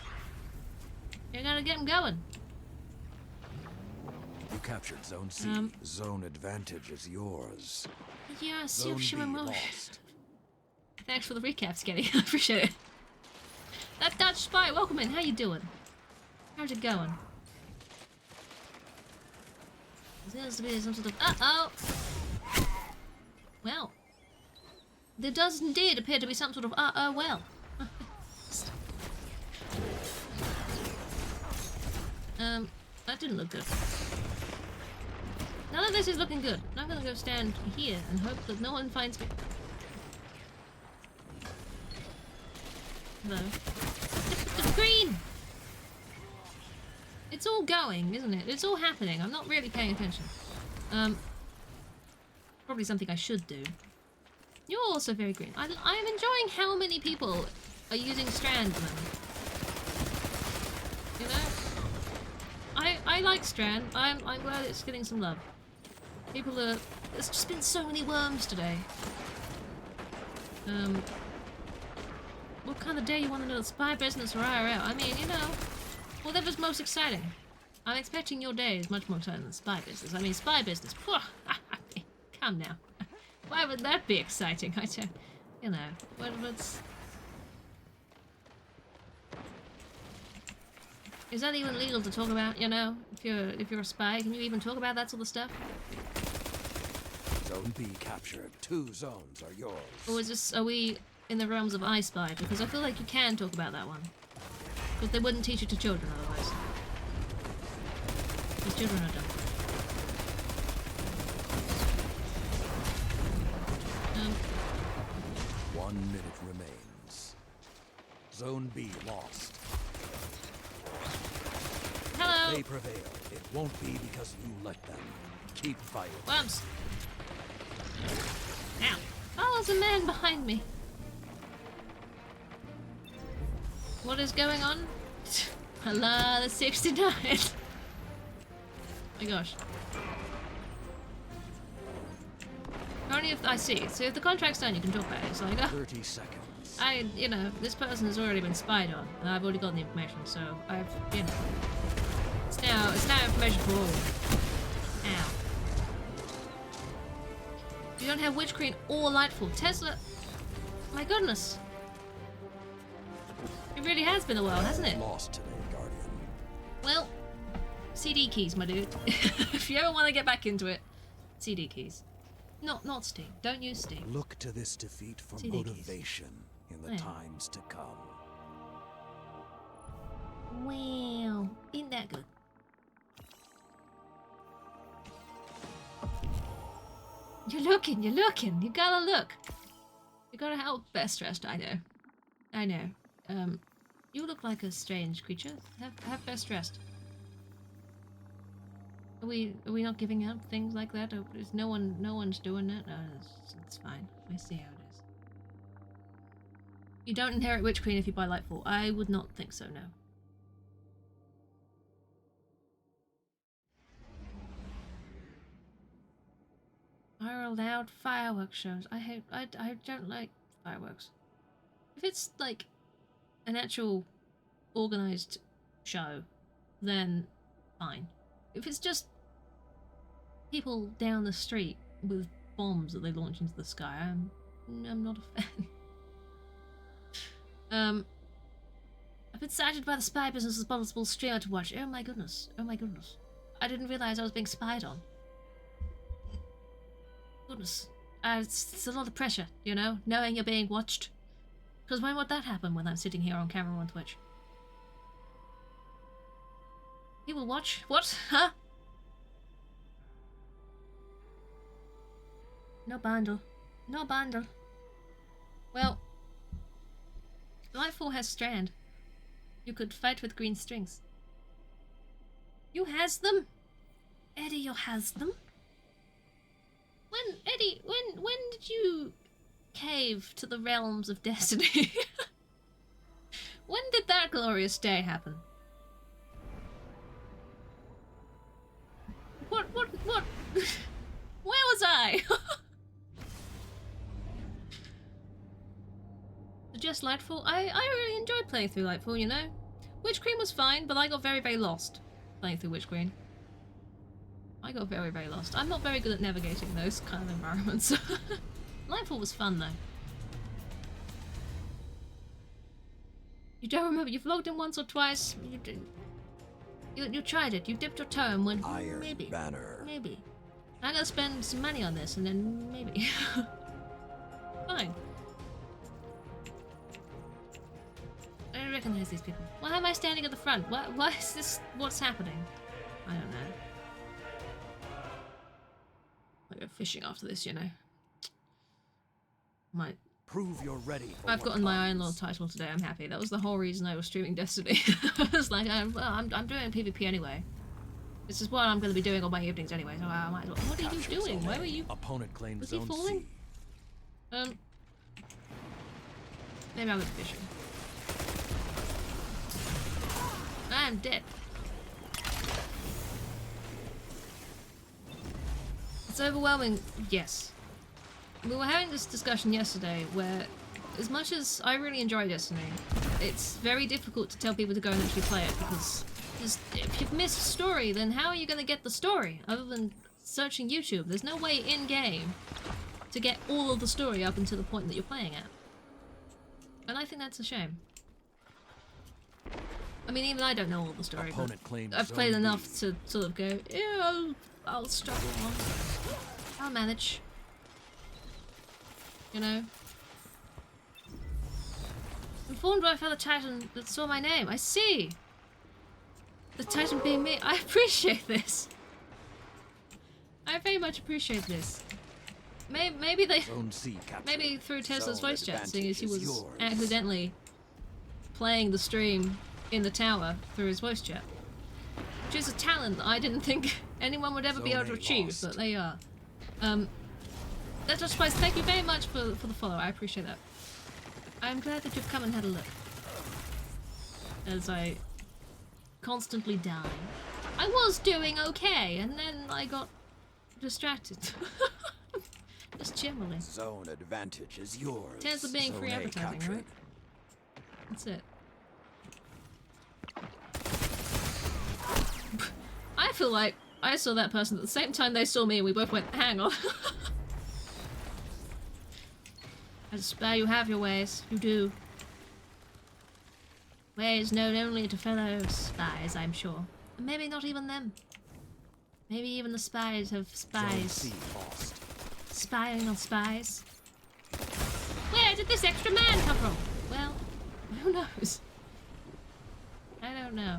You gotta get them going. You captured Zone C. Zone advantage is yours. Yeah, Zone B Super Mosh. lost. Thanks for the recap, Skelly. I appreciate it. That Dutch spy, welcome in. How you doing? How's it going? There seems to be some sort of... Uh-oh! Well. There does indeed appear to be some sort of uh-oh well. That didn't look good. None of this is looking good. I'm gonna go stand here and hope that no one finds me. Hello. The green! It's all going, isn't it? It's all happening. I'm not really paying attention. Probably something I should do. You're also very green. I'm enjoying how many people are using Strand at the moment. You know? I like Strand. I'm glad it's getting some love. People are... There's just been so many worms today. What kind of day you want to know? Spy business or IRL? I mean, you know, whatever's most exciting. I'm expecting your day is much more exciting than spy business. I mean, spy business. Come now. Why would that be exciting? I don't... You know, what's... Is that even legal to talk about, you know? If you're a spy, can you even talk about that sort of stuff? Zone B captured. 2 zones are yours. Or is this, are we in the realms of I Spy? Because I feel like you can talk about that one. But they wouldn't teach it to children otherwise. Because children are dumb. 1 minute remains. Zone B lost. Hello! They prevail. It won't be because you let them. Keep fighting. Worms! Ow! Oh, there's a man behind me. What is going on? Hello, the 69. My gosh. Only if I see. So if the contract's done, you can talk about it. It's like, oh, 30 seconds. you know, this person has already been spied on, and I've already got the information, so I've, you know, it's now information for all. Ow. You don't have Witch Queen or Lightfall. Tesla, my goodness. It really has been a while, hasn't it? Lost today, Guardian. Well, CD keys, my dude. If you ever want to get back into it, CD keys. Not Steam. Don't use Steam. Look to this defeat for CD keys. motivation in the Yeah. times to come. Wow, ain't that good? You're looking. You gotta look. You gotta help best dressed. I know. You look like a strange creature. Have best dressed. Are we not giving out things like that? Or is no one's doing that? No, it's fine. I see how it is. You don't inherit Witch Queen if you buy Lightfall. I would not think so, no. Are allowed fireworks shows. I don't like fireworks. If it's like an actual organized show, then fine. If it's just people down the street with bombs that they launch into the sky, I'm not a fan. I've been sighted by the spy business as possible streamer to watch. Oh my goodness. I didn't realize I was being spied on. Goodness. It's a lot of pressure, you know, knowing you're being watched. Because when would that happen when I'm sitting here on camera on Twitch? People watch? What? Huh? No bundle. Well, Lightfall has Strand. You could fight with green strings. You has them? Eddie, you has them? Eddie, when did you cave to the realms of destiny? When did that glorious day happen? What? Where was I? Just Lightfall? I really enjoyed playing through Lightfall, you know? Witch Queen was fine, but I got very, very lost playing through Witch Queen. I got very, very lost. I'm not very good at navigating those kind of environments. Lightfall was fun, though. You don't remember? You've logged in once or twice. You tried it. You dipped your toe and went, Iron maybe. Banner. Maybe. I'm gonna spend some money on this and then maybe. Fine. I don't recognize these people. Why am I standing at the front? Why is this? What's happening? I don't know. fishing after this, you know. Might. Prove you're ready. For I've what gotten my Iron comes. Lord title today. I'm happy. That was the whole reason I was streaming Destiny. I was like, I'm doing PvP anyway. This is what I'm going to be doing all my evenings anyway. So I might as well. What are you Capture doing? Zone Why A. were you? Opponent claimed Was he Zone falling? C. Maybe I'll go fishing. I'm dead. It's overwhelming. Yes. We were having this discussion yesterday where, as much as I really enjoy Destiny, it's very difficult to tell people to go and actually play it because if you've missed a story, then how are you going to get the story other than searching YouTube? There's no way in-game to get all of the story up until the point that you're playing at. And I think that's a shame. I mean, even I don't know all the story, but Opponent claimed I've Zone played B. enough to sort of go, yeah, I'll struggle on. I'll manage. You know? Informed by a fellow Titan that saw my name. I see! The Titan being me. I appreciate this. I very much appreciate this. Maybe they... Zone C captured. Maybe through Tesla's Zone voice chat, seeing as he advantage was is yours. accidentally playing the stream in the tower through his voice chat. Which is a talent that I didn't think anyone would ever be Zone able to A achieve, lost. but they are. That's just Spice, thank you very much for the follow, I appreciate that. I'm glad that you've come and had a look. As I constantly die. I was doing okay, and then I got distracted. Just generally. Zone advantage is yours. Tesla being Zone free A advertising, captured. right? That's it. I feel like I saw that person at the same time they saw me and we both went, hang on. I spare you have your ways. You do. Ways known only to fellow spies, I'm sure. And maybe not even them. Maybe even the spies have Zone spies. C lost. Spying on spies. Where did this extra man come from? Well, who knows? I don't know.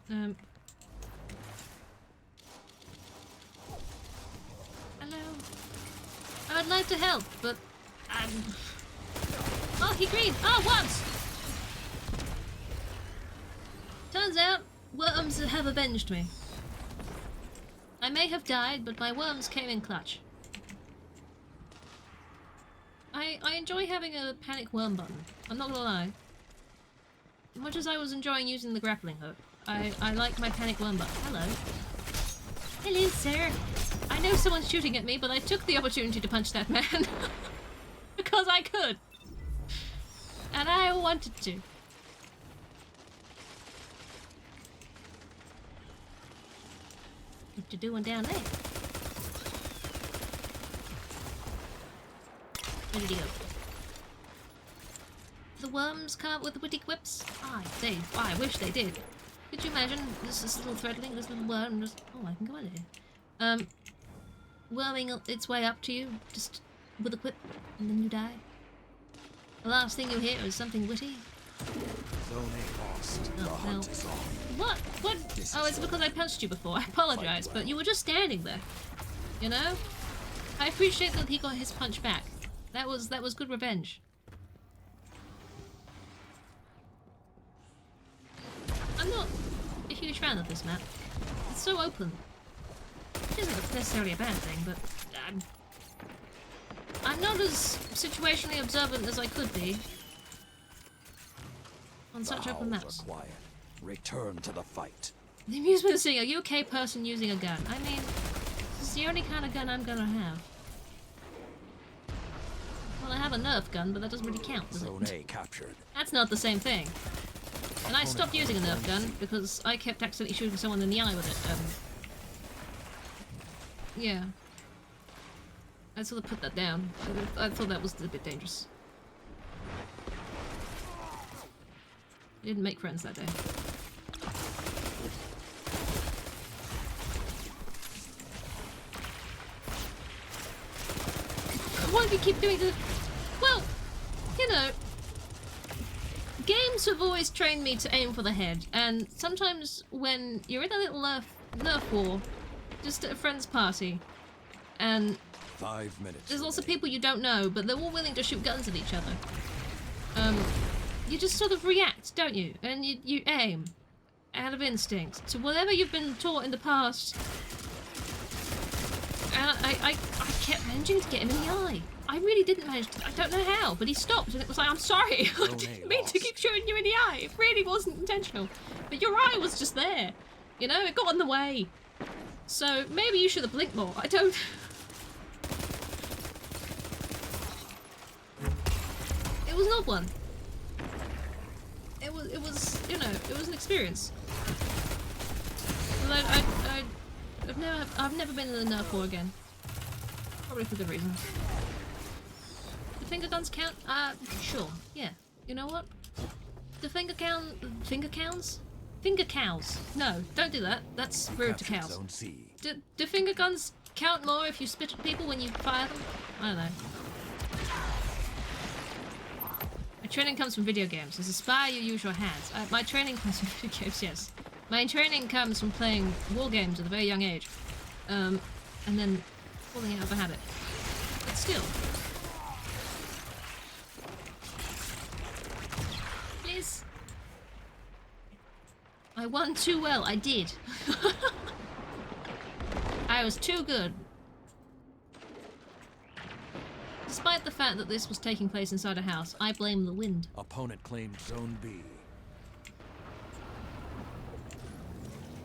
Hello. I would like to help, but oh, he green. Oh, worms! Turns out, worms have avenged me. I may have died, but my worms came in clutch. I enjoy having a panic worm button. I'm not gonna lie. As much as I was enjoying using the grappling hook, I like my panic worm button. Hello. Hello, sir. I know someone's shooting at me, but I took the opportunity to punch that man. Because I could. And I wanted to. What you doing down there? Where did he go? The worms come up with witty quips? I wish they did. Could you imagine this little threadling, this little worm just... Oh, I can go in here. Worming its way up to you, just with a quip, and then you die. The last thing you hear is something witty. Zone A lost. The Oh, hunt no. is on. What? What? This Oh, is it's because I punched you before. I apologize, but you were just standing there. You know? I appreciate that he got his punch back. That was good revenge. I'm not a huge fan of this map. It's so open. Which isn't necessarily a bad thing, but I'm not as situationally observant as I could be on such The open howls maps. are quiet. Return to the fight. The amusement of seeing a UK person using a gun. I mean, this is the only kind of gun I'm gonna have. Well, I have a Nerf gun, but that doesn't really count, does Zone it? A captured. That's not the same thing. And I stopped using a Nerf gun because I kept accidentally shooting someone in the eye with it. Yeah. I sort of put that down. I thought that was a bit dangerous. I didn't make friends that day. Why do you keep doing this? Well, you know, game games have always trained me to aim for the head, and sometimes when you're in a little Nerf war, just at a friend's party, and 5 minutes. there's lots of remaining. people you don't know, but they're all willing to shoot guns at each other. You just sort of react, don't you? And you aim out of instinct to whatever you've been taught in the past. And I kept managing to get him in the eye. I really didn't manage to, I don't know how, but he stopped and it was like, I'm sorry, I didn't mean to keep shooting you in the eye. It really wasn't intentional. But your eye was just there. You know, it got in the way. So maybe you should have blinked more. I don't... It was an odd one. It was, you know, it was an experience. But I've never been in a Nerf war again. Probably for good reasons. Do finger guns count? Sure. Yeah. You know what? The finger counts? Finger cows. No, don't do that. That's rude to Captured cows. Zone C. Do finger guns count more if you spit at people when you fire them? I don't know. My training comes from video games. As a spy, you use your hands. My training comes from video games, yes. My training comes from playing war games at a very young age. And then falling out of a habit. But still. Please. I won too well. I did. I was too good. Despite the fact that this was taking place inside a house, I blame the wind. Opponent claimed Zone B.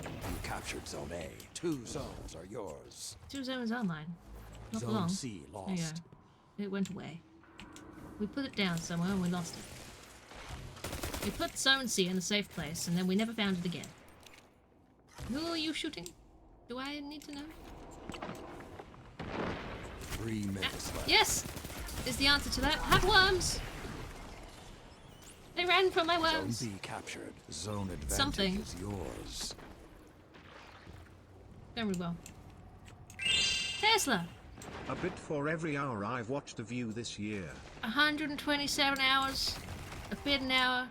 You captured Zone A. 2 zones are yours. 2 zones are mine. Not Zone long. C There you lost. go. It went away. We put it down somewhere and we lost it. We put Zone C in a safe place and then we never found it again. Who are you shooting? Do I need to know? 3 minutes left. Yes! Is the answer to that. Have worms! They ran from my Zone worms. B captured. Zone advantage Something. is yours. Going really well. Tesla! A bit for every hour I've watched The View this year. 127 hours. A bit an hour.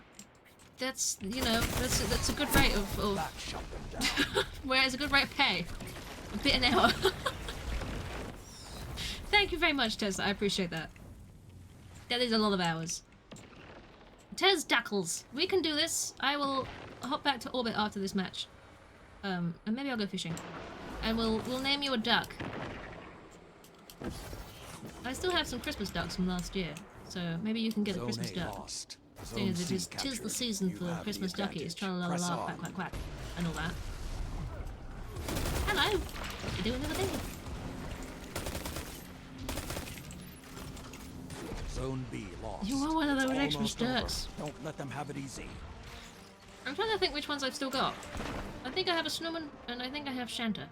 That's, you know, that's a good rate of That shut them down. whereas a good rate of pay. A bit an hour. Thank you very much, Tesla. I appreciate that. That is a lot of hours. Tez Dackles, we can do this. I will hop back to orbit after this match. And maybe I'll go fishing. And we'll name you a duck. I still have some Christmas ducks from last year, so maybe you can get a Zone Christmas A duck. lost. Seeing Zone as it C is, 'tis the captured. season You for have the Christmas duckies, advantage. tra-la-la-la, Press quack, on. quack, quack, and all that. Hello! What you doing over there? Zone B lost. You are one of those It's extra almost over. ducks. Don't let them have it easy. I'm trying to think which ones I've still got. I think I have a snowman, and I think I have Shanta.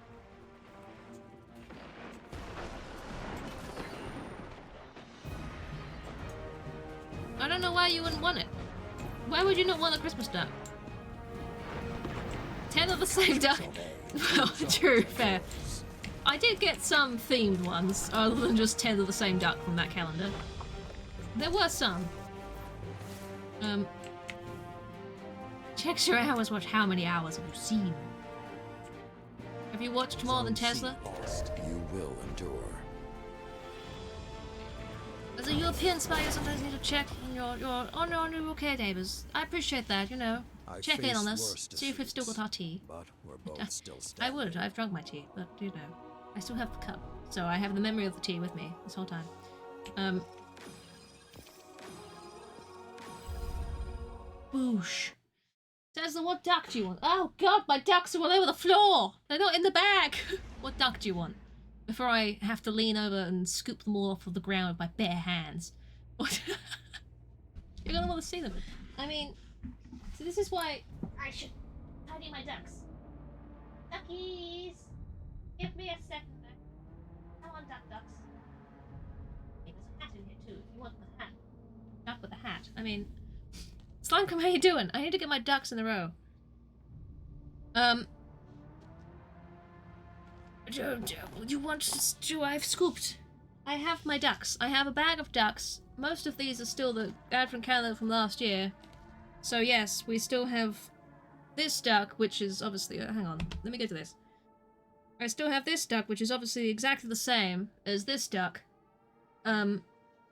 I don't know why you wouldn't want it. Why would you not want a Christmas duck? 10 of the same duck. Zone A. Well, true, fair. I did get some themed ones, other than just 10 of the same duck from that calendar. There were some. Check your hours, watch how many hours have you seen? Have you watched more than Zone C Tesla? lost. You will endure. As a European spy, you sometimes need to check on your care neighbours. I appreciate that, you know. I've Check in on faced us, worse see if we've still defeats, got our tea. But we're both still I standing. would, I've drunk my tea, but you know, I still have the cup. So I have the memory of the tea with me this whole time. Boosh. Tesla, what duck do you want? Oh god, my ducks are all over the floor! They're not in the bag! What duck do you want? Before I have to lean over and scoop them all off of the ground with my bare hands. What? You're gonna want to see them. I mean, so this is why I should tidy my ducks. Duckies! Give me a second. I want ducks. Hey, there's a hat in here too, if you want the hat. Duck with a hat. I mean, Slimecom, how you doing? I need to get my ducks in a row. You want to I've scooped. I have my ducks. I have a bag of ducks. Most of these are still the ad from Canada from last year. So yes, we still have this duck, which is obviously... hang on, let me get to this. I still have this duck, which is obviously exactly the same as this duck,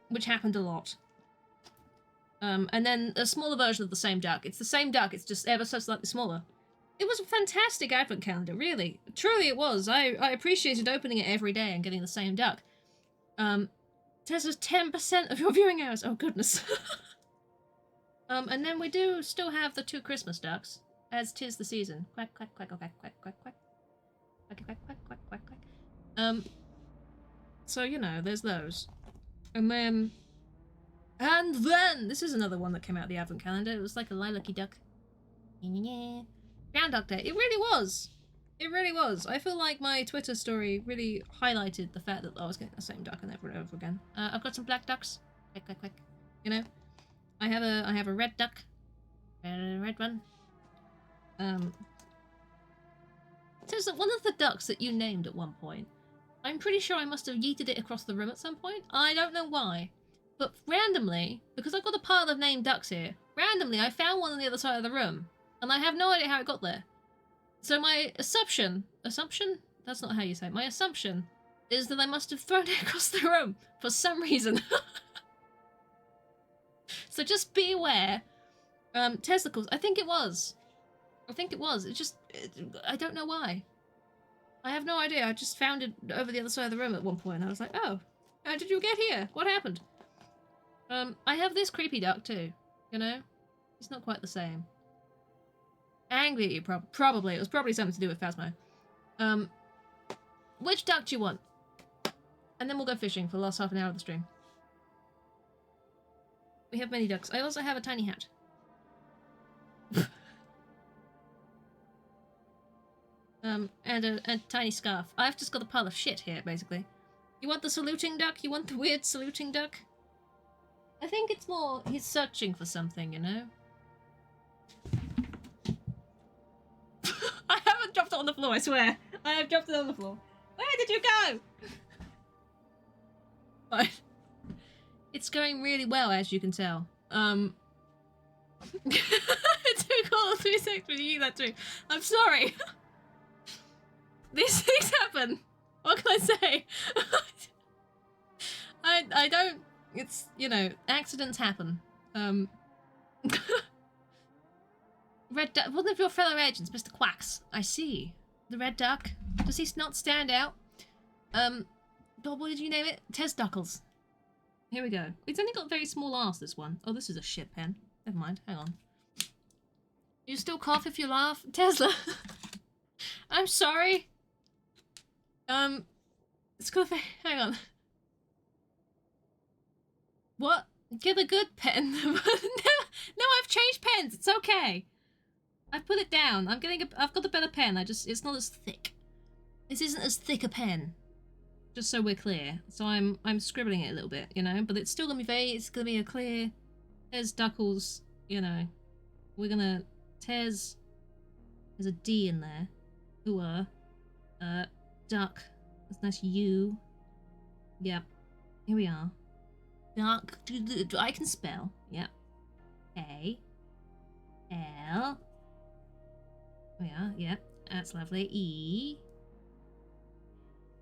which happened a lot. And then a smaller version of the same duck. It's the same duck, it's just ever so slightly smaller. It was a fantastic advent calendar, really. Truly it was. I appreciated opening it every day and getting the same duck. Tesla's 10% of your viewing hours. Oh, goodness. And then we do still have the 2 Christmas ducks, as 'tis the season. Quack, quack, quack, quack, quack, quack, quack. Quack, quack, quack, quack, quack, quack. So, you know, there's those. And then, this is another one that came out of the advent calendar. It was like a lilac-y duck. Ground Duck Day. It really was. It really was. I feel like my Twitter story really highlighted the fact that I was getting the same duck over and over again. I've got some black ducks. Quack, quack, quack. You know? I have a red duck. A red one. Says that one of the ducks that you named at one point, I'm pretty sure I must have yeeted it across the room at some point. I don't know why. But randomly, because I've got a pile of named ducks here, randomly I found one on the other side of the room. And I have no idea how it got there. So my assumption? That's not how you say it. My assumption is that I must have thrown it across the room for some reason. So just be aware. Testicles, I think it was. It just, I don't know why. I have no idea. I just found it over the other side of the room at one point. I was like, oh, how did you get here? What happened? I have this creepy duck too, you know? It's not quite the same. Angry at you, probably. It was probably something to do with Phasmo. Which duck do you want? And then we'll go fishing for the last half an hour of the stream. We have many ducks. I also have a tiny hat. And a tiny scarf. I've just got a pile of shit here, basically. You want the saluting duck? You want the weird saluting duck? I think it's more he's searching for something, you know? I haven't dropped it on the floor, I swear. I have dropped it on the floor. Where did you go? Fine. It's going really well, as you can tell. It took all 3 seconds for you to use that too. I'm sorry. These things happen. What can I say? I don't... It's, you know, accidents happen. Red Duck, one of your fellow agents, Mr. Quacks. I see. The Red Duck. Does he not stand out? What did you name it? Tesduckles. Here we go. It's only got very small arse, this one. Oh, this is a shit pen. Never mind, hang on. You still cough if you laugh? Tesla. I'm sorry. It's got a... Hang on. What? Get a good pen. No, I've changed pens. It's okay. I've put it down. I've got a better pen. It's not as thick. This isn't as thick a pen. Just so we're clear. So I'm scribbling it a little bit, you know, but it's still gonna be it's gonna be a clear Tesduckles, you know. We're gonna Tes. There's a D in there. Duck. That's a nice U. Yep. Here we are. Duck. I can spell. Yep. A. L. Here we are. Yep. That's lovely. E.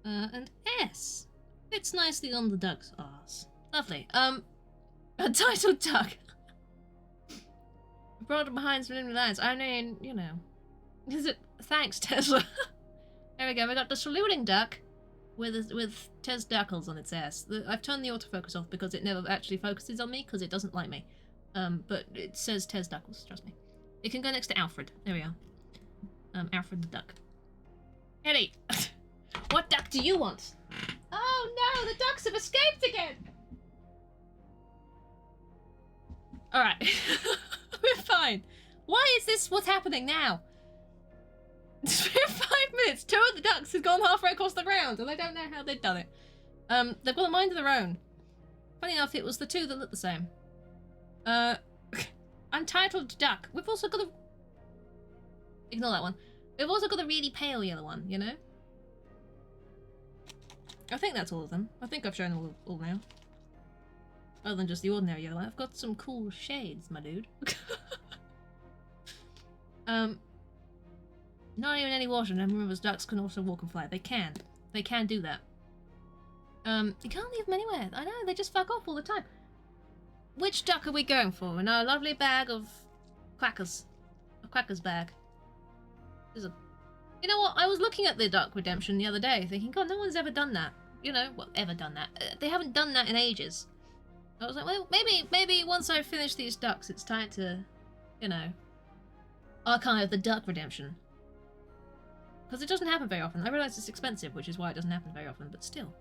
And S. Fits nicely on the duck's arse. Lovely. A titled duck. Brought it behind some enemy lines. I mean, you know. Is it? Thanks, Tesla. There we go. We got the saluting duck with Tesduckles on its ass. I've turned the autofocus off because it never actually focuses on me because it doesn't like me. But it says Tesduckles. Trust me. It can go next to Alfred. There we are. Alfred the duck. Eddie. What duck do you want? Oh no, the ducks have escaped again! Alright. We're fine. Why is this what's happening now? It's been 5 minutes. 2 of the ducks have gone halfway across the ground, and I don't know how they've done it. They've got a mind of their own. Funny enough, it was the 2 that looked the same. Untitled duck. We've also got a... Ignore that one. We've also got a really pale yellow one, you know? I think that's all of them. I think I've shown them all now. Other than just the ordinary yellow. I've got some cool shades, my dude. Not even any water, and rivers ducks can also walk and fly. They can. They can do that. You can't leave them anywhere. I know, they just fuck off all the time. Which duck are we going for in our lovely bag of quackers? A quackers bag. There's a... You know what? I was looking at the Duck Redemption the other day, thinking, God, no one's ever done that. You know, well, ever done that. They haven't done that in ages. I was like, well, maybe once I finish these ducks, it's time to, you know, archive the Duck Redemption. Because it doesn't happen very often. I realise it's expensive, which is why it doesn't happen very often, but still.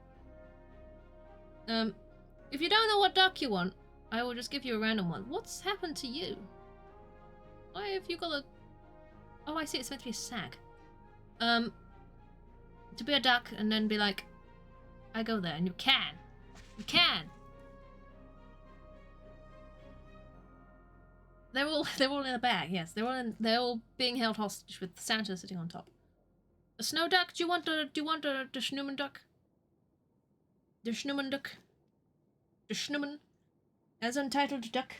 If you don't know what duck you want, I will just give you a random one. What's happened to you? Why have you got a... Oh, I see, it's meant to be a sag. To be a duck and then be like, I go there, and you can. You can! They're all in a bag, yes. They're all being held hostage with Santa sitting on top. A snow duck? Do you want the Schnummen duck? The Schnummen duck? The Schnummen? As untitled duck.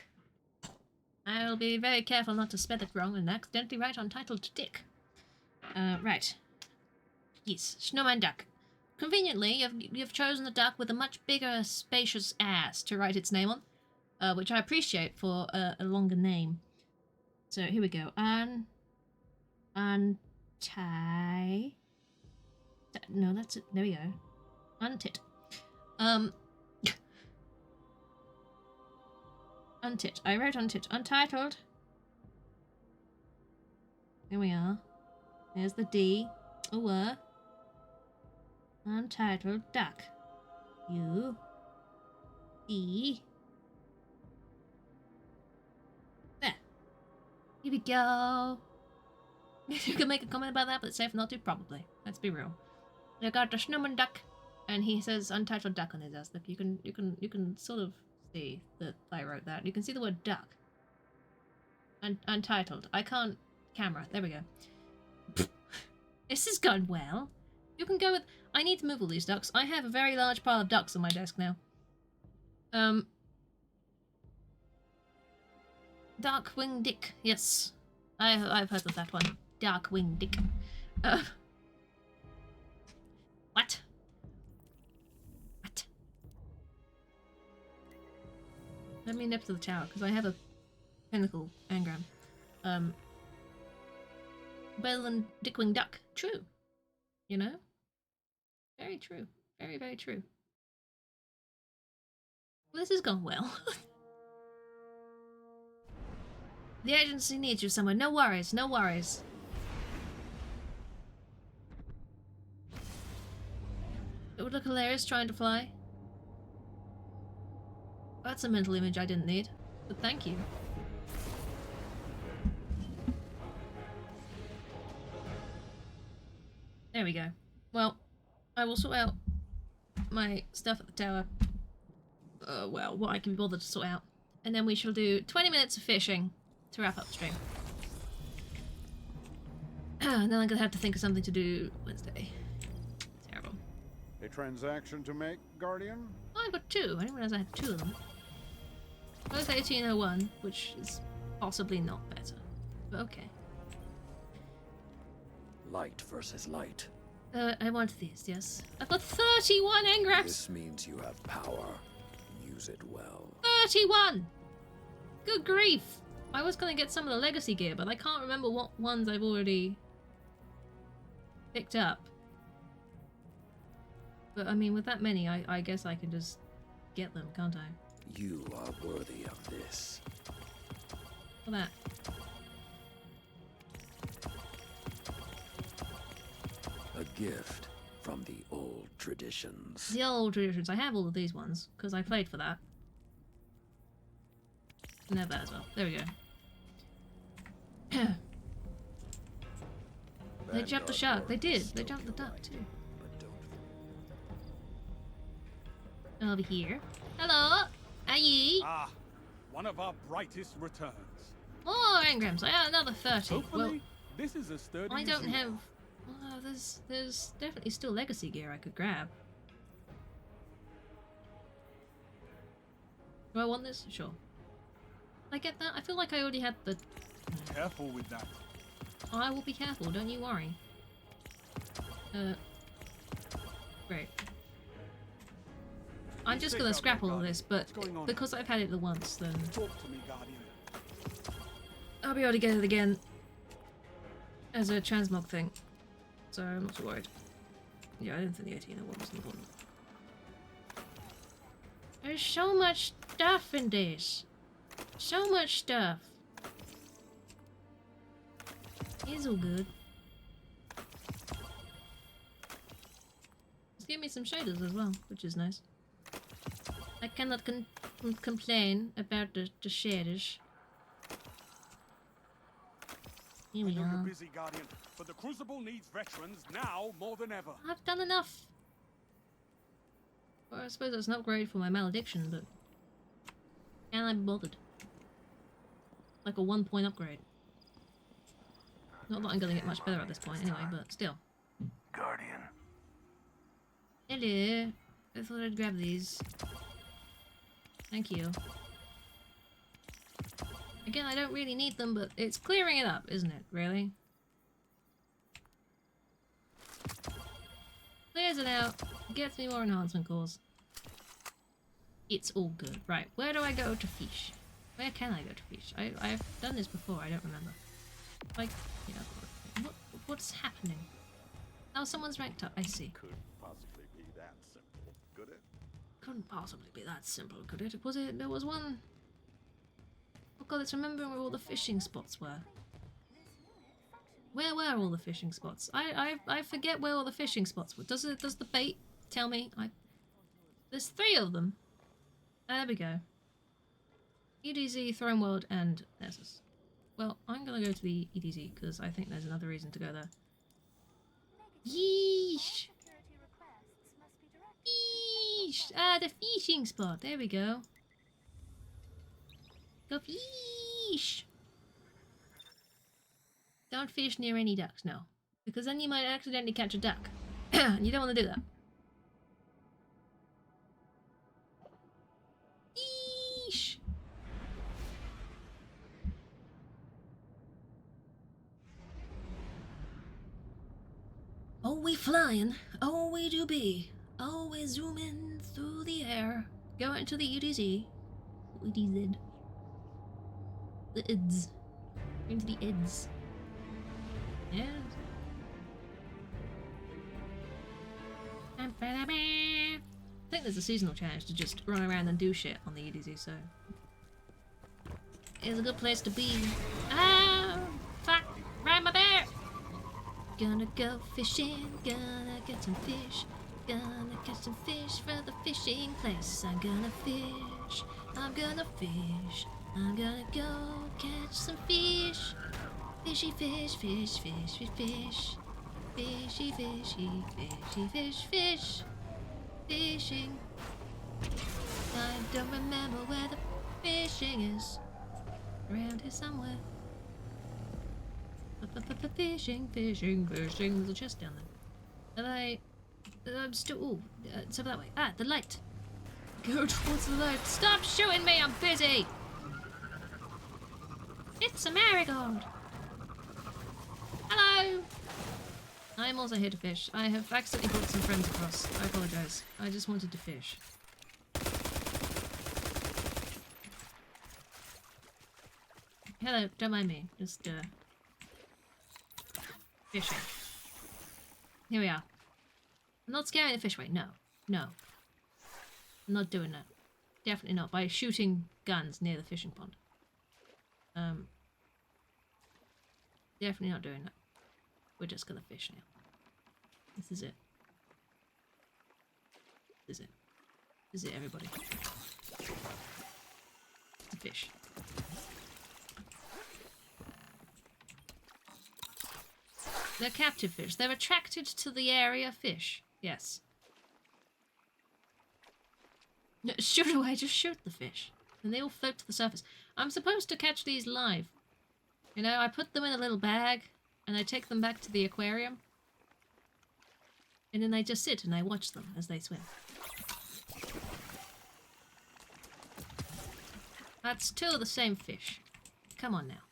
I'll be very careful not to spell it wrong and accidentally write untitled dick. Right. Yes, Snowman duck. Conveniently, you've chosen a duck with a much bigger, spacious ass to write its name on, which I appreciate for a longer name. So here we go. Untie. No, that's it. There we go. Untit. Untit. I wrote untit. Untitled. Here we are. There's the D. Untitled duck. U. E. There. Here we go. You can make a comment about that, but it's safe not to, probably. Let's be real. I got the Schnummen duck, and he says untitled duck on his ass. Look, you can sort of see that I wrote that. You can see the word duck. Untitled. I can't camera. There we go. This has gone well. You can go with... I need to move all these ducks. I have a very large pile of ducks on my desk now. Darkwing Dick. Yes. I've heard of that one. Darkwing Dick. What? What? Let me nip to the tower, because I have a pinnacle engram. Better than Dickwing Duck. True. You know? Very true. Very, very true. Well, this has gone well. The agency needs you somewhere. No worries, no worries. It would look hilarious trying to fly. That's a mental image I didn't need, but thank you. There we go. Well, I will sort out my stuff at the tower. Well, what I can be bothered to sort out. And then we shall do 20 minutes of fishing to wrap up the stream. And then I'm gonna have to think of something to do Wednesday. Terrible. A transaction to make, Guardian? Oh, I've got two. I didn't realize I had two of them. Both 1801, which is possibly not better. But okay. Light versus light. I want these, yes. I've got 31 engrams! This means you have power. Use it well. 31! Good grief! I was gonna get some of the legacy gear, but I can't remember what ones I've already picked up. But I mean, with that many, I guess I can just get them, can't I? You are worthy of this. For that. A gift from the old traditions. The old traditions. I have all of these ones, because I played for that. And have that as well. There we go. They jumped the shark. They did. They jumped the duck too. Over here. Hello. Are ye? Ah, one of our brightest returns. More engrams. I got another 30. Hopefully, Well, this is a sturdy. I don't zoo. have. There's definitely still legacy gear I could grab. Do I want this? Sure. I get that. I feel like I already had the. Careful with that. I will be careful, don't you worry. Great. I'm just gonna scrap all of this, but because I've had it the once, then Talk to me, Guardian. I'll be able to get it again as a transmog thing. So I'm not too worried. Yeah, I didn't think the 1801 was important. There's so much stuff in this. So much stuff. It's all good. Just give me some shaders as well, which is nice. I cannot complain about the shaders. Here we I know are. you're busy, Guardian, but the Crucible needs veterans now more than ever. I've done enough. Well, I suppose that's an upgrade for my malediction, but can I be bothered? Like a 1-point upgrade. Not that I'm gonna get much better at this point anyway, but still. Guardian. Hello. I thought I'd grab these. Thank you. Again, I don't really need them, but it's clearing it up, isn't it? Really? Clears it out. Gets me more enhancement cores. It's all good. Right, where do I go to fish? Where can I go to fish? I've done this before, I don't remember. Like, yeah. What's happening? Oh, someone's ranked up, I see. Couldn't possibly be that simple, could it? Couldn't possibly be that simple, could it? Was it? There was one... Oh god, it's remembering where all the fishing spots were. Where were all the fishing spots? I forget where all the fishing spots were. Does the bait tell me? There's 3 of them. There we go. EDZ, Throne World, and Nessus. Well, I'm gonna go to the EDZ because I think there's another reason to go there. Yeesh! Yeesh! Ah, the fishing spot. There we go. Go fish! Don't fish near any ducks, no. Because then you might accidentally catch a duck. And you don't want to do that. Yeesh! Oh, we flying. Oh, we do be. Oh, we zooming through the air. Going to the EDZ. EDZ. The IDS. Into the IDS. Yes. I think there's a seasonal challenge to just run around and do shit on the EDZ, so... It's a good place to be. Ah! Fuck! Ride my bear! Gonna go fishing, gonna get some fish. Gonna catch some fish for the fishing place. I'm gonna fish, I'm gonna fish. I'm gonna go catch some fish. Fishy fish, fish, fish, fish, fish. Fishy, fishy, fishy, fish, fish. Fishing. I don't remember where the fishing is. Around here somewhere. Fishing, fishing, fishing. There's a chest down there. And I'm still... Ooh, so that way. Ah, the light. Go towards the light. Stop shooting me, I'm busy! It's a marigold! Hello! I'm also here to fish. I have accidentally brought some friends across. I apologise. I just wanted to fish. Hello, don't mind me. Just, fishing. Here we are. I'm not scaring the fish away. No. No. I'm not doing that. Definitely not. By shooting guns near the fishing pond. Definitely not doing that. We're just gonna fish now. This is it. This is it. This is it, everybody. It's a fish. They're captive fish. They're attracted to the area fish. Yes. No, shoot away, just shoot the fish. And they all float to the surface. I'm supposed to catch these live. You know, I put them in a little bag, and I take them back to the aquarium. And then I just sit and I watch them as they swim. That's still the same fish. Come on now.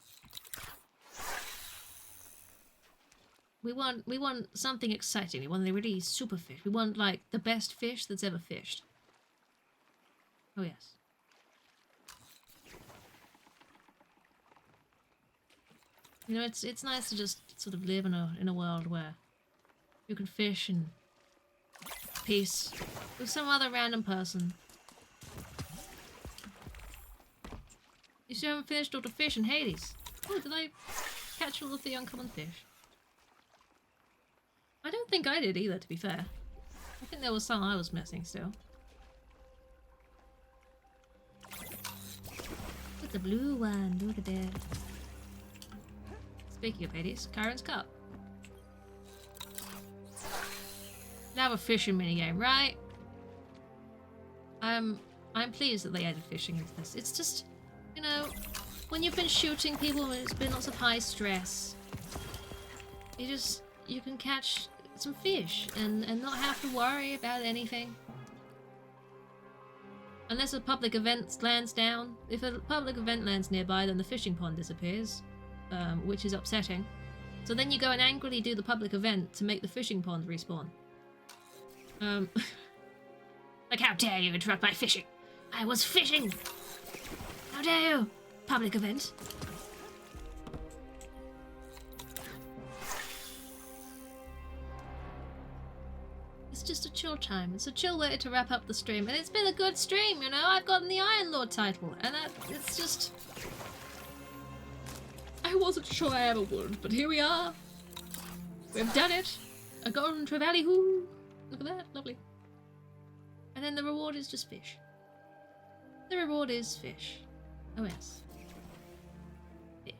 We want something exciting. We want the really super fish. We want like the best fish that's ever fished. Oh yes. You know, it's nice to just sort of live in a world where you can fish in peace with some other random person. You still haven't finished all the fish in Hades. Oh, did I catch all of the uncommon fish? I don't think I did either, to be fair. I think there was some I was missing still. With the blue one, look at that. Speaking of Hades, Chiron's Cup. Now a fishing minigame, right? I'm pleased that they added fishing into this. It's just, you know, when you've been shooting people and it's been lots of high stress, you can catch some fish and not have to worry about anything. Unless a public event lands down. If a public event lands nearby, then the fishing pond disappears, which is upsetting. So then you go and angrily do the public event to make the fishing pond respawn. Like, how dare you interrupt my fishing? I was fishing! How dare you? Public event. It's just a chill time. It's a chill way to wrap up the stream. And it's been a good stream, you know? I've gotten the Iron Lord title. And it's just... I wasn't sure I ever would, but here we are. We've done it. A golden trevally hoo. Look at that. Lovely. And then the reward is just fish. The reward is fish. Oh yes. Fish.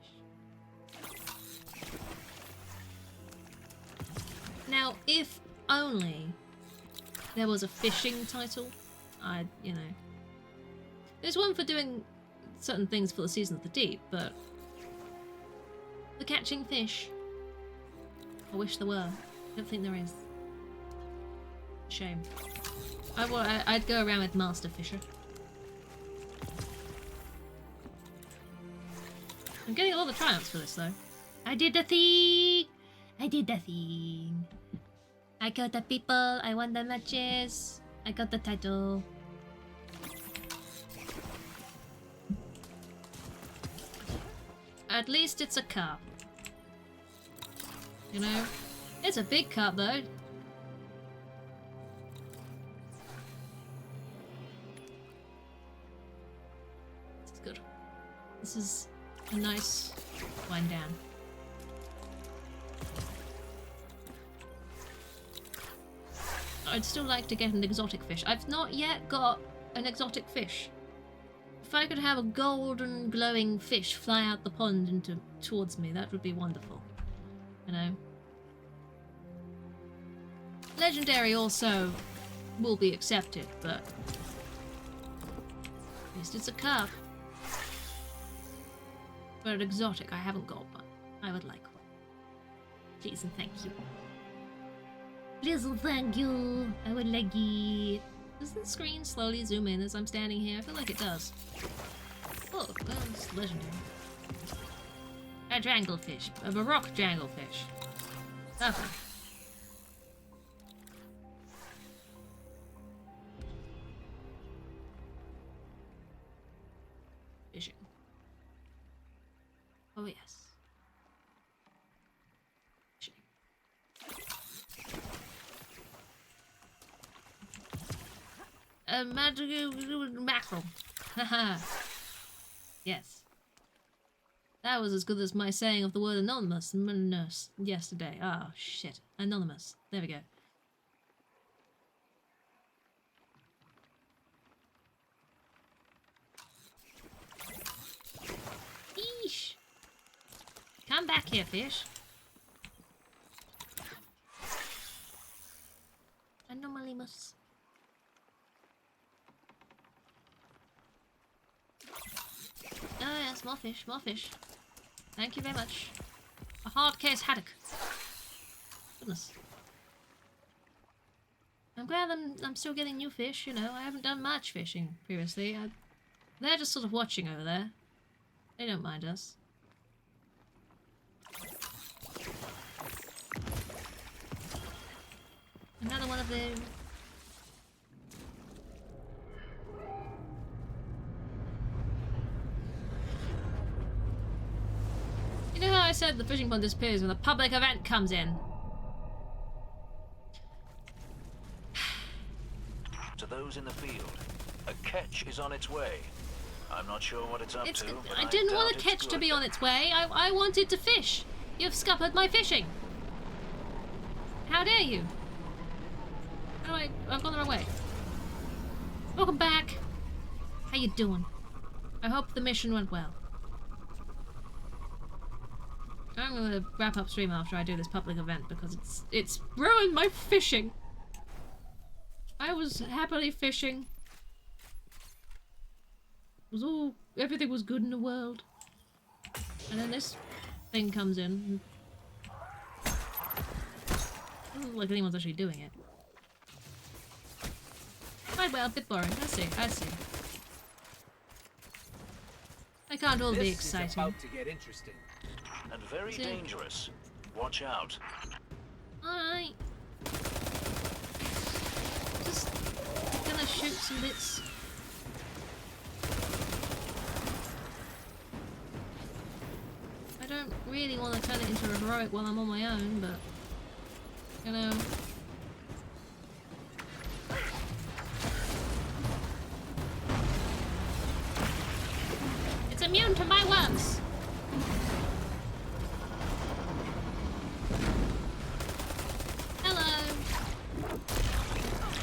Now, if only there was a fishing title, you know. There's one for doing certain things for the Season of the Deep, but the catching fish, I wish there were. I don't think there is. Shame. I'd go around with Master Fisher. I'm getting all the triumphs for this though. I did the thing! I did the thing. I got the people, I won the matches, I got the title. At least it's a cup. You know? It's a big cup though. This is good. This is a nice wind down. I'd still like to get an exotic fish. I've not yet got an exotic fish. If I could have a golden glowing fish fly out the pond towards me, that would be wonderful. You know? Legendary also will be accepted, but at least it's a cup. But an exotic, I haven't got one. I would like one. Please and thank you. Please and thank you. I would like it. Does the screen slowly zoom in as I'm standing here? I feel like it does. Oh, that's legendary. A dranglefish. A baroque dranglefish. Okay. Fishing. Oh yes. Fishing. Mackerel. Haha. Yes. That was as good as my saying of the word anonymous yesterday. Oh, shit. Anonymous. There we go. Eesh. Come back here, fish. Anonymous. Oh yes, more fish, more fish. Thank you very much. A hard case haddock. Goodness. I'm glad I'm still getting new fish, you know. I haven't done much fishing previously. They're just sort of watching over there. They don't mind us. Another one of those. You know how I said the fishing pond disappears when a public event comes in? To those in the field, a catch is on its way. I'm not sure what it's up to, but I didn't want doubt the catch it's to good. be on its way. I wanted to fish. You've scuppered my fishing. How dare you? I've gone the wrong way. Welcome back. How you doing? I hope the mission went well. I'm gonna wrap up stream after I do this public event because it's ruined my fishing. I was happily fishing. Everything was good in the world. And then this thing comes in. Doesn't look like anyone's actually doing it. Quite well, a bit boring. I see. I can't all be exciting. This is about to get interesting. And very dangerous. Watch out. Alright. Just gonna shoot some bits. I don't really want to turn it into a heroic while I'm on my own, but you know. It's immune to my worms. Hello.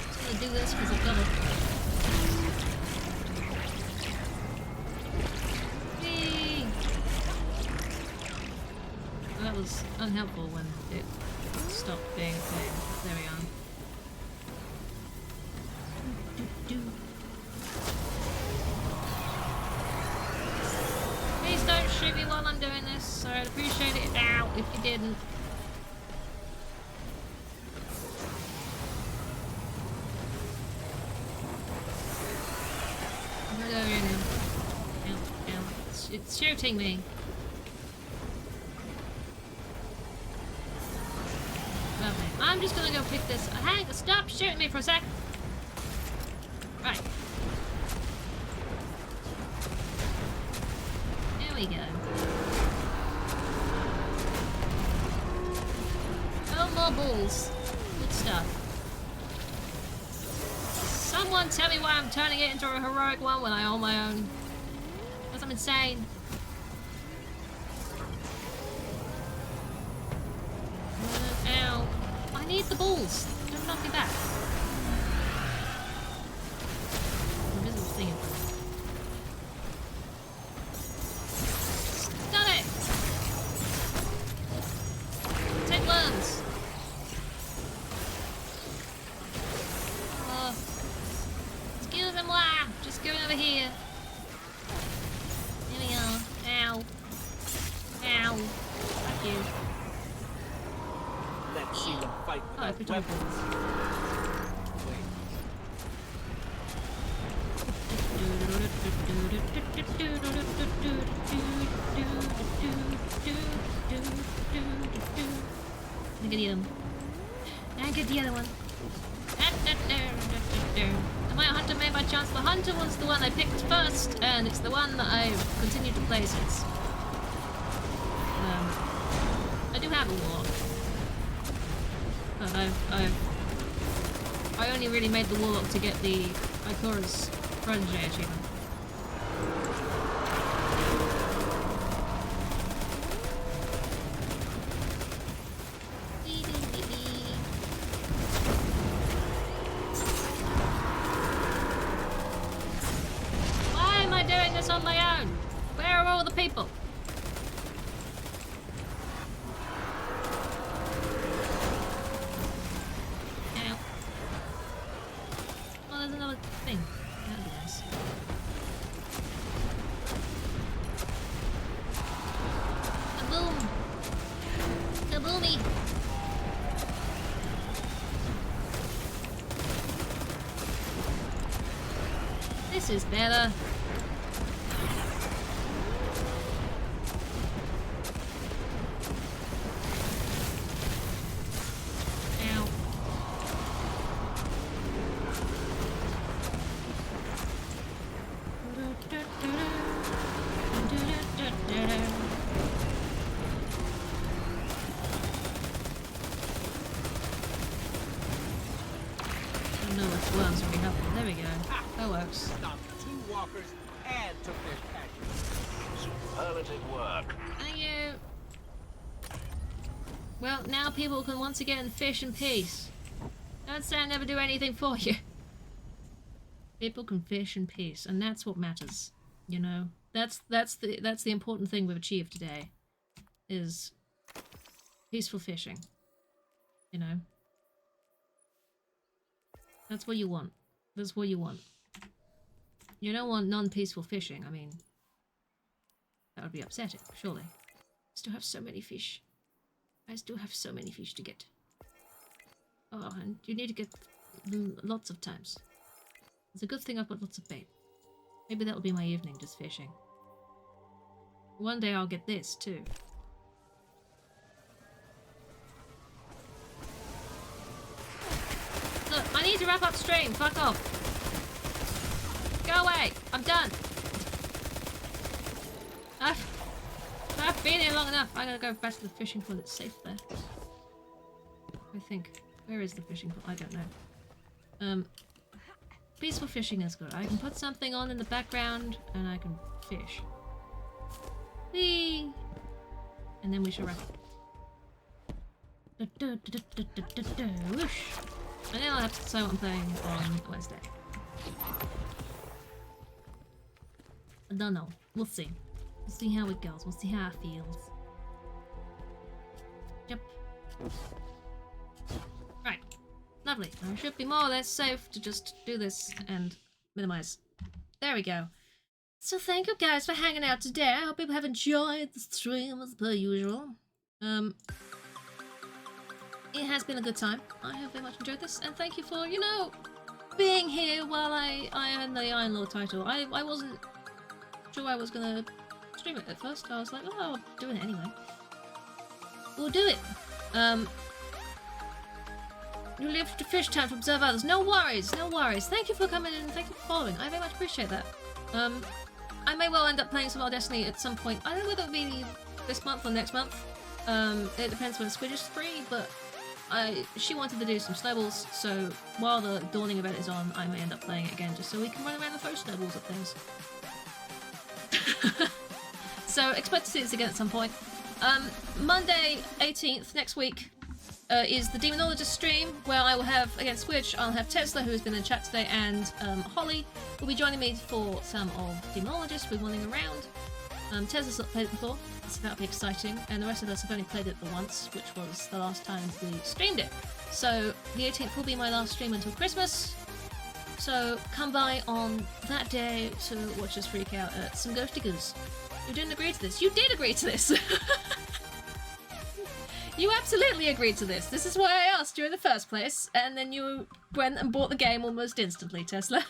Just gonna do this because I've got it. Whee! That was unhelpful when it stopped being a thing. There we are. Please don't shoot me while I'm doing this, so I'd appreciate it now if you didn't. I'm gonna go here now. Ow. It's shooting me. Lovely. I'm just gonna go pick this. Hang, stop shooting me for a sec. Right. There we go. Oh, more balls. Good stuff. Someone tell me why I'm turning it into a heroic one when I'm on my own. Because I'm insane. Ow. I need the balls. Don't knock me back. Invisible thing in front of me. Got it! Take worms. Oh. Excusez-moi. Just going over here. Here we are. Ow. Ow. Fuck you. Let's see them fight Oh, without good weapons. I can get them. I get the other one. Am I a hunter made by chance? The hunter was the one I picked first, and it's the one that I've continued to play since. I do have a warlock. But I only really made the warlock to get the Ikora's protege achievement. Why am I doing this on my own? Where are all the people? Ow. Oh, there's another thing. That'd be nice. Kaboom! Kaboomy! This is better. Ow. worms would be helpful. There we go. That works. Knocked 2 walkers and took their package. Superlative work. Thank you. Well, now people can once again fish in peace. Don't say I never do anything for you. People can fish in peace, and that's what matters. You know, that's the important thing we've achieved today, is peaceful fishing. You know, that's what you want. That's what you want. You don't want non-peaceful fishing. I mean, that would be upsetting, surely. I still have so many fish. I still have so many fish to get. Oh, and you need to get them lots of times. It's a good thing I've got lots of bait. Maybe that'll be my evening, just fishing. One day I'll get this, too. Look, I need to wrap up stream. Fuck off. Go away. I'm done. I've been here long enough. I'm gonna go back to the fishing pool. It's safe there. I think. Where is the fishing pool? I don't know. Peaceful fishing is good. I can put something on in the background and I can fish. Whee! And then we shall wrap up. Whoosh! And then I'll have to decide what I'm playing on Wednesday. I don't know. We'll see. We'll see how it goes. We'll see how it feels. Yep. Right. Lovely. I should be more or less safe to just do this and minimize. There we go. So thank you guys for hanging out today. I hope people have enjoyed the stream as per usual. It has been a good time. I have very much enjoyed this, and thank you for, you know, being here while I earn the Iron Lord title. I wasn't sure I was gonna stream it at first. I was like, oh, I'll do it anyway. We'll do it. You live to fish time to observe others. No worries, no worries. Thank you for coming in and thank you for following. I very much appreciate that. I may well end up playing some more Destiny at some point. I don't know whether it'll be this month or next month. It depends when Squid is free, but she wanted to do some snowballs, so while the Dawning event is on, I may end up playing it again just so we can run around and throw snowballs at things. So expect to see this again at some point. Monday 18th, next week, is the Demonologist stream, where I will have, again, Squidge, I'll have Tesla, who has been in chat today, and Holly will be joining me for some of Demonologist. We're running around. Tesla's not played it before, so that'll be exciting, and the rest of us have only played it the once, which was the last time we streamed it. So the 18th will be my last stream until Christmas, so come by on that day to watch us freak out at some Ghosty Goose. You didn't agree to this. You did agree to this! You absolutely agreed to this. This is why I asked you in the first place, and then you went and bought the game almost instantly, Tesla.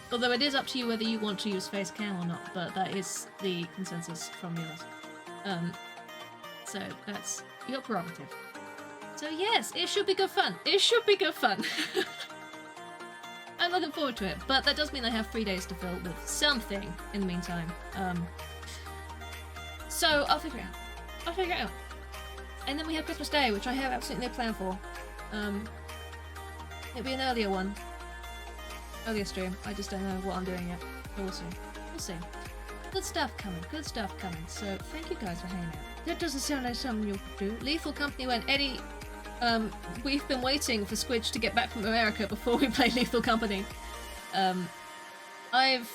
Although it is up to you whether you want to use face cam or not, but that is the consensus from yours. So that's your prerogative. So yes, it should be good fun. It should be good fun. I'm looking forward to it, but that does mean I have 3 days to fill with something in the meantime. So I'll figure it out. I'll figure it out. And then we have Christmas Day, which I have absolutely no plan for. It'll be an earlier one. Earlier stream. I just don't know what I'm doing yet. But we'll see. We'll see. Good stuff coming. Good stuff coming. So thank you guys for hanging out. That doesn't sound like something you could do. Lethal Company went, Eddie, we've been waiting for Squidge to get back from America before we play Lethal Company. I've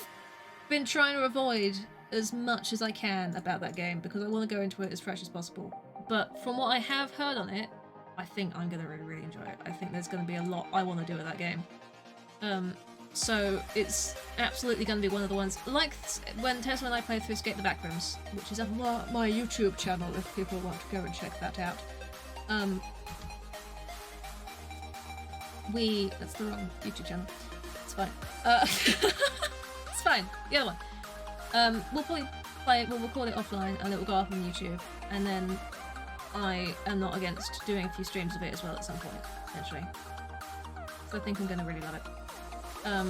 been trying to avoid as much as I can about that game because I want to go into it as fresh as possible. But from what I have heard on it, I think I'm going to really, really enjoy it. I think there's going to be a lot I want to do with that game. So it's absolutely going to be one of the ones, like when Tesla and I played through Escape the Backrooms, which is on my YouTube channel if people want to go and check that out. That's the wrong YouTube channel. It's fine. It's fine. The other one. We'll probably we'll record it offline and it will go up on YouTube, and then I am not against doing a few streams of it as well at some point, eventually. So I think I'm gonna really love it. I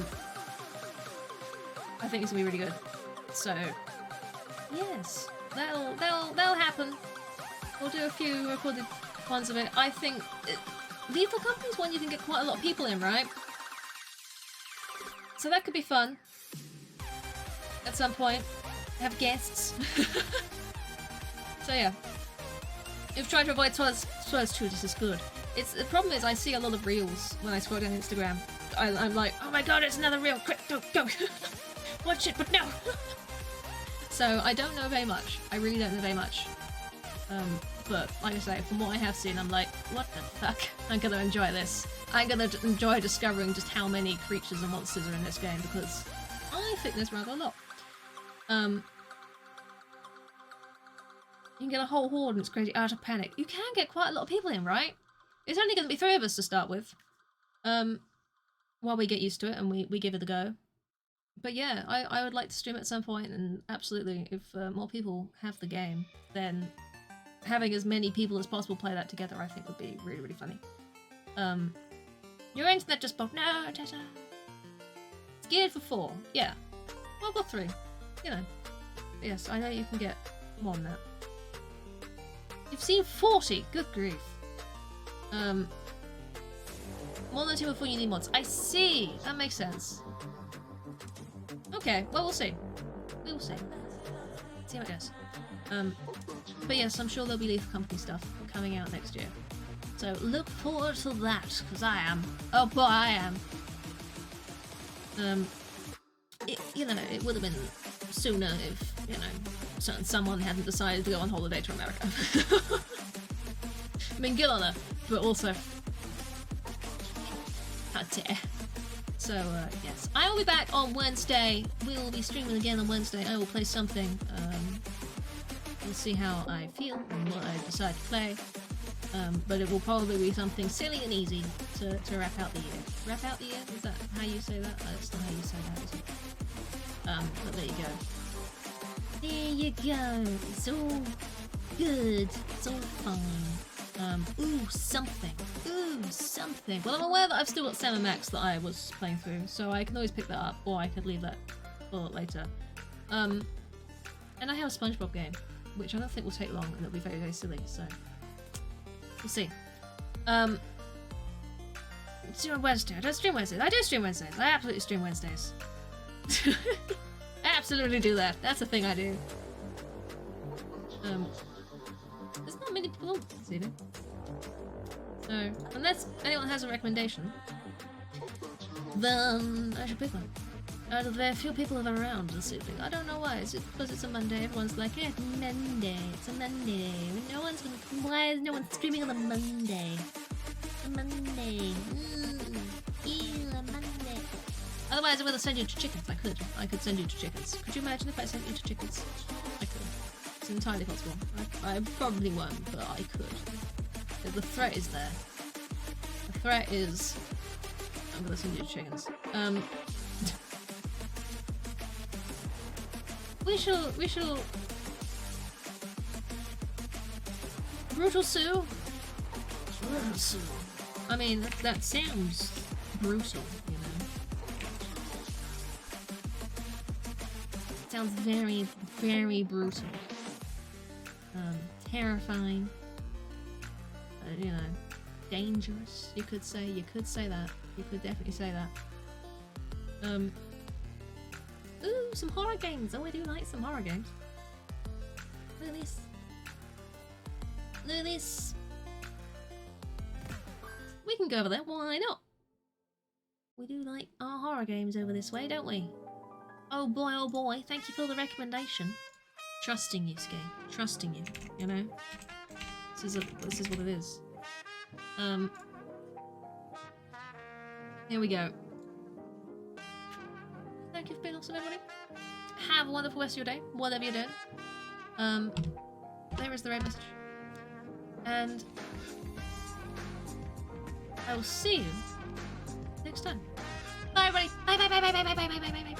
think it's gonna be really good. So yes, that'll happen. We'll do a few recorded ones of it. I think Lethal Company's one you can get quite a lot of people in, right? So that could be fun. At some point. Have guests. So yeah. If trying to avoid spoilers too, this is good. The problem is I see a lot of reels when I scroll down Instagram. I'm like, oh my god, it's another reel, quick, go. Watch it, but no. So I don't know very much. I really don't know very much. But like I say, from what I have seen, I'm like, what the fuck? I'm gonna enjoy this. I'm gonna enjoy discovering just how many creatures and monsters are in this game, because I think there's rather a lot. You can get a whole horde and it's crazy. Out of Panic. You can get quite a lot of people in, right? It's only going to be 3 of us to start with. While we get used to it and we give it a go. But yeah, I would like to stream at some point, and absolutely, if more people have the game, then having as many people as possible play that together, I think would be really, really funny. Your internet just popped. No, Tessa. It's geared for 4. Yeah. Well, I've got 3. You know. But yes, I know you can get more than that. You've seen 40. Good grief. More than 2 before you need mods. I see. That makes sense. Okay. Well, we'll see. We will see. See how it goes. But yes, I'm sure there'll be Lethal Company stuff coming out next year. So look forward to that, because I am. Oh boy, I am. You know, it would have been sooner if, you know, someone hadn't decided to go on holiday to America. I mean, good on her, but also, how dare. So, yes. I will be back on Wednesday. We will be streaming again on Wednesday. I will play something. We'll see how I feel and what I decide to play. But it will probably be something silly and easy to wrap out the year. Wrap out the year? Is that how you say that? That's not how you say that, is it? But there you go. There you go. It's all good. It's all fine. Ooh, something. Ooh, something. Well, I'm aware that I've still got Sam Max that I was playing through, so I can always pick that up, or I could leave that for later. And I have a SpongeBob game, which I don't think will take long, and it'll be very, very silly, so we'll see. Stream on Wednesday. I don't stream Wednesdays. I do stream Wednesdays. I absolutely stream Wednesdays. I absolutely do that. That's the thing I do. There's not many people on this evening. So, unless anyone has a recommendation, then I should pick one. There are very few people around this evening. I don't know why. Is it because it's a Monday? Everyone's like, yeah, Monday. It's a Monday. No one's gonna. Why is no one streaming on a Monday? A Monday. Ew, a Monday. Otherwise, I would have sent you to chickens. I could send you to chickens. Could you imagine if I sent you to chickens? I could. It's entirely possible. I probably won't, but I could. The threat is there. The threat is, I'm gonna send you to chickens. We shall. Brutal Sue? Brutal Sue. I mean, that sounds brutal, you know. It sounds very, very brutal. Terrifying. You know, dangerous, you could say. You could say that. You could definitely say that. Ooh, some horror games. Oh, I do like some horror games. Look at this. Look at this. We can go over there. Why not? We do like our horror games over this way, don't we? Oh boy. Thank you for the recommendation. Trusting you, Ski. Trusting you, you know? This is what it is. Here we go. Thank you for being awesome, everybody. Have a wonderful rest of your day, whatever you're doing. There is the raid message. And I will see you next time. Bye, everybody. Bye.